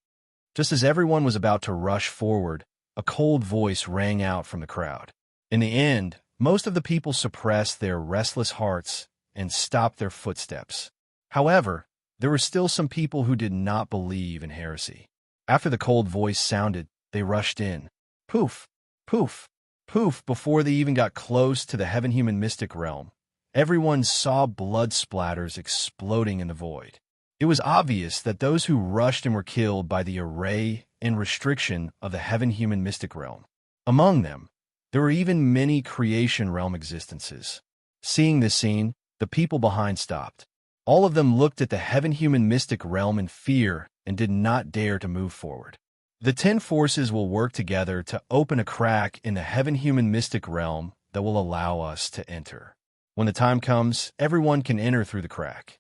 Just as everyone was about to rush forward, a cold voice rang out from the crowd. In the end, most of the people suppressed their restless hearts and stopped their footsteps. However, there were still some people who did not believe in heresy. After the cold voice sounded, they rushed in. Poof, poof, poof, before they even got close to the Heaven-Human Mystic Realm. Everyone saw blood splatters exploding in the void. It was obvious that those who rushed and were killed by the array and restriction of the heaven-human mystic realm. Among them, there were even many creation realm existences. Seeing this scene, the people behind stopped. All of them looked at the heaven-human mystic realm in fear and did not dare to move forward. The 10 forces will work together to open a crack in the heaven-human mystic realm that will allow us to enter. When the time comes, everyone can enter through the crack.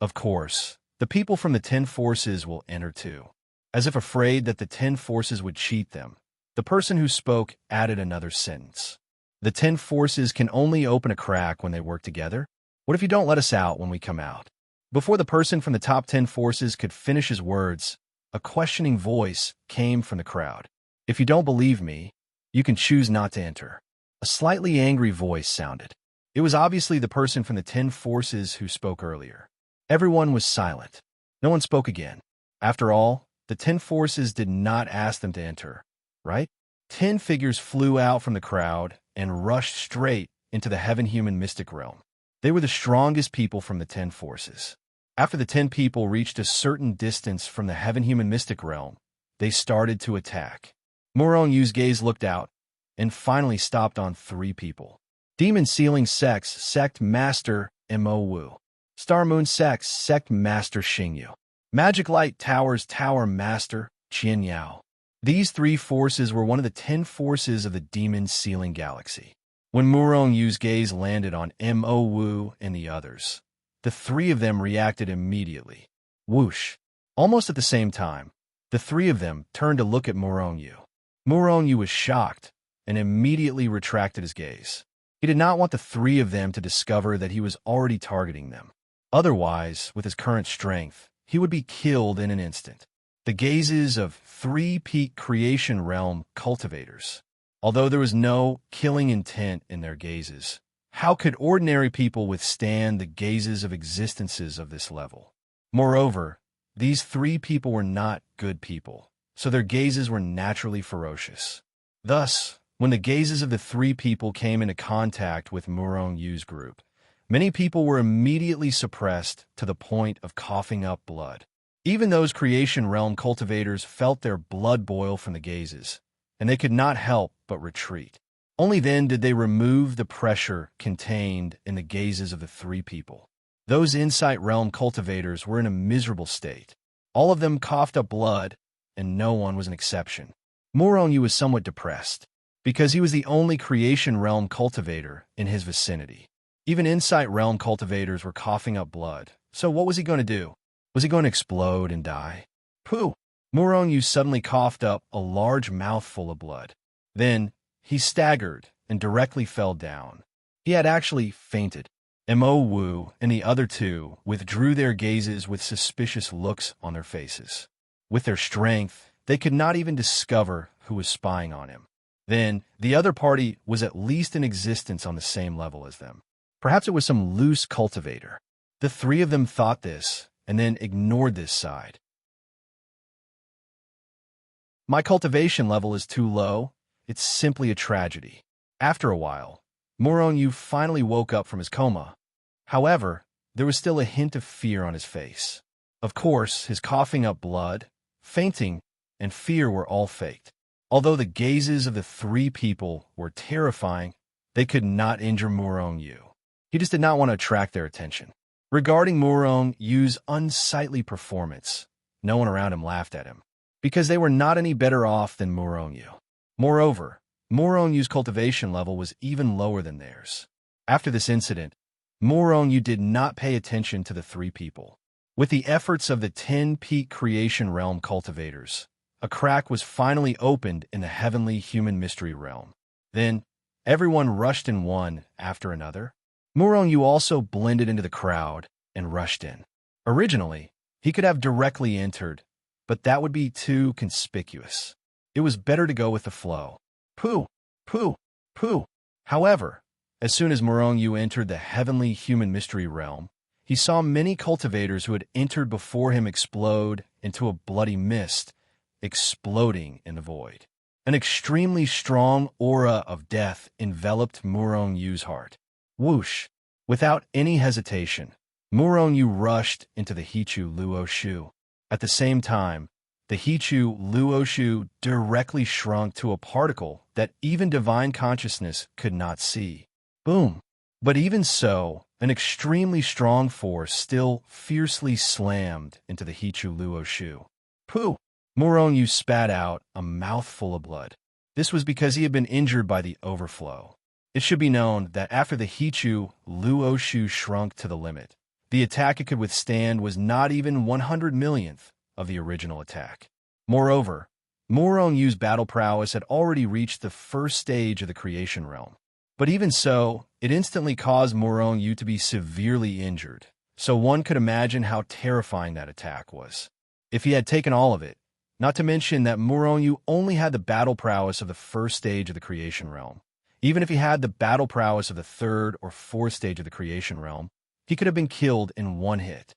Of course, the people from the 10 forces will enter too. As if afraid that the 10 forces would cheat them, the person who spoke added another sentence. The 10 forces can only open a crack when they work together. What if you don't let us out when we come out? Before the person from the top 10 forces could finish his words, a questioning voice came from the crowd. If you don't believe me, you can choose not to enter. A slightly angry voice sounded. It was obviously the person from the 10 forces who spoke earlier. Everyone was silent. No one spoke again. After all, the 10 forces did not ask them to enter, right? 10 figures flew out from the crowd and rushed straight into the heaven-human mystic realm. They were the strongest people from the 10 forces. After the 10 people reached a certain distance from the heaven-human mystic realm, they started to attack. Morong Yu's gaze looked out and finally stopped on 3 people. Demon Sealing Sex Sect Master Mo Wu. Star Moon Sex Sect Master Xingyu. Magic Light Towers Tower Master Qian Yao. These 3 forces were one of the 10 forces of the Demon Sealing Galaxy. When Morong Yu's gaze landed on Mo Wu and the others, the 3 of them reacted immediately. Whoosh! Almost at the same time, the 3 of them turned to look at Morong Yu. Morong Yu was shocked and immediately retracted his gaze. He did not want the 3 of them to discover that he was already targeting them. Otherwise, with his current strength, he would be killed in an instant. The gazes of 3 peak creation realm cultivators. Although there was no killing intent in their gazes, how could ordinary people withstand the gazes of existences of this level? Moreover, these 3 people were not good people, so their gazes were naturally ferocious. Thus, when the gazes of the 3 people came into contact with Morong Yu's group, many people were immediately suppressed to the point of coughing up blood. Even those creation realm cultivators felt their blood boil from the gazes, and they could not help but retreat. Only then did they remove the pressure contained in the gazes of the 3 people. Those insight realm cultivators were in a miserable state. All of them coughed up blood, and no one was an exception. Morong Yu was somewhat depressed, because he was the only creation realm cultivator in his vicinity. Even insight realm cultivators were coughing up blood, so what was he going to do? Was he going to explode and die? Pooh! Morong Yu suddenly coughed up a large mouthful of blood. Then, he staggered and directly fell down. He had actually fainted. Mo Wu and the other 2 withdrew their gazes with suspicious looks on their faces. With their strength, they could not even discover who was spying on him. Then, the other party was at least in existence on the same level as them. Perhaps it was some loose cultivator. The 3 of them thought this, and then ignored this side. My cultivation level is too low. It's simply a tragedy. After a while, Morong Yu finally woke up from his coma. However, there was still a hint of fear on his face. Of course, his coughing up blood, fainting, and fear were all faked. Although the gazes of the 3 people were terrifying, they could not injure Morong Yu. He just did not want to attract their attention. Regarding Morong Yu's unsightly performance, no one around him laughed at him, because they were not any better off than Morong Yu. Moreover, Morong Yu's cultivation level was even lower than theirs. After this incident, Morong Yu did not pay attention to the 3 people. With the efforts of the 10 peak creation realm cultivators, a crack was finally opened in the heavenly human mystery realm. Then, everyone rushed in one after another. Morong Yu also blended into the crowd and rushed in. Originally, he could have directly entered, but that would be too conspicuous. It was better to go with the flow. Pooh, pooh, pooh. However, as soon as Morong Yu entered the heavenly human mystery realm, he saw many cultivators who had entered before him explode into a bloody mist, exploding in the void. An extremely strong aura of death enveloped Morong Yu's heart. Whoosh! Without any hesitation, Muronyu rushed into the Hichu Luoshu. At the same time, the Hichu Luoshu directly shrunk to a particle that even divine consciousness could not see. Boom! But even so, an extremely strong force still fiercely slammed into the Hichu Luoshu. Pooh! Muronyu spat out a mouthful of blood. This was because he had been injured by the overflow. It should be known that after the Hichu Luoshu shrunk to the limit, the attack it could withstand was not even 100 millionth of the original attack. Moreover, Muronyu's battle prowess had already reached the first stage of the creation realm. But even so, it instantly caused Muronyu to be severely injured, so one could imagine how terrifying that attack was. If he had taken all of it, not to mention that Muronyu only had the battle prowess of the first stage of the creation realm. Even if he had the battle prowess of the third or fourth stage of the creation realm, he could have been killed in one hit.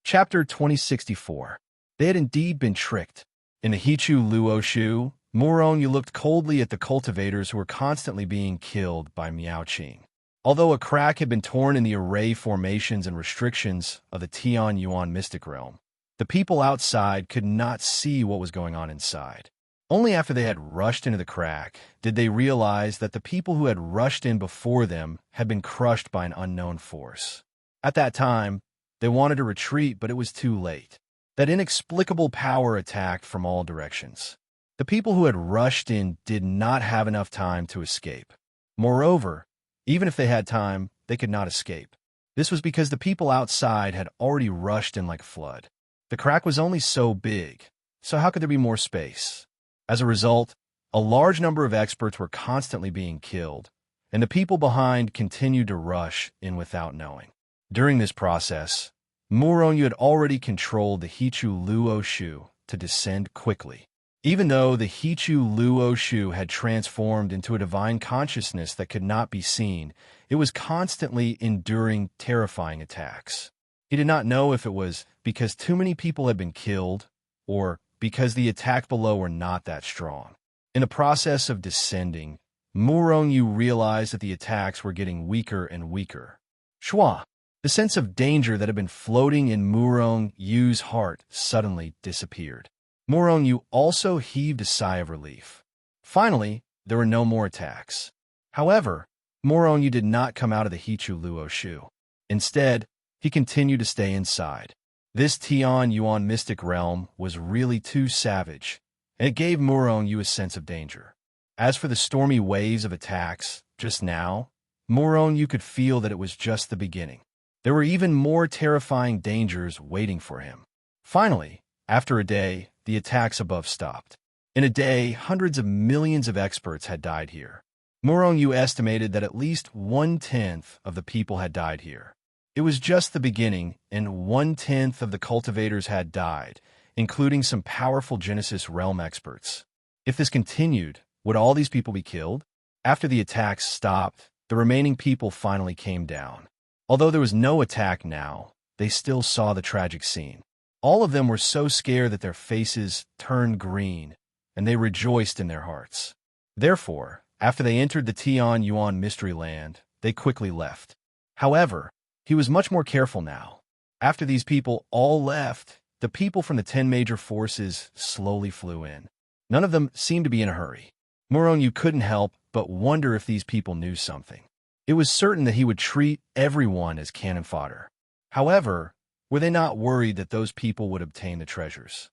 Chapter 2064. They had indeed been tricked. In the Hichu Luoshu, Muronyu looked coldly at the cultivators who were constantly being killed by Miaoqing. Although a crack had been torn in the array formations and restrictions of the Tian Yuan mystic realm, the people outside could not see what was going on inside. Only after they had rushed into the crack did they realize that the people who had rushed in before them had been crushed by an unknown force. At that time, they wanted to retreat, but it was too late. That inexplicable power attacked from all directions. The people who had rushed in did not have enough time to escape. Moreover, even if they had time, they could not escape. This was because the people outside had already rushed in like a flood. The crack was only so big, so how could there be more space? As a result, a large number of experts were constantly being killed, and the people behind continued to rush in without knowing. During this process, Muronyu had already controlled the Hichu Luoshu to descend quickly. Even though the Hichu Luoshu had transformed into a divine consciousness that could not be seen, it was constantly enduring terrifying attacks. He did not know if it was because too many people had been killed or because the attack below were not that strong. In the process of descending, Muronyu realized that the attacks were getting weaker and weaker. Shua! The sense of danger that had been floating in Murongyu's heart suddenly disappeared. Muronyu also heaved a sigh of relief. Finally, there were no more attacks. However, Muronyu did not come out of the Hichu Luoshu. Instead, he continued to stay inside. This Tian Yuan mystic realm was really too savage, and it gave Muronyu a sense of danger. As for the stormy waves of attacks, just now, Muronyu could feel that it was just the beginning. There were even more terrifying dangers waiting for him. Finally, after a day, the attacks above stopped. In a day, hundreds of millions of experts had died here. Muronyu estimated that at least 1/10 of the people had died here. It was just the beginning, and 1/10 of the cultivators had died, including some powerful Genesis realm experts. If this continued, would all these people be killed? After the attacks stopped, the remaining people finally came down. Although there was no attack now, they still saw the tragic scene. All of them were so scared that their faces turned green, and they rejoiced in their hearts. Therefore, after they entered the Tian Yuan mystery land, they quickly left. However, he was much more careful now. After these people all left, the people from the 10 major forces slowly flew in. None of them seemed to be in a hurry. Muronyu couldn't help but wonder if these people knew something. It was certain that he would treat everyone as cannon fodder. However, were they not worried that those people would obtain the treasures?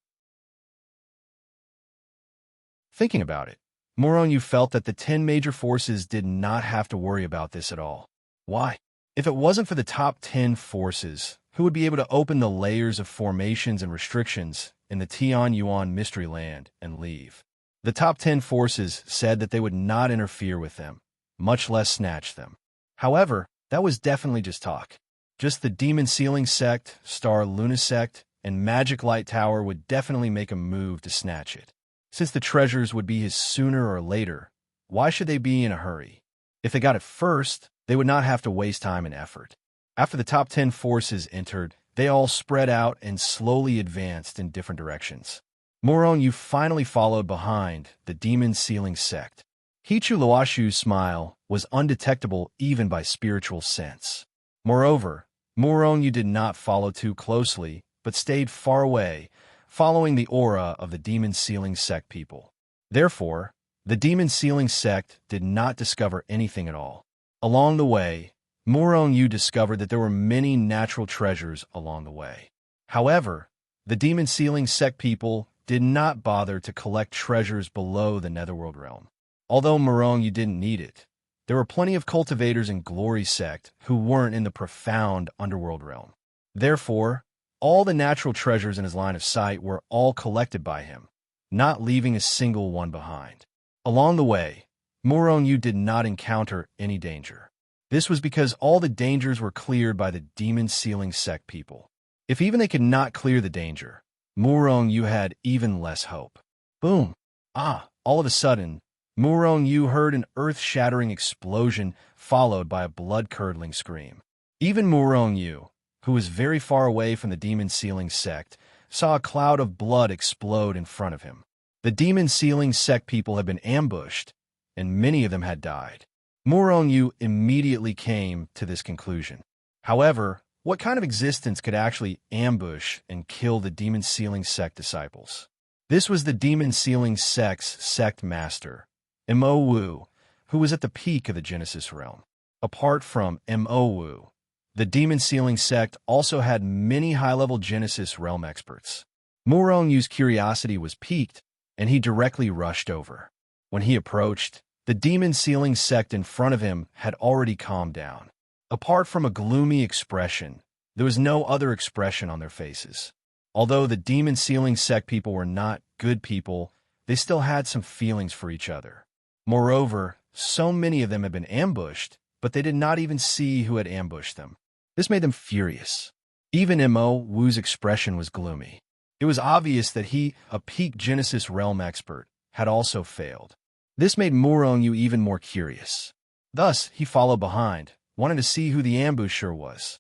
Thinking about it, Muronyu felt that the 10 major forces did not have to worry about this at all. Why? If it wasn't for the top 10 forces, who would be able to open the layers of formations and restrictions in the Tian Yuan mystery land and leave? The top 10 forces said that they would not interfere with them, much less snatch them. However, that was definitely just talk. Just the Demon Ceiling Sect, Star Luna Sect, and Magic Light Tower would definitely make a move to snatch it. Since the treasures would be his sooner or later, why should they be in a hurry? If they got it first, they would not have to waste time and effort. After the top 10 forces entered, they all spread out and slowly advanced in different directions. Muronyu finally followed behind the Demon Ceiling Sect. Hichu Luoshu's smile was undetectable even by spiritual sense. Moreover, Muronyu did not follow too closely, but stayed far away, following the aura of the demon sealing sect people. Therefore, the demon sealing sect did not discover anything at all. Along the way, Muronyu discovered that there were many natural treasures along the way. However, the demon sealing sect people did not bother to collect treasures below the netherworld realm. Although Muronyu didn't need it, there were plenty of cultivators in Glory sect who weren't in the profound underworld realm. Therefore, all the natural treasures in his line of sight were all collected by him, not leaving a single one behind. Along the way, Muronyu did not encounter any danger. This was because all the dangers were cleared by the demon sealing sect people. If even they could not clear the danger, Muronyu had even less hope. Boom! All of a sudden, Muronyu heard an earth-shattering explosion followed by a blood-curdling scream. Even Muronyu, who was very far away from the demon sealing sect, saw a cloud of blood explode in front of him. The demon sealing sect people had been ambushed, and many of them had died. Muronyu immediately came to this conclusion. However, what kind of existence could actually ambush and kill the demon sealing sect disciples? This was the demon sealing sect's sect master, Mo Wu, who was at the peak of the Genesis realm. Apart from Mo Wu, the demon sealing sect also had many high-level Genesis realm experts. Murongyu's curiosity was piqued, and he directly rushed over. When he approached, the demon sealing sect in front of him had already calmed down. Apart from a gloomy expression, there was no other expression on their faces. Although the demon sealing sect people were not good people, they still had some feelings for each other. Moreover, so many of them had been ambushed, but they did not even see who had ambushed them. This made them furious. Even Mo Wu's expression was gloomy. It was obvious that he, a peak Genesis realm expert, had also failed. This made Muronyu even more curious. Thus, he followed behind, wanting to see who the ambusher was.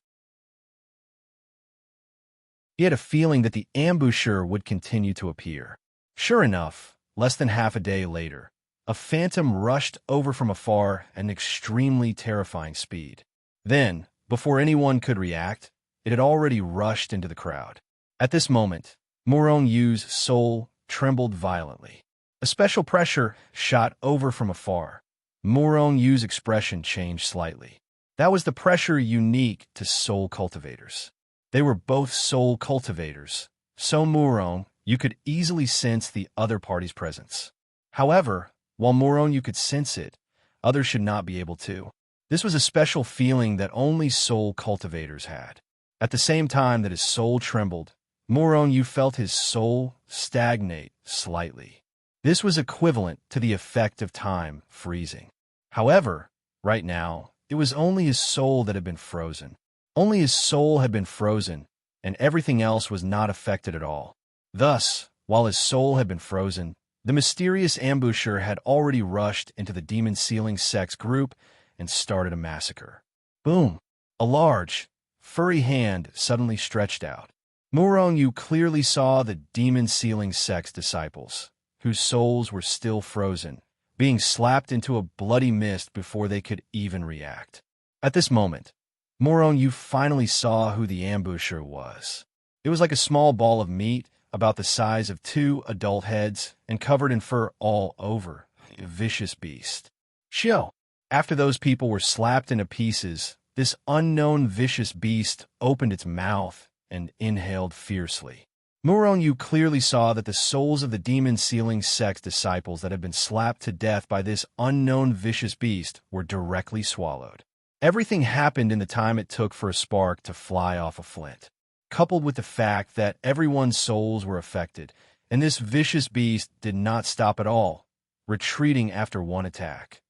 He had a feeling that the ambusher would continue to appear. Sure enough, less than half a day later, a phantom rushed over from afar at an extremely terrifying speed. Then, before anyone could react, it had already rushed into the crowd. At this moment, Murongyu's soul trembled violently. A special pressure shot over from afar. Murongyu's expression changed slightly. That was the pressure unique to soul cultivators. They were both soul cultivators, so Muronyu could easily sense the other party's presence. However, while Muronyu could sense it, others should not be able to. This was a special feeling that only soul cultivators had. At the same time that his soul trembled, Muronyu felt his soul stagnate slightly. This was equivalent to the effect of time freezing. However, right now, it was only his soul that had been frozen. Only his soul had been frozen, and everything else was not affected at all. Thus, while his soul had been frozen, the mysterious ambusher had already rushed into the demon sealing sect's group and started a massacre. Boom! A large, furry hand suddenly stretched out. Muronyu clearly saw the demon sealing sect's disciples, whose souls were still frozen, being slapped into a bloody mist before they could even react. At this moment, Muronyu finally saw who the ambusher was. It was like a small ball of meat, about the size of 2 adult heads, and covered in fur all over. A vicious beast. Chill. After those people were slapped into pieces, this unknown vicious beast opened its mouth and inhaled fiercely. Muronyu clearly saw that the souls of the demon sealing sect's disciples that had been slapped to death by this unknown vicious beast were directly swallowed. Everything happened in the time it took for a spark to fly off a flint, coupled with the fact that everyone's souls were affected, and this vicious beast did not stop at all, retreating after one attack.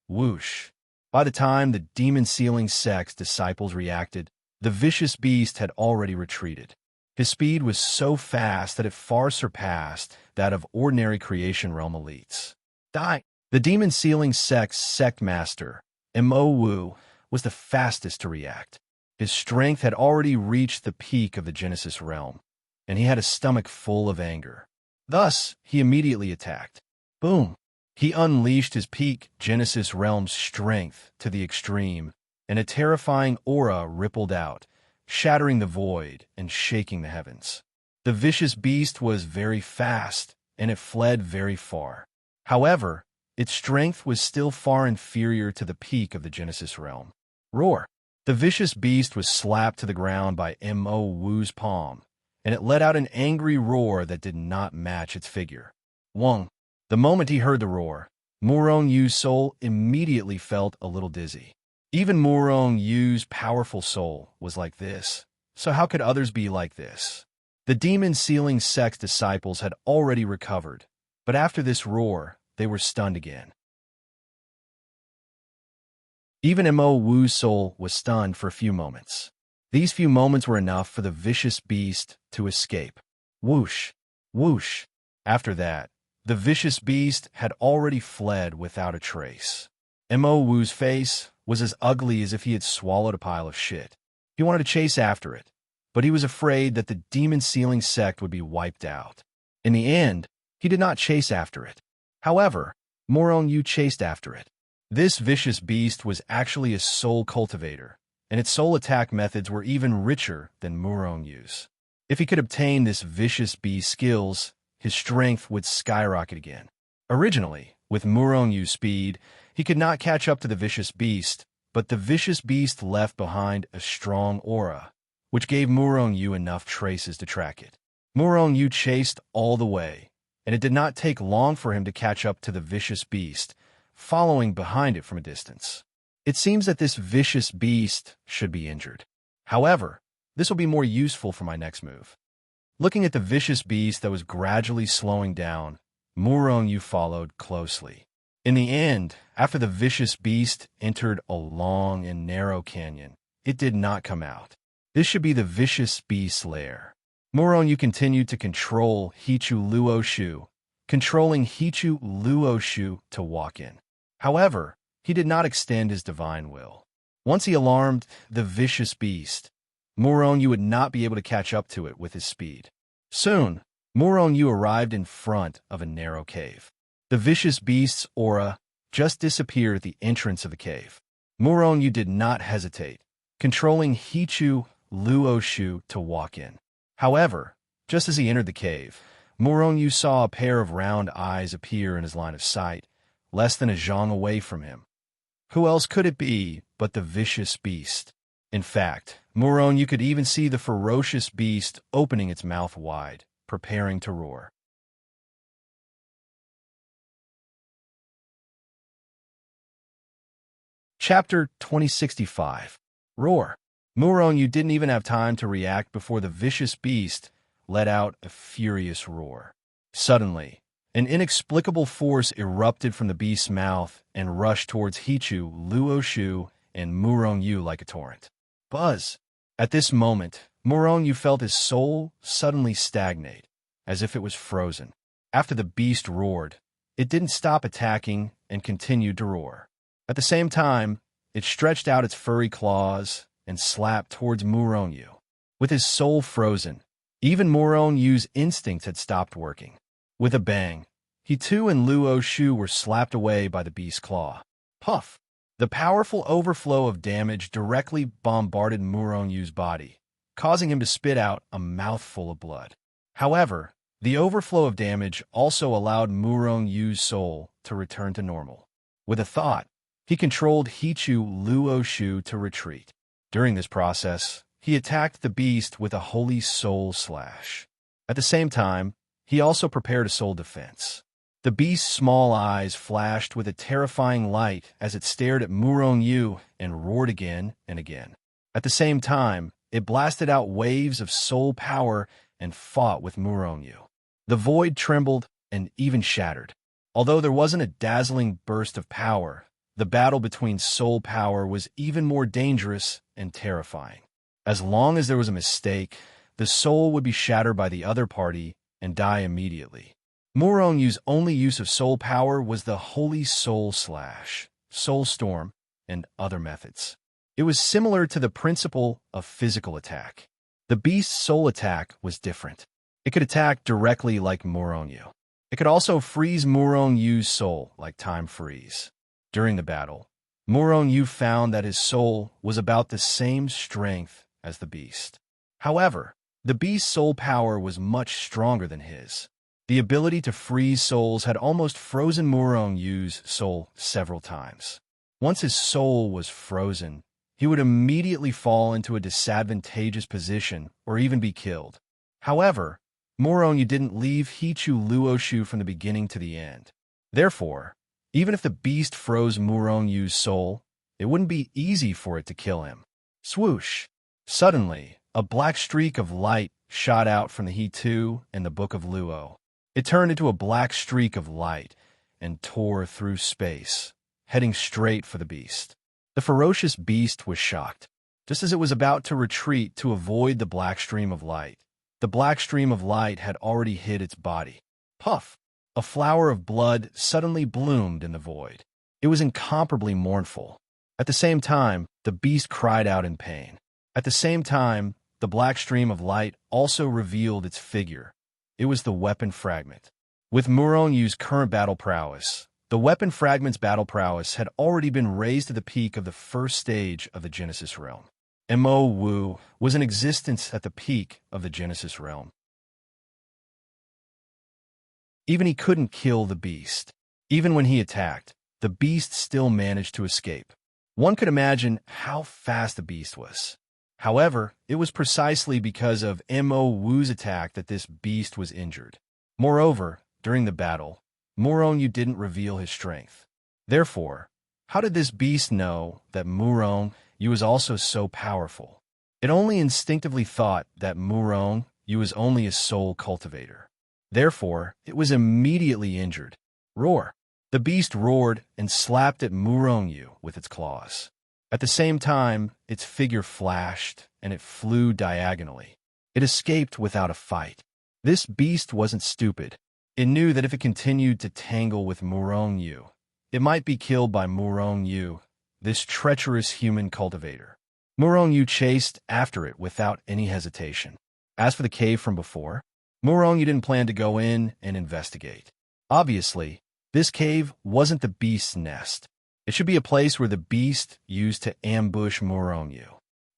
Whoosh! By the time the demon sealing sect's disciples reacted, the vicious beast had already retreated. His speed was so fast that it far surpassed that of ordinary creation realm elites. Die! The demon sealing sect's sect master, Mo Wu, was the fastest to react. His strength had already reached the peak of the Genesis realm, and he had a stomach full of anger. Thus, he immediately attacked. Boom! He unleashed his peak Genesis realm's strength to the extreme, and a terrifying aura rippled out, shattering the void and shaking the heavens. The vicious beast was very fast, and it fled very far. However, its strength was still far inferior to the peak of the Genesis realm. Roar! The vicious beast was slapped to the ground by Mo Wu's palm, and it let out an angry roar that did not match its figure. Wong! The moment he heard the roar, Murong Yu's soul immediately felt a little dizzy. Even Murong Yu's powerful soul was like this, so how could others be like this? The demon-sealing sect's disciples had already recovered, but after this roar, they were stunned again. Even Mo Wu's soul was stunned for a few moments. These few moments were enough for the vicious beast to escape. Whoosh! Whoosh! After that, the vicious beast had already fled without a trace. Mo Wu's face was as ugly as if he had swallowed a pile of shit. He wanted to chase after it, but he was afraid that the demon-sealing sect would be wiped out. In the end, he did not chase after it. However, Murong Yu chased after it. This vicious beast was actually a soul cultivator, and its soul attack methods were even richer than Murong Yu's. If he could obtain this vicious beast's skills, his strength would skyrocket again. Originally, with Murong Yu's speed, he could not catch up to the vicious beast, but the vicious beast left behind a strong aura, which gave Murong Yu enough traces to track it. Murong Yu chased all the way, and it did not take long for him to catch up to the vicious beast, following behind it from a distance. It seems that this vicious beast should be injured. However, this will be more useful for my next move. Looking at the vicious beast that was gradually slowing down, Murong Yu followed closely. In the end, after the vicious beast entered a long and narrow canyon, it did not come out. This should be the vicious beast's lair. Murong Yu continued to control Hichu Luoshu, controlling Hichu Luoshu to walk in. However, he did not extend his divine will. Once he alarmed the vicious beast, Murong Yu would not be able to catch up to it with his speed. Soon, Murong Yu arrived in front of a narrow cave. The vicious beast's aura just disappeared at the entrance of the cave. Murong Yu did not hesitate, controlling Hichu Luoshu to walk in. However, just as he entered the cave, Murong Yu saw a pair of round eyes appear in his line of sight, less than a zhang away from him. Who else could it be but the vicious beast? In fact, Murong Yu could even see the ferocious beast opening its mouth wide, preparing to roar. Chapter 2065. Roar. Murong Yu didn't even have time to react before the vicious beast let out a furious roar. Suddenly, an inexplicable force erupted from the beast's mouth and rushed towards Hichu, Luoshu, and Murong Yu like a torrent. Buzz! At this moment, Murong Yu felt his soul suddenly stagnate, as if it was frozen. After the beast roared, it didn't stop attacking and continued to roar. At the same time, it stretched out its furry claws and slapped towards Murong Yu. With his soul frozen, even Murong Yu's instincts had stopped working. With a bang, he too and Luoshu were slapped away by the beast's claw. Puff! The powerful overflow of damage directly bombarded Murong Yu's body, causing him to spit out a mouthful of blood. However, the overflow of damage also allowed Murong Yu's soul to return to normal. With a thought, he controlled Hichu Luoshu to retreat. During this process, he attacked the beast with a holy soul slash. At the same time, he also prepared a soul defense. The beast's small eyes flashed with a terrifying light as it stared at Murong Yu and roared again and again. At the same time, it blasted out waves of soul power and fought with Murong Yu. The void trembled and even shattered. Although there wasn't a dazzling burst of power, the battle between soul power was even more dangerous and terrifying. As long as there was a mistake, the soul would be shattered by the other party and die immediately. Murong Yu's only use of soul power was the Holy Soul Slash, Soul Storm, and other methods. It was similar to the principle of physical attack. The beast's soul attack was different. It could attack directly like Murong Yu. It could also freeze Murong Yu's soul like time freeze. During the battle, Murong Yu found that his soul was about the same strength as the beast. However, the beast's soul power was much stronger than his. The ability to freeze souls had almost frozen Murong Yu's soul several times. Once his soul was frozen, he would immediately fall into a disadvantageous position or even be killed. However, Murong Yu didn't leave Hichu Luoshu from the beginning to the end. Therefore, even if the beast froze Murong Yu's soul, it wouldn't be easy for it to kill him. Swoosh! Suddenly, a black streak of light shot out from the Hitu and the Book of Luo. It turned into a black streak of light and tore through space, heading straight for the beast. The ferocious beast was shocked. Just as it was about to retreat to avoid the black stream of light, the black stream of light had already hit its body. Puff! A flower of blood suddenly bloomed in the void. It was incomparably mournful. At the same time, the beast cried out in pain. At the same time, the black stream of light also revealed its figure. It was the weapon fragment. With Murong Yu's current battle prowess, the weapon fragment's battle prowess had already been raised to the peak of the first stage of the Genesis realm. Mo Wu was in existence at the peak of the Genesis realm. Even he couldn't kill the beast. Even when he attacked, the beast still managed to escape. One could imagine how fast the beast was. However, it was precisely because of Mo Wu's attack that this beast was injured. Moreover, during the battle, Murong Yu didn't reveal his strength. Therefore, how did this beast know that Murong Yu was also so powerful? It only instinctively thought that Murong Yu was only a soul cultivator. Therefore, it was immediately injured. Roar! The beast roared and slapped at Murong Yu with its claws. At the same time, its figure flashed, and it flew diagonally. It escaped without a fight. This beast wasn't stupid. It knew that if it continued to tangle with Murong Yu, it might be killed by Murong Yu, this treacherous human cultivator. Murong Yu chased after it without any hesitation. As for the cave from before, Murong Yu didn't plan to go in and investigate. Obviously, this cave wasn't the beast's nest. It should be a place where the beast used to ambush Murong Yu.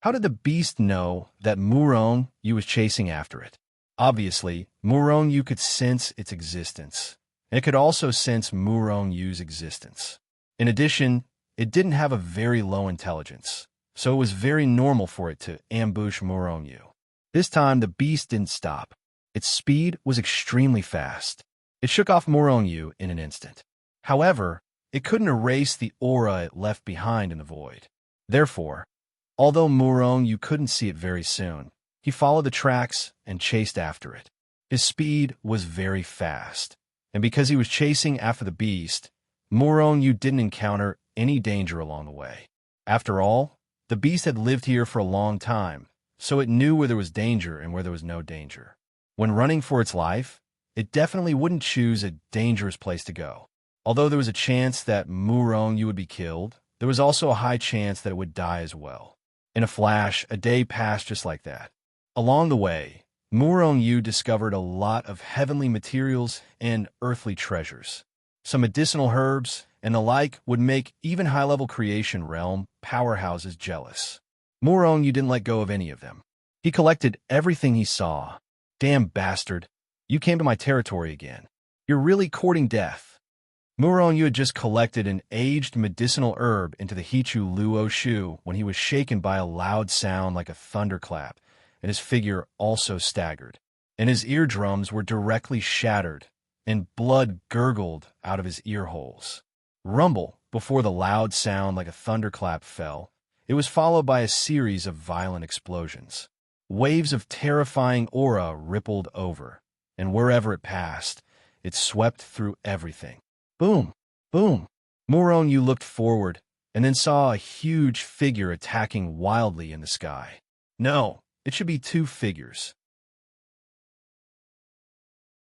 How did the beast know that Murong Yu was chasing after it? Obviously, Murong Yu could sense its existence, and it could also sense Murong Yu's existence. In addition, it didn't have a very low intelligence, so it was very normal for it to ambush Murong Yu. This time, the beast didn't stop. Its speed was extremely fast. It shook off Murong Yu in an instant. However, it couldn't erase the aura it left behind in the void. Therefore, although Murong Yu couldn't see it very soon, he followed the tracks and chased after it. His speed was very fast, and because he was chasing after the beast, Murong Yu didn't encounter any danger along the way. After all, the beast had lived here for a long time, so it knew where there was danger and where there was no danger. When running for its life, it definitely wouldn't choose a dangerous place to go. Although there was a chance that Murong Yu would be killed, there was also a high chance that it would die as well. In a flash, a day passed just like that. Along the way, Murong Yu discovered a lot of heavenly materials and earthly treasures. Some medicinal herbs and the like would make even high-level creation realm powerhouses jealous. Murong Yu didn't let go of any of them. He collected everything he saw. Damn bastard, you came to my territory again. You're really courting death. Murong Yu had just collected an aged medicinal herb into the Hichu Luo Shu when he was shaken by a loud sound like a thunderclap, and his figure also staggered, and his eardrums were directly shattered, and blood gurgled out of his ear holes. Rumble before the loud sound like a thunderclap fell. It was followed by a series of violent explosions. Waves of terrifying aura rippled over, and wherever it passed, it swept through everything. Boom! Boom! Murong Yu looked forward, and then saw a huge figure attacking wildly in the sky. No, it should be two figures.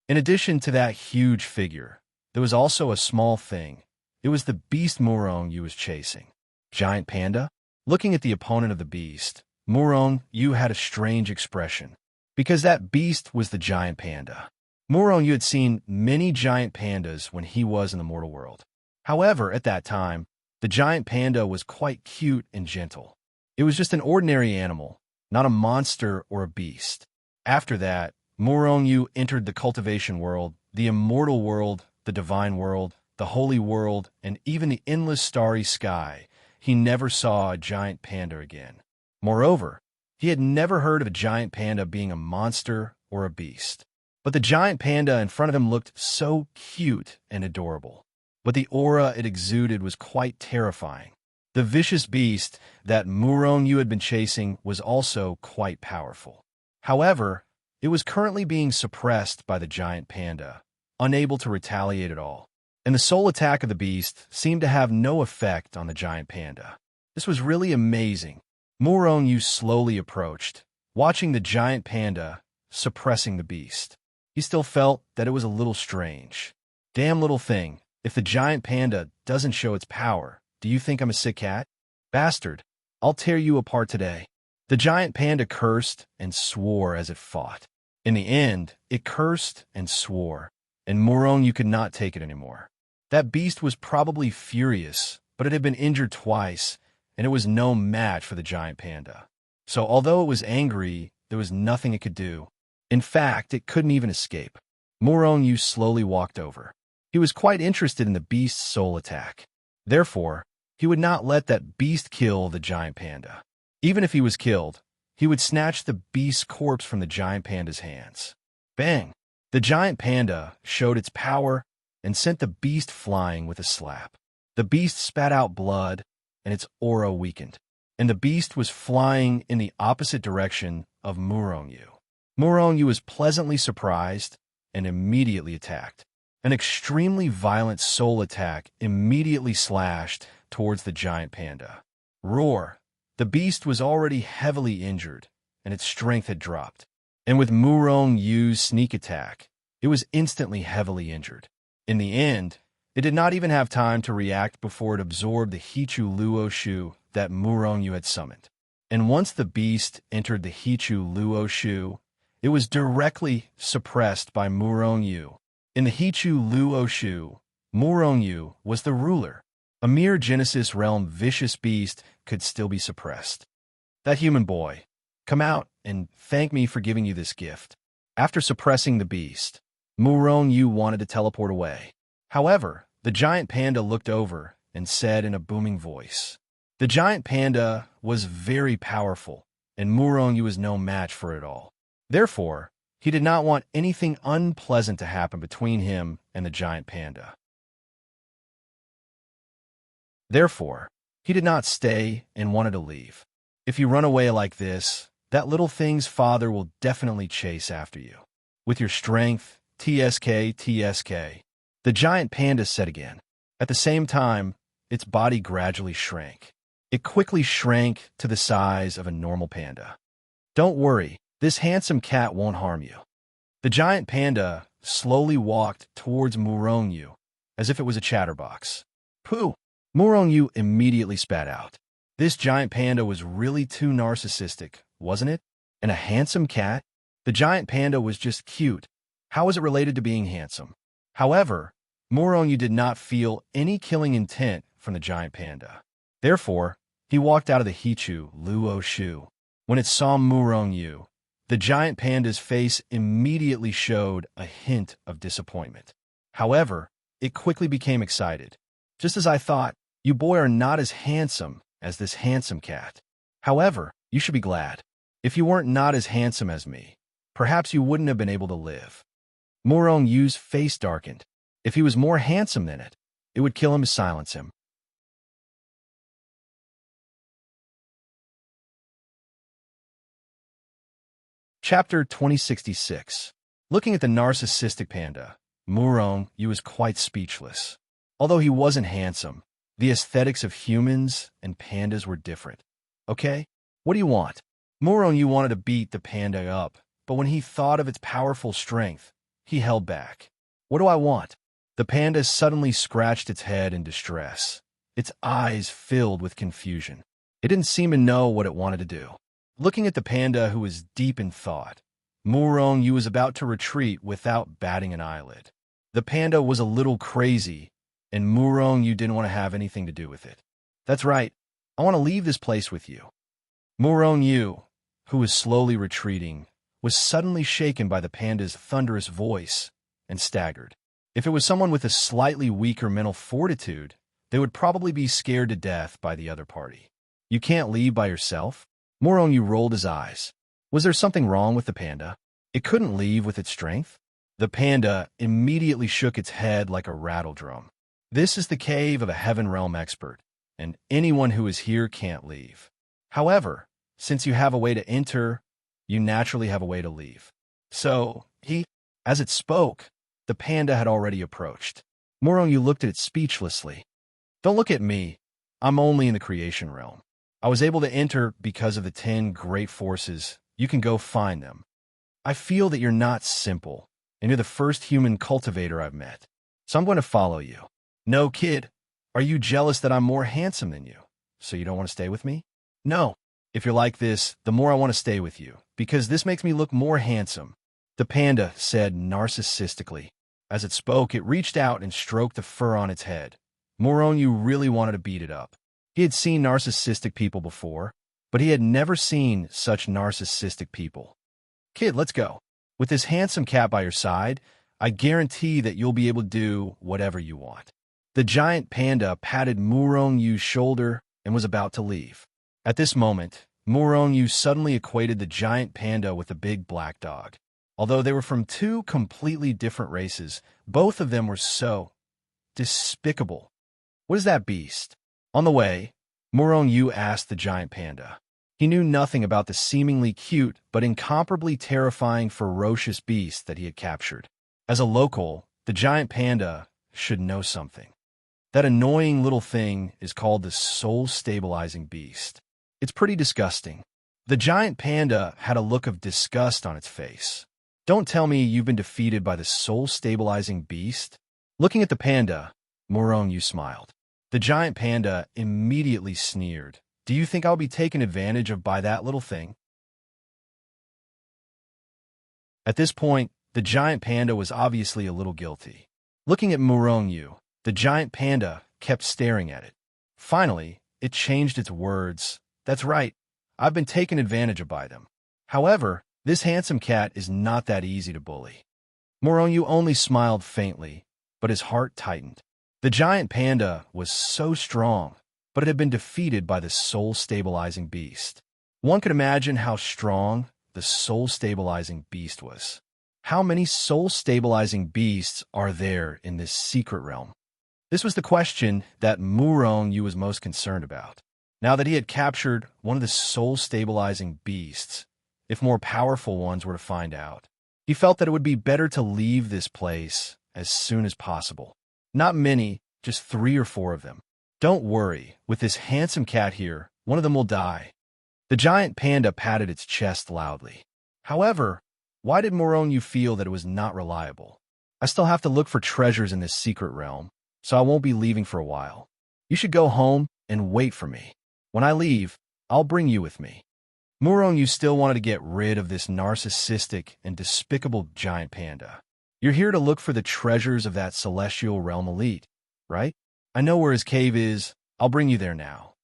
In addition to that huge figure, there was also a small thing. It was the beast Murong Yu was chasing. Giant panda? Looking at the opponent of the beast, Murong Yu had a strange expression, because that beast was the giant panda. Murong Yu had seen many giant pandas when he was in the mortal world. However, at that time, the giant panda was quite cute and gentle. It was just an ordinary animal, not a monster or a beast. After that, Murong Yu entered the cultivation world, the immortal world, the divine world, the holy world, and even the endless starry sky. He never saw a giant panda again. Moreover, he had never heard of a giant panda being a monster or a beast. But the giant panda in front of him looked so cute and adorable. But the aura it exuded was quite terrifying. The vicious beast that Murong Yu had been chasing was also quite powerful. However, it was currently being suppressed by the giant panda, unable to retaliate at all. And the soul attack of the beast seemed to have no effect on the giant panda. This was really amazing. Murong Yu slowly approached, watching the giant panda suppressing the beast. He still felt that it was a little strange. Damn little thing, if the giant panda doesn't show its power, do you think I'm a sick cat? Bastard, I'll tear you apart today. The giant panda cursed and swore as it fought. In the end, it cursed and swore, and Murong Yu could not take it anymore. That beast was probably furious, but it had been injured twice, and it was no match for the giant panda. So although it was angry, there was nothing it could do. In fact, it couldn't even escape. Murong Yu slowly walked over. He was quite interested in the beast's soul attack. Therefore, he would not let that beast kill the giant panda. Even if he was killed, he would snatch the beast's corpse from the giant panda's hands. Bang! The giant panda showed its power and sent the beast flying with a slap. The beast spat out blood, and its aura weakened. And the beast was flying in the opposite direction of Murong Yu. Murong Yu was pleasantly surprised and immediately attacked. An extremely violent soul attack immediately slashed towards the giant panda. Roar! The beast was already heavily injured, and its strength had dropped. And with Murong Yu's sneak attack, it was instantly heavily injured. In the end, it did not even have time to react before it absorbed the Hichu Luo Shu that Murong Yu had summoned. And once the beast entered the Hichu Luo Shu, it was directly suppressed by Murong Yu. In the Hichu Luo Shu, Murong Yu was the ruler. A mere Genesis realm vicious beast could still be suppressed. That human boy, come out and thank me for giving you this gift. After suppressing the beast, Murong Yu wanted to teleport away. However, the giant panda looked over and said in a booming voice. The giant panda was very powerful, and Murong Yu was no match for it all. Therefore, he did not want anything unpleasant to happen between him and the giant panda. Therefore, he did not stay and wanted to leave. If you run away like this, that little thing's father will definitely chase after you. With your strength, TSK, TSK, the giant panda said again. At the same time, its body gradually shrank. It quickly shrank to the size of a normal panda. Don't worry, this handsome cat won't harm you. The giant panda slowly walked towards Murong Yu, as if it was a chatterbox. Pooh! Murong Yu immediately spat out. This giant panda was really too narcissistic, wasn't it? And a handsome cat? The giant panda was just cute. How was it related to being handsome? However, Murong Yu did not feel any killing intent from the giant panda. Therefore, he walked out of the Hichu Luo Shu. When it saw Murong Yu, the giant panda's face immediately showed a hint of disappointment. However, it quickly became excited. Just as I thought, you boy are not as handsome as this handsome cat. However, you should be glad. If you weren't not as handsome as me, perhaps you wouldn't have been able to live. Murong Yu's face darkened. If he was more handsome than it would kill him to silence him. Chapter 2066. Looking at the narcissistic panda, Murong Yu was quite speechless. Although he wasn't handsome, the aesthetics of humans and pandas were different. Okay? What do you want? Murong Yu wanted to beat the panda up, but when he thought of its powerful strength, he held back. What do I want? The panda suddenly scratched its head in distress. Its eyes filled with confusion. It didn't seem to know what it wanted to do. Looking at the panda who was deep in thought, Murong Yu was about to retreat without batting an eyelid. The panda was a little crazy, and Murong Yu didn't want to have anything to do with it. That's right. I want to leave this place with you. Murong Yu, who was slowly retreating, was suddenly shaken by the panda's thunderous voice and staggered. If it was someone with a slightly weaker mental fortitude, they would probably be scared to death by the other party. You can't leave by yourself? Murong Yu rolled his eyes. Was there something wrong with the panda? It couldn't leave with its strength? The panda immediately shook its head like a rattle drum. This is the cave of a Heaven Realm expert, and anyone who is here can't leave. However, since you have a way to enter, you naturally have a way to leave. So, as it spoke, the panda had already approached. Murong Yu looked at it speechlessly. Don't look at me. I'm only in the creation realm. I was able to enter because of the 10 great forces. You can go find them. I feel that you're not simple, and you're the first human cultivator I've met. So I'm going to follow you. No, kid. Are you jealous that I'm more handsome than you? So you don't want to stay with me? No. If you're like this, the more I want to stay with you, because this makes me look more handsome. The panda said narcissistically. As it spoke, it reached out and stroked the fur on its head. Murong Yu really wanted to beat it up. He had seen narcissistic people before, but he had never seen such narcissistic people. Kid, let's go. With this handsome cat by your side, I guarantee that you'll be able to do whatever you want. The giant panda patted Murong Yu's shoulder and was about to leave. At this moment, Murong Yu suddenly equated the giant panda with a big black dog. Although they were from two completely different races, both of them were so despicable. What is that beast? On the way, Murong Yu asked the giant panda. He knew nothing about the seemingly cute but incomparably terrifying ferocious beast that he had captured. As a local, the giant panda should know something. That annoying little thing is called the soul-stabilizing beast. It's pretty disgusting. The giant panda had a look of disgust on its face. Don't tell me you've been defeated by the soul-stabilizing beast? Looking at the panda, Murong Yu smiled. The giant panda immediately sneered. Do you think I'll be taken advantage of by that little thing? At this point, the giant panda was obviously a little guilty. Looking at Murong Yu, the giant panda kept staring at it. Finally, it changed its words. That's right, I've been taken advantage of by them. However, this handsome cat is not that easy to bully. Murong Yu only smiled faintly, but his heart tightened. The giant panda was so strong, but it had been defeated by the soul-stabilizing beast. One could imagine how strong the soul-stabilizing beast was. How many soul-stabilizing beasts are there in this secret realm? This was the question that Murong Yu was most concerned about. Now that he had captured one of the soul-stabilizing beasts, if more powerful ones were to find out, he felt that it would be better to leave this place as soon as possible. Not many, just 3 or 4 of them. Don't worry, with this handsome cat here, one of them will die. The giant panda patted its chest loudly. However, why did Murong Yu feel that it was not reliable? I still have to look for treasures in this secret realm, so I won't be leaving for a while. You should go home and wait for me. When I leave, I'll bring you with me. Murong Yu still wanted to get rid of this narcissistic and despicable giant panda. You're here to look for the treasures of that celestial realm elite, right? I know where his cave is. I'll bring you there now.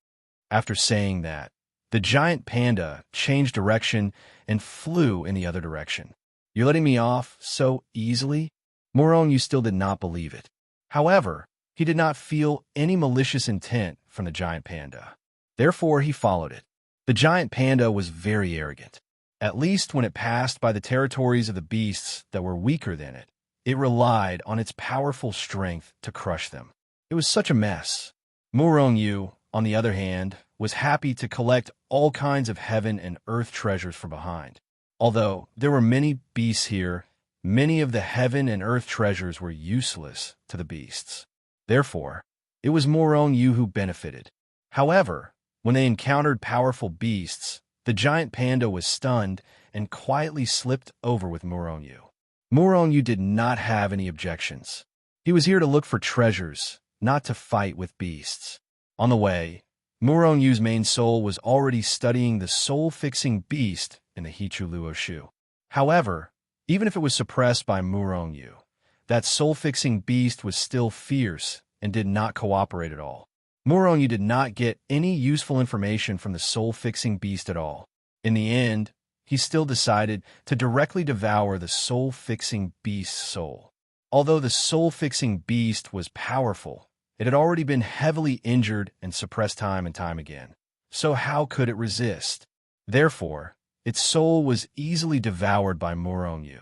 After saying that, the giant panda changed direction and flew in the other direction. You're letting me off so easily? Murong Yu still did not believe it. However, he did not feel any malicious intent from the giant panda. Therefore, he followed it. The giant panda was very arrogant. At least when it passed by the territories of the beasts that were weaker than it, it relied on its powerful strength to crush them. It was such a mess. Murong Yu, on the other hand, was happy to collect all kinds of heaven and earth treasures from behind. Although there were many beasts here, many of the heaven and earth treasures were useless to the beasts. Therefore, it was Murong Yu who benefited. However, when they encountered powerful beasts, the giant panda was stunned and quietly slipped over with Murong Yu. Murong Yu did not have any objections. He was here to look for treasures, not to fight with beasts. On the way, Murong Yu's main soul was already studying the soul-fixing beast in the Hichu Luo Shu. However, even if it was suppressed by Murong-yu, that soul-fixing beast was still fierce and did not cooperate at all. Murong-yu did not get any useful information from the soul-fixing beast at all. In the end, he still decided to directly devour the soul-fixing beast's soul. Although the soul-fixing beast was powerful, it had already been heavily injured and suppressed time and time again. So how could it resist? Therefore, its soul was easily devoured by Murong-yu.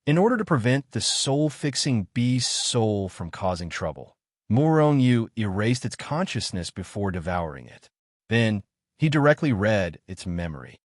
In order to prevent the soul-fixing beast's soul from causing trouble, Murong-yu erased its consciousness before devouring it. Then, he directly read its memory.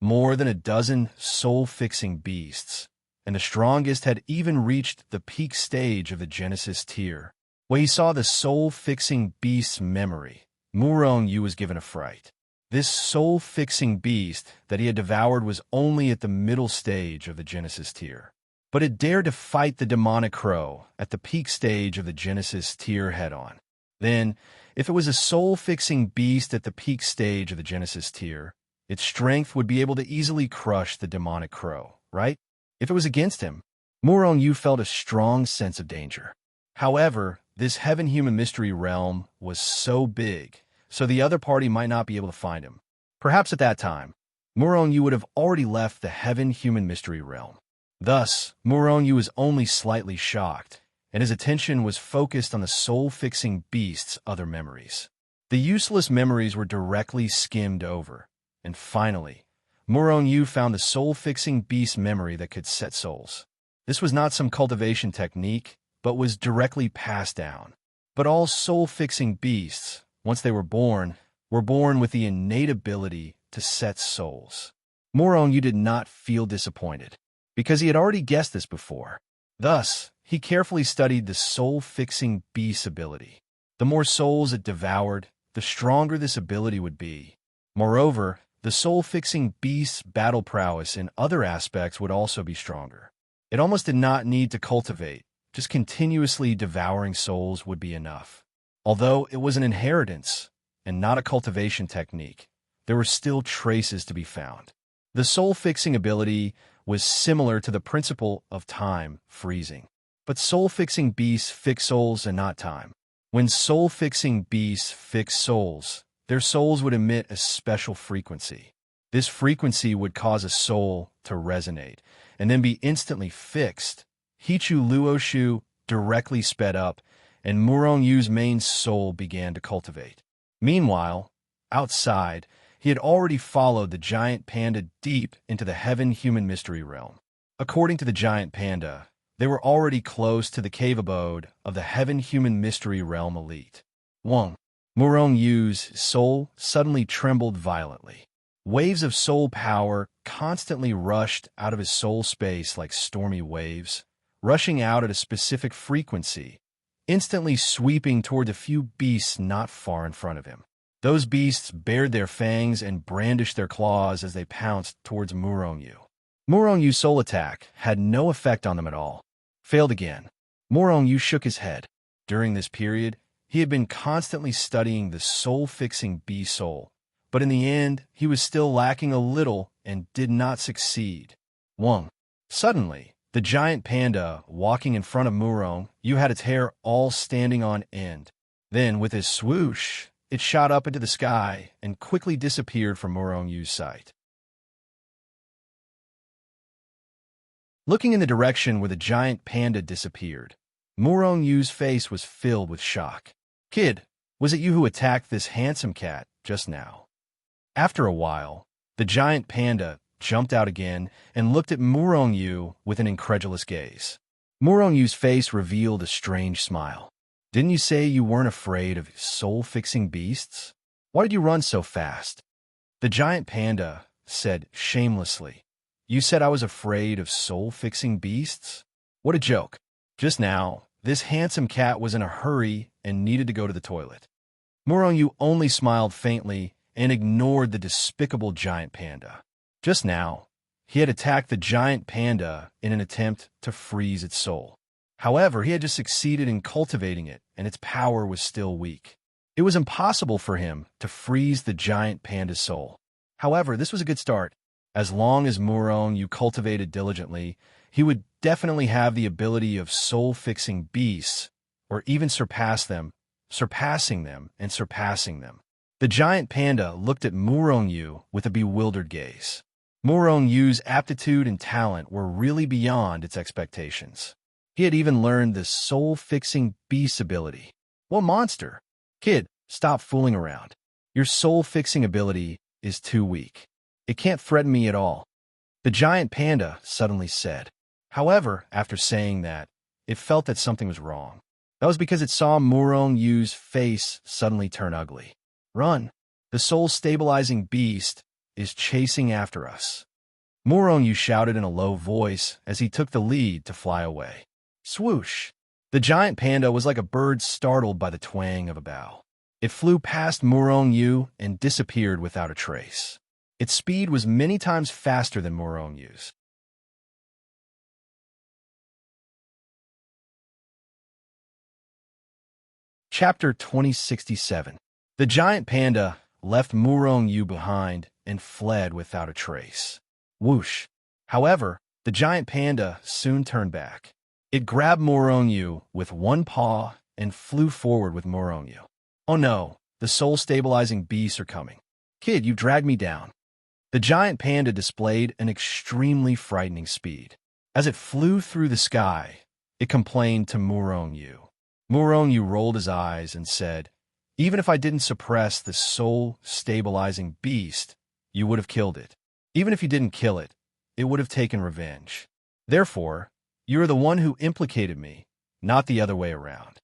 More than a dozen soul-fixing beasts, and the strongest had even reached the peak stage of the Genesis tier. When he saw the soul-fixing beast's memory, Murong-yu was given a fright. This soul-fixing beast that he had devoured was only at the middle stage of the Genesis tier, but it dared to fight the demonic crow at the peak stage of the Genesis tier head-on. Then, if it was a soul-fixing beast at the peak stage of the Genesis tier, its strength would be able to easily crush the demonic crow, right? If it was against him, Murong-yu felt a strong sense of danger. However, this heaven-human mystery realm was so big, so the other party might not be able to find him. Perhaps at that time, Murong-yu would have already left the heaven-human mystery realm. Thus, Murong-yu was only slightly shocked, and his attention was focused on the soul-fixing beast's other memories. The useless memories were directly skimmed over, and finally, Murong-yu found the soul-fixing beast memory that could set souls. This was not some cultivation technique, but was directly passed down. But all soul-fixing beasts, once they were born with the innate ability to set souls. Murong-yu did not feel disappointed, because he had already guessed this before. Thus, he carefully studied the soul-fixing beast's ability. The more souls it devoured, the stronger this ability would be. Moreover, the soul-fixing beast's battle prowess in other aspects would also be stronger. It almost did not need to cultivate, just continuously devouring souls would be enough. Although it was an inheritance and not a cultivation technique, there were still traces to be found. The soul-fixing ability was similar to the principle of time freezing, but soul-fixing beasts fix souls and not time. When soul-fixing beasts fix souls, their souls would emit a special frequency. This frequency would cause a soul to resonate and then be instantly fixed. Hichu Luoshu directly sped up, and Murong-yu's main soul began to cultivate. Meanwhile, outside, he had already followed the giant panda deep into the heaven-human mystery realm. According to the giant panda, they were already close to the cave abode of the heaven-human mystery realm elite. Wang. Murong-yu's soul suddenly trembled violently. Waves of soul power constantly rushed out of his soul space like stormy waves, rushing out at a specific frequency, instantly sweeping toward a few beasts not far in front of him. Those beasts bared their fangs and brandished their claws as they pounced towards Murong-yu. Murong-yu's soul attack had no effect on them at all. Failed again. Murong-yu shook his head. During this period, he had been constantly studying the soul-fixing beast soul, but in the end, he was still lacking a little and did not succeed. Wang. Suddenly, the giant panda walking in front of Murong-yu had its hair all standing on end. Then, with his swoosh, it shot up into the sky and quickly disappeared from Murong-yu's sight. Looking in the direction where the giant panda disappeared, Murong-yu's face was filled with shock. "Kid, was it you who attacked this handsome cat just now?" After a while, the giant panda jumped out again and looked at Murong-yu with an incredulous gaze. Murong-yu's face revealed a strange smile. "Didn't you say you weren't afraid of soul-fixing beasts? Why did you run so fast?" The giant panda said shamelessly, "You said I was afraid of soul-fixing beasts? What a joke. Just now, this handsome cat was in a hurry and needed to go to the toilet." Murong-yu only smiled faintly and ignored the despicable giant panda. Just now, he had attacked the giant panda in an attempt to freeze its soul. However, he had just succeeded in cultivating it, and its power was still weak. It was impossible for him to freeze the giant panda's soul. However, this was a good start. As long as Murong you cultivated diligently, he would definitely have the ability of soul-fixing beasts, or even surpass them, surpassing them, and surpassing them. The giant panda looked at Murong Yu with a bewildered gaze. Murong Yu's aptitude and talent were really beyond its expectations. He had even learned the soul-fixing beast ability. What monster? Kid, stop fooling around. Your soul-fixing ability is too weak. It can't threaten me at all, the giant panda suddenly said. However, after saying that, it felt that something was wrong. That was because it saw Murong Yu's face suddenly turn ugly. Run! The soul-stabilizing beast is chasing after us. Murong Yu shouted in a low voice as he took the lead to fly away. Swoosh! The giant panda was like a bird startled by the twang of a bow. It flew past Murong Yu and disappeared without a trace. Its speed was many times faster than Murong Yu's. Chapter 2067. The giant panda left Murong Yu behind and fled without a trace. Whoosh! However, the giant panda soon turned back. It grabbed Murong Yu with one paw and flew forward with Murong Yu. Oh no, the soul-stabilizing beasts are coming. Kid, you dragged me down. The giant panda displayed an extremely frightening speed. As it flew through the sky, it complained to Murong Yu. Murong Yu rolled his eyes and said, even if I didn't suppress the soul-stabilizing beast, you would have killed it. Even if you didn't kill it, it would have taken revenge. Therefore, you are the one who implicated me, not the other way around.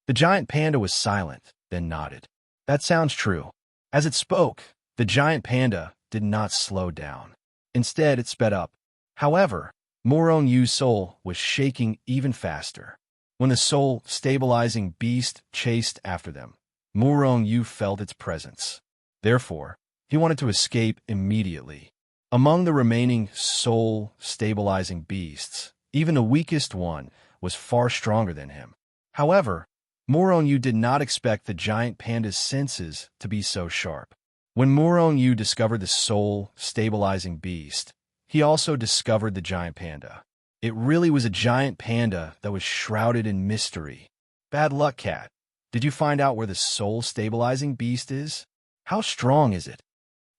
The giant panda was silent, then nodded. That sounds true. As it spoke, the giant panda did not slow down. Instead, it sped up. However, Murong Yu's soul was shaking even faster. When the soul-stabilizing beast chased after them, Murong Yu felt its presence. Therefore, he wanted to escape immediately. Among the remaining soul-stabilizing beasts, even the weakest one was far stronger than him. However, Murong Yu did not expect the giant panda's senses to be so sharp. When Murong Yu discovered the soul-stabilizing beast, he also discovered the giant panda. It really was a giant panda that was shrouded in mystery. Bad luck, cat. Did you find out where the soul-stabilizing beast is? How strong is it?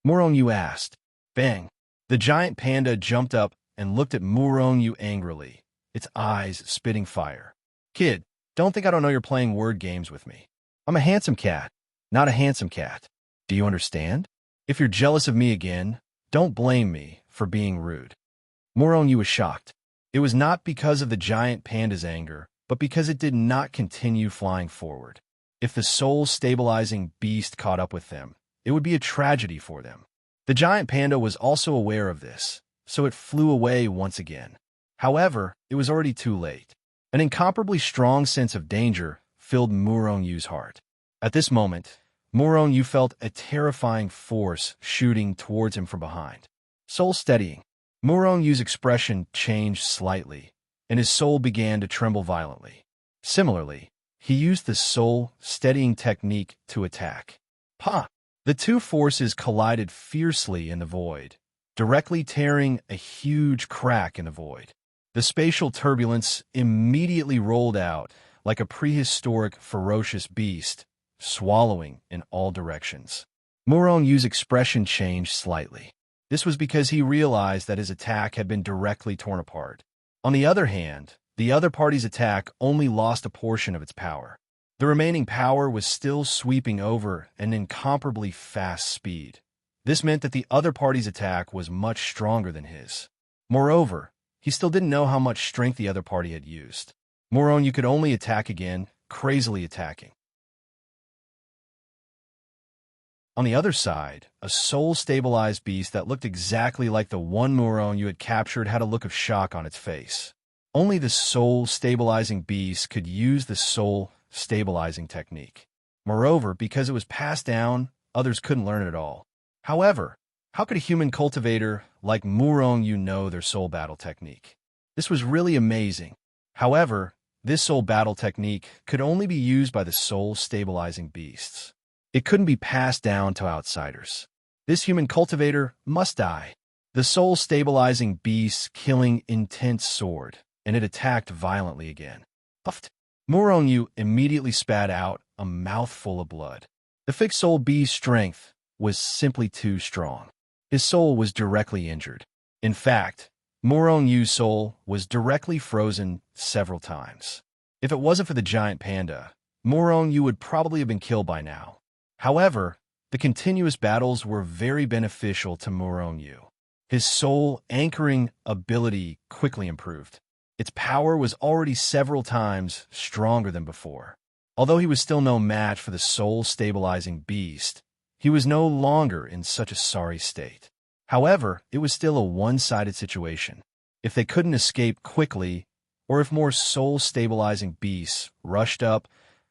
Murong Yu asked. Bang! The giant panda jumped up and looked at Murong Yu angrily, its eyes spitting fire. Kid, don't think I don't know you're playing word games with me. I'm a handsome cat, not a handsome cat. Do you understand? If you're jealous of me again, don't blame me for being rude. Murong Yu was shocked. It was not because of the giant panda's anger, but because it did not continue flying forward. If the soul-stabilizing beast caught up with them, it would be a tragedy for them. The giant panda was also aware of this, so it flew away once again. However, it was already too late. An incomparably strong sense of danger filled Murong Yu's heart. At this moment, Murong Yu felt a terrifying force shooting towards him from behind. Soul steadying. Murong Yu's expression changed slightly, and his soul began to tremble violently. Similarly, he used the soul-steadying technique to attack. Pa! The two forces collided fiercely in the void, directly tearing a huge crack in the void. The spatial turbulence immediately rolled out like a prehistoric ferocious beast, swallowing in all directions. Murong Yu's expression changed slightly. This was because he realized that his attack had been directly torn apart. On the other hand, the other party's attack only lost a portion of its power. The remaining power was still sweeping over an incomparably fast speed. This meant that the other party's attack was much stronger than his. Moreover, he still didn't know how much strength the other party had used. Murong Yu could only attack again, crazily attacking. On the other side, a soul-stabilized beast that looked exactly like the one Murong Yu had captured had a look of shock on its face. Only the soul-stabilizing beast could use the soul-stabilizing technique. Moreover, because it was passed down, others couldn't learn it at all. However, how could a human cultivator like Murong Yu know their soul battle technique? This was really amazing. However, this soul battle technique could only be used by the soul-stabilizing beasts. It couldn't be passed down to outsiders. This human cultivator must die. The soul-stabilizing beast's killing intent soared, and it attacked violently again. Puffed. Muronyu immediately spat out a mouthful of blood. The fixed soul beast's strength was simply too strong. His soul was directly injured. In fact, Muronyu's soul was directly frozen several times. If it wasn't for the giant panda, Muronyu would probably have been killed by now. However, the continuous battles were very beneficial to Muronyu. His soul anchoring ability quickly improved. Its power was already several times stronger than before. Although he was still no match for the soul-stabilizing beast, he was no longer in such a sorry state. However, it was still a one-sided situation. If they couldn't escape quickly, or if more soul-stabilizing beasts rushed up,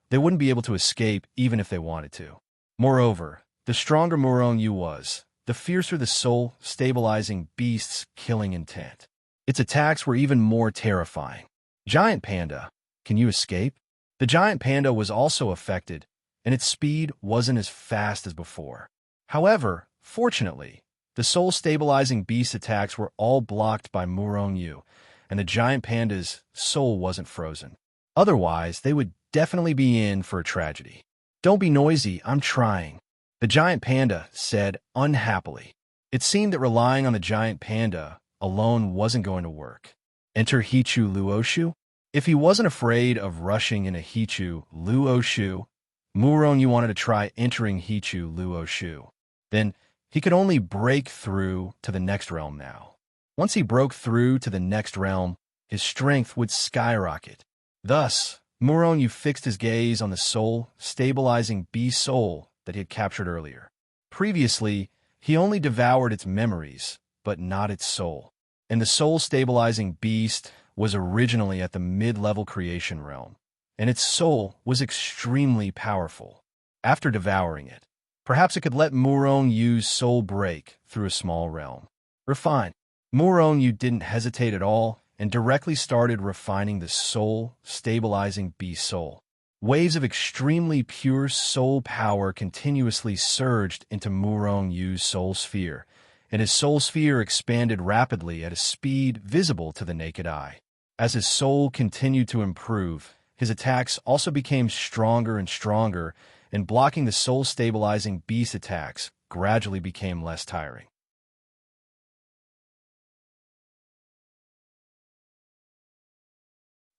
they wouldn't be able to escape even if they wanted to. Moreover, the stronger Muronyu was, the fiercer the soul-stabilizing beast's killing intent. Its attacks were even more terrifying. Giant Panda, can you escape? The giant panda was also affected, and its speed wasn't as fast as before. However, fortunately, the soul-stabilizing beast attacks were all blocked by Muronyu, and the giant panda's soul wasn't frozen. Otherwise, they would definitely be in for a tragedy. Don't be noisy, I'm trying, the giant panda said unhappily. It seemed that relying on the giant panda alone wasn't going to work. Enter Hichu Luoshu? If he wasn't afraid of rushing into Hichu Luoshu, Muronyu wanted to try entering Hichu Luoshu. Then he could only break through to the next realm now. Once he broke through to the next realm, his strength would skyrocket. Thus, Muronyu fixed his gaze on the soul-stabilizing beast soul that he had captured earlier. Previously, he only devoured its memories, but not its soul. And the soul-stabilizing beast was originally at the mid-level creation realm, and its soul was extremely powerful. After devouring it, perhaps it could let Muronyu's soul break through a small realm. Refine. Muronyu didn't hesitate at all and directly started refining the soul-stabilizing beast soul. Waves of extremely pure soul power continuously surged into Muronyu's soul sphere, and his soul sphere expanded rapidly at a speed visible to the naked eye. As his soul continued to improve, his attacks also became stronger and stronger, and blocking the soul-stabilizing beast attacks gradually became less tiring.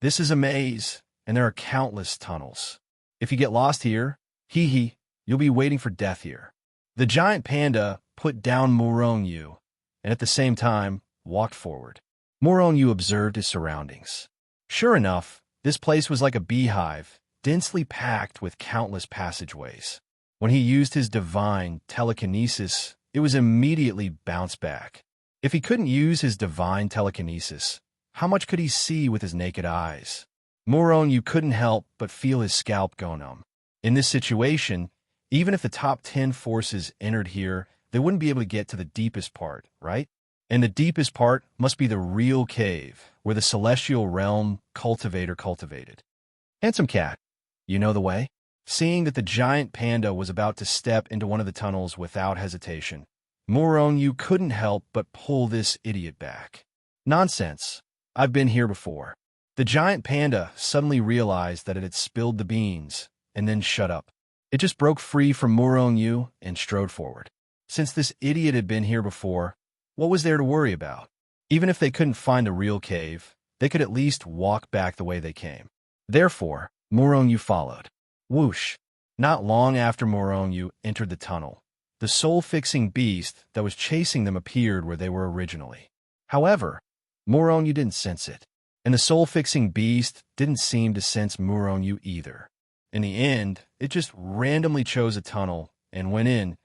This is a maze, and there are countless tunnels. If you get lost here, you'll be waiting for death here. The giant panda put down Muronyu, and at the same time, walked forward. Muronyu observed his surroundings. Sure enough, this place was like a beehive, densely packed with countless passageways. When he used his divine telekinesis, it was immediately bounced back. If he couldn't use his divine telekinesis, how much could he see with his naked eyes? Muronyu couldn't help but feel his scalp go numb. In this situation, even if the top 10 forces entered here, they wouldn't be able to get to the deepest part, right? And the deepest part must be the real cave, where the celestial realm cultivator cultivated. Handsome cat, you know the way? Seeing that the giant panda was about to step into one of the tunnels without hesitation, Muronyu couldn't help but pull this idiot back. Nonsense. I've been here before. The giant panda suddenly realized that it had spilled the beans, and then shut up. It just broke free from Muronyu and strode forward. Since this idiot had been here before, what was there to worry about? Even if they couldn't find the real cave, they could at least walk back the way they came. Therefore, Muronyu followed. Whoosh! Not long after Muronyu entered the tunnel, the soul-fixing beast that was chasing them appeared where they were originally. However, Muronyu didn't sense it, and the soul-fixing beast didn't seem to sense Muronyu either. In the end, it just randomly chose a tunnel and went in.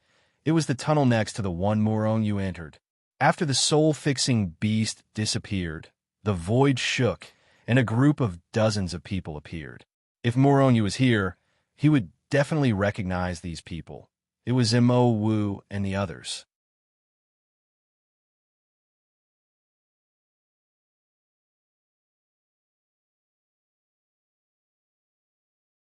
It was the tunnel next to the one Muronyu entered. After the soul-fixing beast disappeared, the void shook, and a group of dozens of people appeared. If Muronyu was here, he would definitely recognize these people. It was Mo Wu and the others.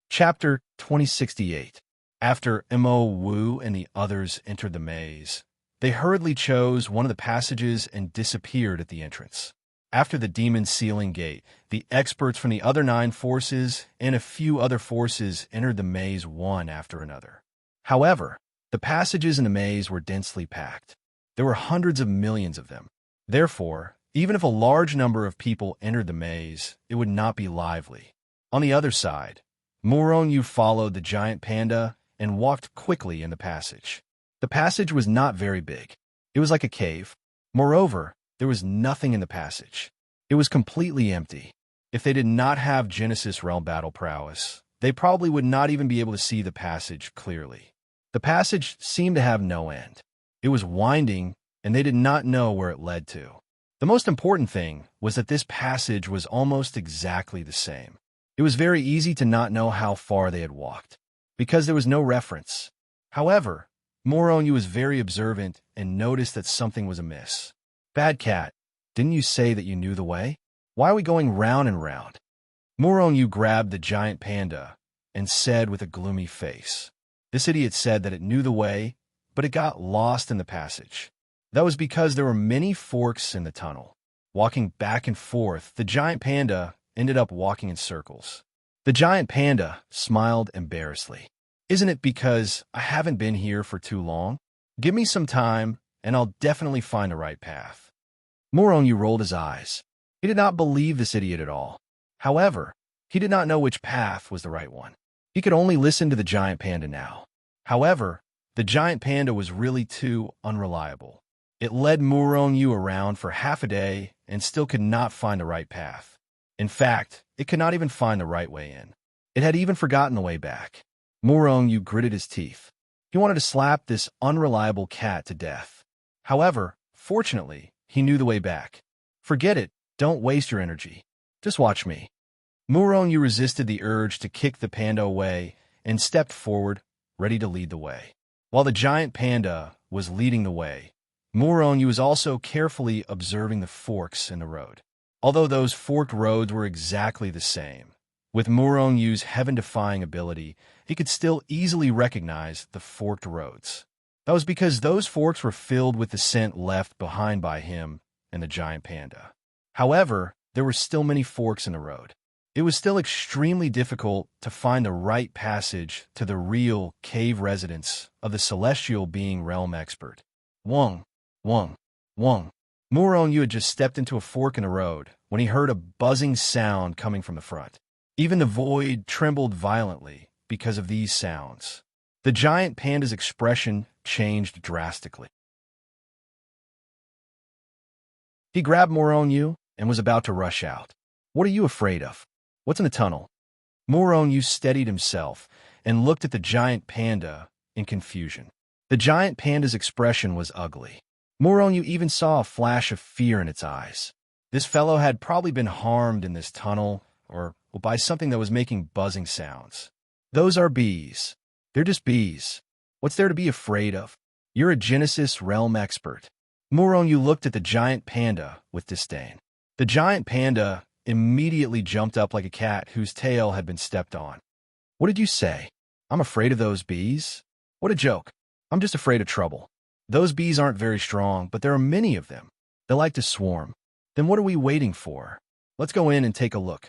Chapter 2068. After Mo Wu and the others entered the maze, They hurriedly chose one of the passages and disappeared at the entrance. After the demon sealing gate, the experts from the other 9 forces and a few other forces entered the maze one after another. However, the passages in the maze were densely packed. There were hundreds of millions of them. Therefore, even if a large number of people entered the maze, it would not be lively. On the other side, Moronyu followed the giant panda and walked quickly in the passage. The passage was not very big. It was like a cave. Moreover, there was nothing in the passage. It was completely empty. If they did not have Genesis Realm battle prowess, they probably would not even be able to see the passage clearly. The passage seemed to have no end. It was winding, and they did not know where it led to. The most important thing was that this passage was almost exactly the same. It was very easy to not know how far they had walked, because there was no reference. However, Moronyu was very observant and noticed that something was amiss. "Bad cat, didn't you say that you knew the way? Why are we going round and round?" Moronyu grabbed the giant panda and said with a gloomy face. This idiot said that it knew the way, but it got lost in the passage. That was because there were many forks in the tunnel. Walking back and forth, the giant panda ended up walking in circles. The giant panda smiled embarrassedly. "Isn't it because I haven't been here for too long? Give me some time, and I'll definitely find the right path." Moronyu rolled his eyes. He did not believe this idiot at all. However, he did not know which path was the right one. He could only listen to the giant panda now. However, the giant panda was really too unreliable. It led Moronyu around for half a day and still could not find the right path. In fact, it could not even find the right way in. It had even forgotten the way back. Moronyu gritted his teeth. He wanted to slap this unreliable cat to death. However, fortunately, he knew the way back. "Forget it. Don't waste your energy. Just watch me." Moronyu resisted the urge to kick the panda away and stepped forward, ready to lead the way. While the giant panda was leading the way, Moronyu was also carefully observing the forks in the road. Although those forked roads were exactly the same, with Moronyu's heaven-defying ability, he could still easily recognize the forked roads. That was because those forks were filled with the scent left behind by him and the giant panda. However, there were still many forks in the road. It was still extremely difficult to find the right passage to the real cave residence of the celestial being realm expert. Wong, Wong, Wong. Moronyu had just stepped into a fork in the road when he heard a buzzing sound coming from the front. Even the void trembled violently because of these sounds. The giant panda's expression changed drastically. He grabbed Moronyu and was about to rush out. "What are you afraid of? What's in the tunnel?" Moronyu steadied himself and looked at the giant panda in confusion. The giant panda's expression was ugly. Moronyu even saw a flash of fear in its eyes. This fellow had probably been harmed in this tunnel or by something that was making buzzing sounds. "Those are bees. They're just bees. What's there to be afraid of? You're a Genesis realm expert." Moronyu looked at the giant panda with disdain. The giant panda immediately jumped up like a cat whose tail had been stepped on. "What did you say? I'm afraid of those bees? What a joke. I'm just afraid of trouble. Those bees aren't very strong, but there are many of them. They like to swarm. Then what are we waiting for? Let's go in and take a look."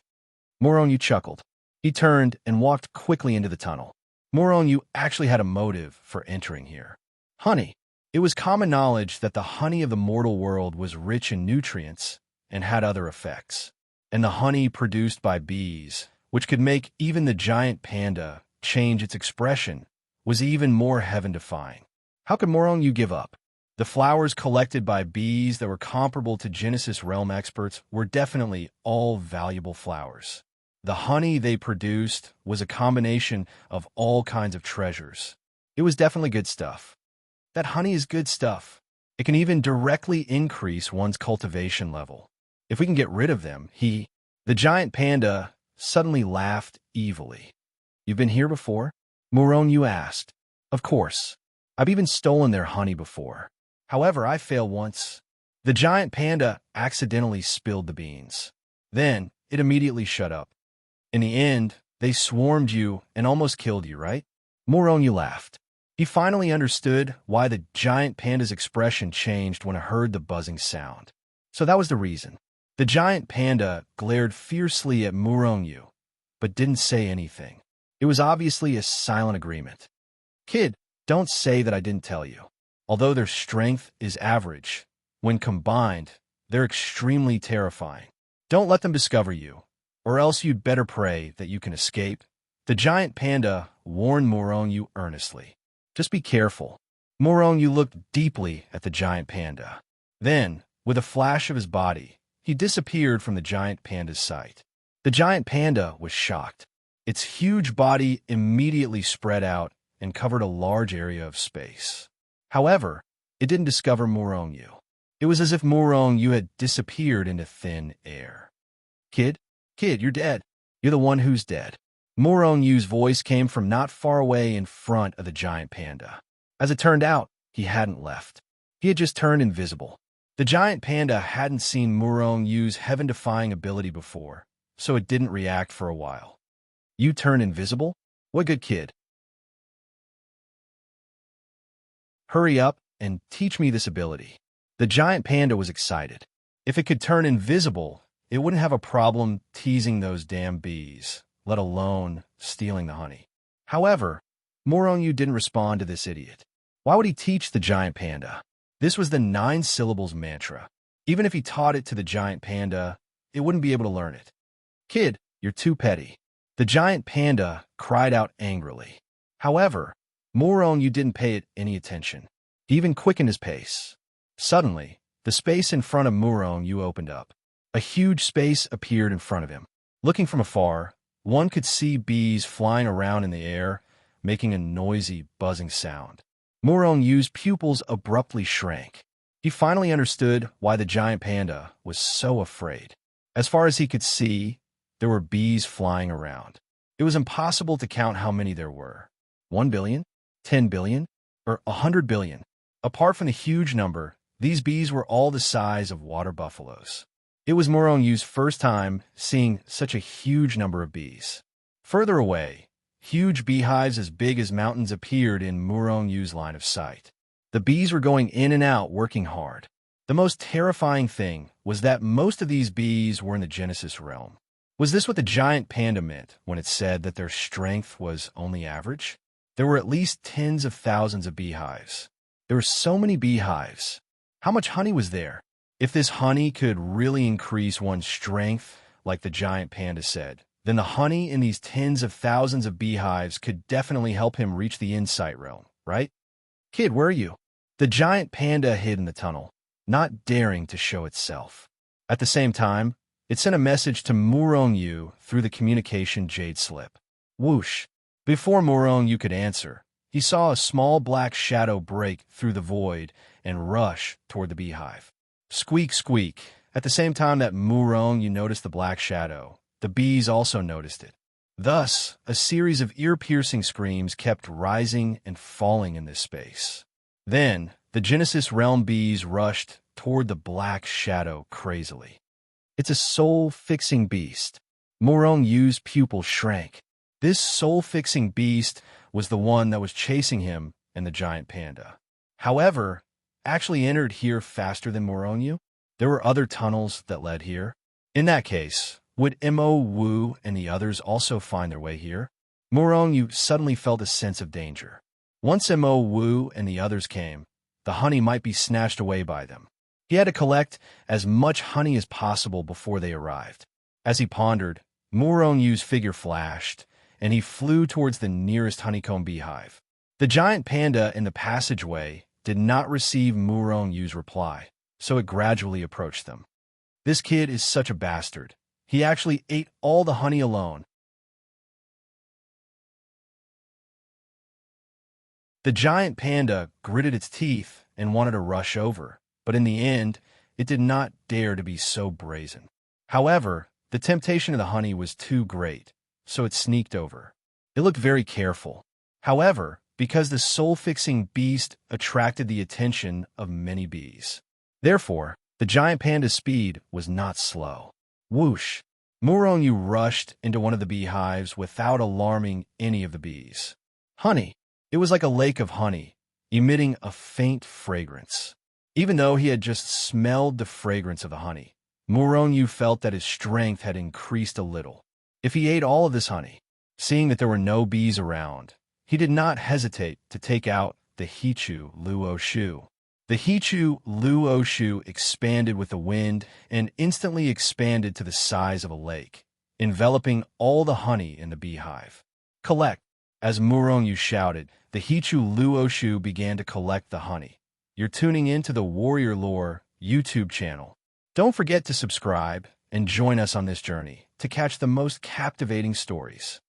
Moronyu chuckled. He turned and walked quickly into the tunnel. Moronyu actually had a motive for entering here. Honey. It was common knowledge that the honey of the mortal world was rich in nutrients and had other effects. And the honey produced by bees, which could make even the giant panda change its expression, was even more heaven-defying. How could Moronyu give up? The flowers collected by bees that were comparable to Genesis realm experts were definitely all valuable flowers. The honey they produced was a combination of all kinds of treasures. It was definitely good stuff. That honey is good stuff. It can even directly increase one's cultivation level. If we can get rid of them, the giant panda, suddenly laughed evilly. "You've been here before?" Moronyu asked. "Of course. I've even stolen their honey before. However, I failed once." The giant panda accidentally spilled the beans. Then, it immediately shut up. "In the end, they swarmed you and almost killed you, right?" Moronyu laughed. He finally understood why the giant panda's expression changed when it heard the buzzing sound. So that was the reason. The giant panda glared fiercely at Murongyu, but didn't say anything. It was obviously a silent agreement. Kid, don't say that I didn't tell you. Although their strength is average, when combined, they're extremely terrifying. Don't let them discover you, or else you'd better pray that you can escape. The giant panda warned Murongyu earnestly. Just be careful. Murongyu looked deeply at the giant panda. Then, with a flash of his body, he disappeared from the giant panda's sight. The giant panda was shocked. Its huge body immediately spread out and covered a large area of space. However, it didn't discover Murongyu. It was as if Murongyu had disappeared into thin air. Kid, you're dead. You're the one who's dead. Murongyu's voice came from not far away in front of the giant panda. As it turned out, he hadn't left. He had just turned invisible. The giant panda hadn't seen Murongyu's heaven-defying ability before, so it didn't react for a while. You turn invisible? What good kid? Hurry up and teach me this ability. The giant panda was excited. If it could turn invisible, it wouldn't have a problem teasing those damn bees, let alone stealing the honey. However, Murongyu didn't respond to this idiot. Why would he teach the giant panda? This was the 9 syllables mantra. Even if he taught it to the giant panda, it wouldn't be able to learn it. Kid, you're too petty. The giant panda cried out angrily. However, Murongyu didn't pay it any attention. He even quickened his pace. Suddenly, the space in front of Murongyu opened up. A huge space appeared in front of him. Looking from afar, one could see bees flying around in the air, making a noisy, buzzing sound. Murongyu's pupils abruptly shrank. He finally understood why the giant panda was so afraid. As far as he could see, there were bees flying around. It was impossible to count how many there were. 1 billion? 10 billion? Or 100 billion? Apart from the huge number, these bees were all the size of water buffaloes. It was Murongyu's first time seeing such a huge number of bees. Further away, huge beehives as big as mountains appeared in Murongyu's line of sight. The bees were going in and out, working hard. The most terrifying thing was that most of these bees were in the Genesis realm. Was this what the giant panda meant when it said that their strength was only average? There were at least tens of thousands of beehives. There were so many beehives. How much honey was there? If this honey could really increase one's strength, like the giant panda said, then the honey in these tens of thousands of beehives could definitely help him reach the insight realm, right? Kid, where are you? The giant panda hid in the tunnel, not daring to show itself. At the same time, it sent a message to Murongyu through the communication jade slip. Whoosh! Before Murongyu could answer, he saw a small black shadow break through the void and rush toward the beehive. Squeak, squeak. At the same time that Murongyu noticed the black shadow, the bees also noticed it. Thus, a series of ear-piercing screams kept rising and falling in this space. Then, the Genesis realm bees rushed toward the black shadow crazily. It's a soul-fixing beast. Murongyu's pupil shrank. This soul-fixing beast was the one that was chasing him and the giant panda. However, actually entered here faster than Murongyu? There were other tunnels that led here. In that case, would Mo Wu and the others also find their way here? Murongyu suddenly felt a sense of danger. Once Mo Wu and the others came, the honey might be snatched away by them. He had to collect as much honey as possible before they arrived. As he pondered, Murongyu's figure flashed, and he flew towards the nearest honeycomb beehive. The giant panda in the passageway did not receive Murongyu's reply, so it gradually approached them. This kid is such a bastard. He actually ate all the honey alone. The giant panda gritted its teeth and wanted to rush over, but in the end, it did not dare to be so brazen. However, the temptation of the honey was too great, so it sneaked over. It looked very careful. However, because the soul-fixing beast attracted the attention of many bees. Therefore, the giant panda's speed was not slow. Whoosh! Murongyu rushed into one of the beehives without alarming any of the bees. Honey! It was like a lake of honey, emitting a faint fragrance. Even though he had just smelled the fragrance of the honey, Muronyu felt that his strength had increased a little. If he ate all of this honey, seeing that there were no bees around, he did not hesitate to take out the Hichu Luoshu. The Hichu Luoshu expanded with the wind and instantly expanded to the size of a lake, enveloping all the honey in the beehive. Collect! As Muronyu shouted, the Hichu Luoshu began to collect the honey. You're tuning in to the Warrior Lore YouTube channel. Don't forget to subscribe and join us on this journey to catch the most captivating stories.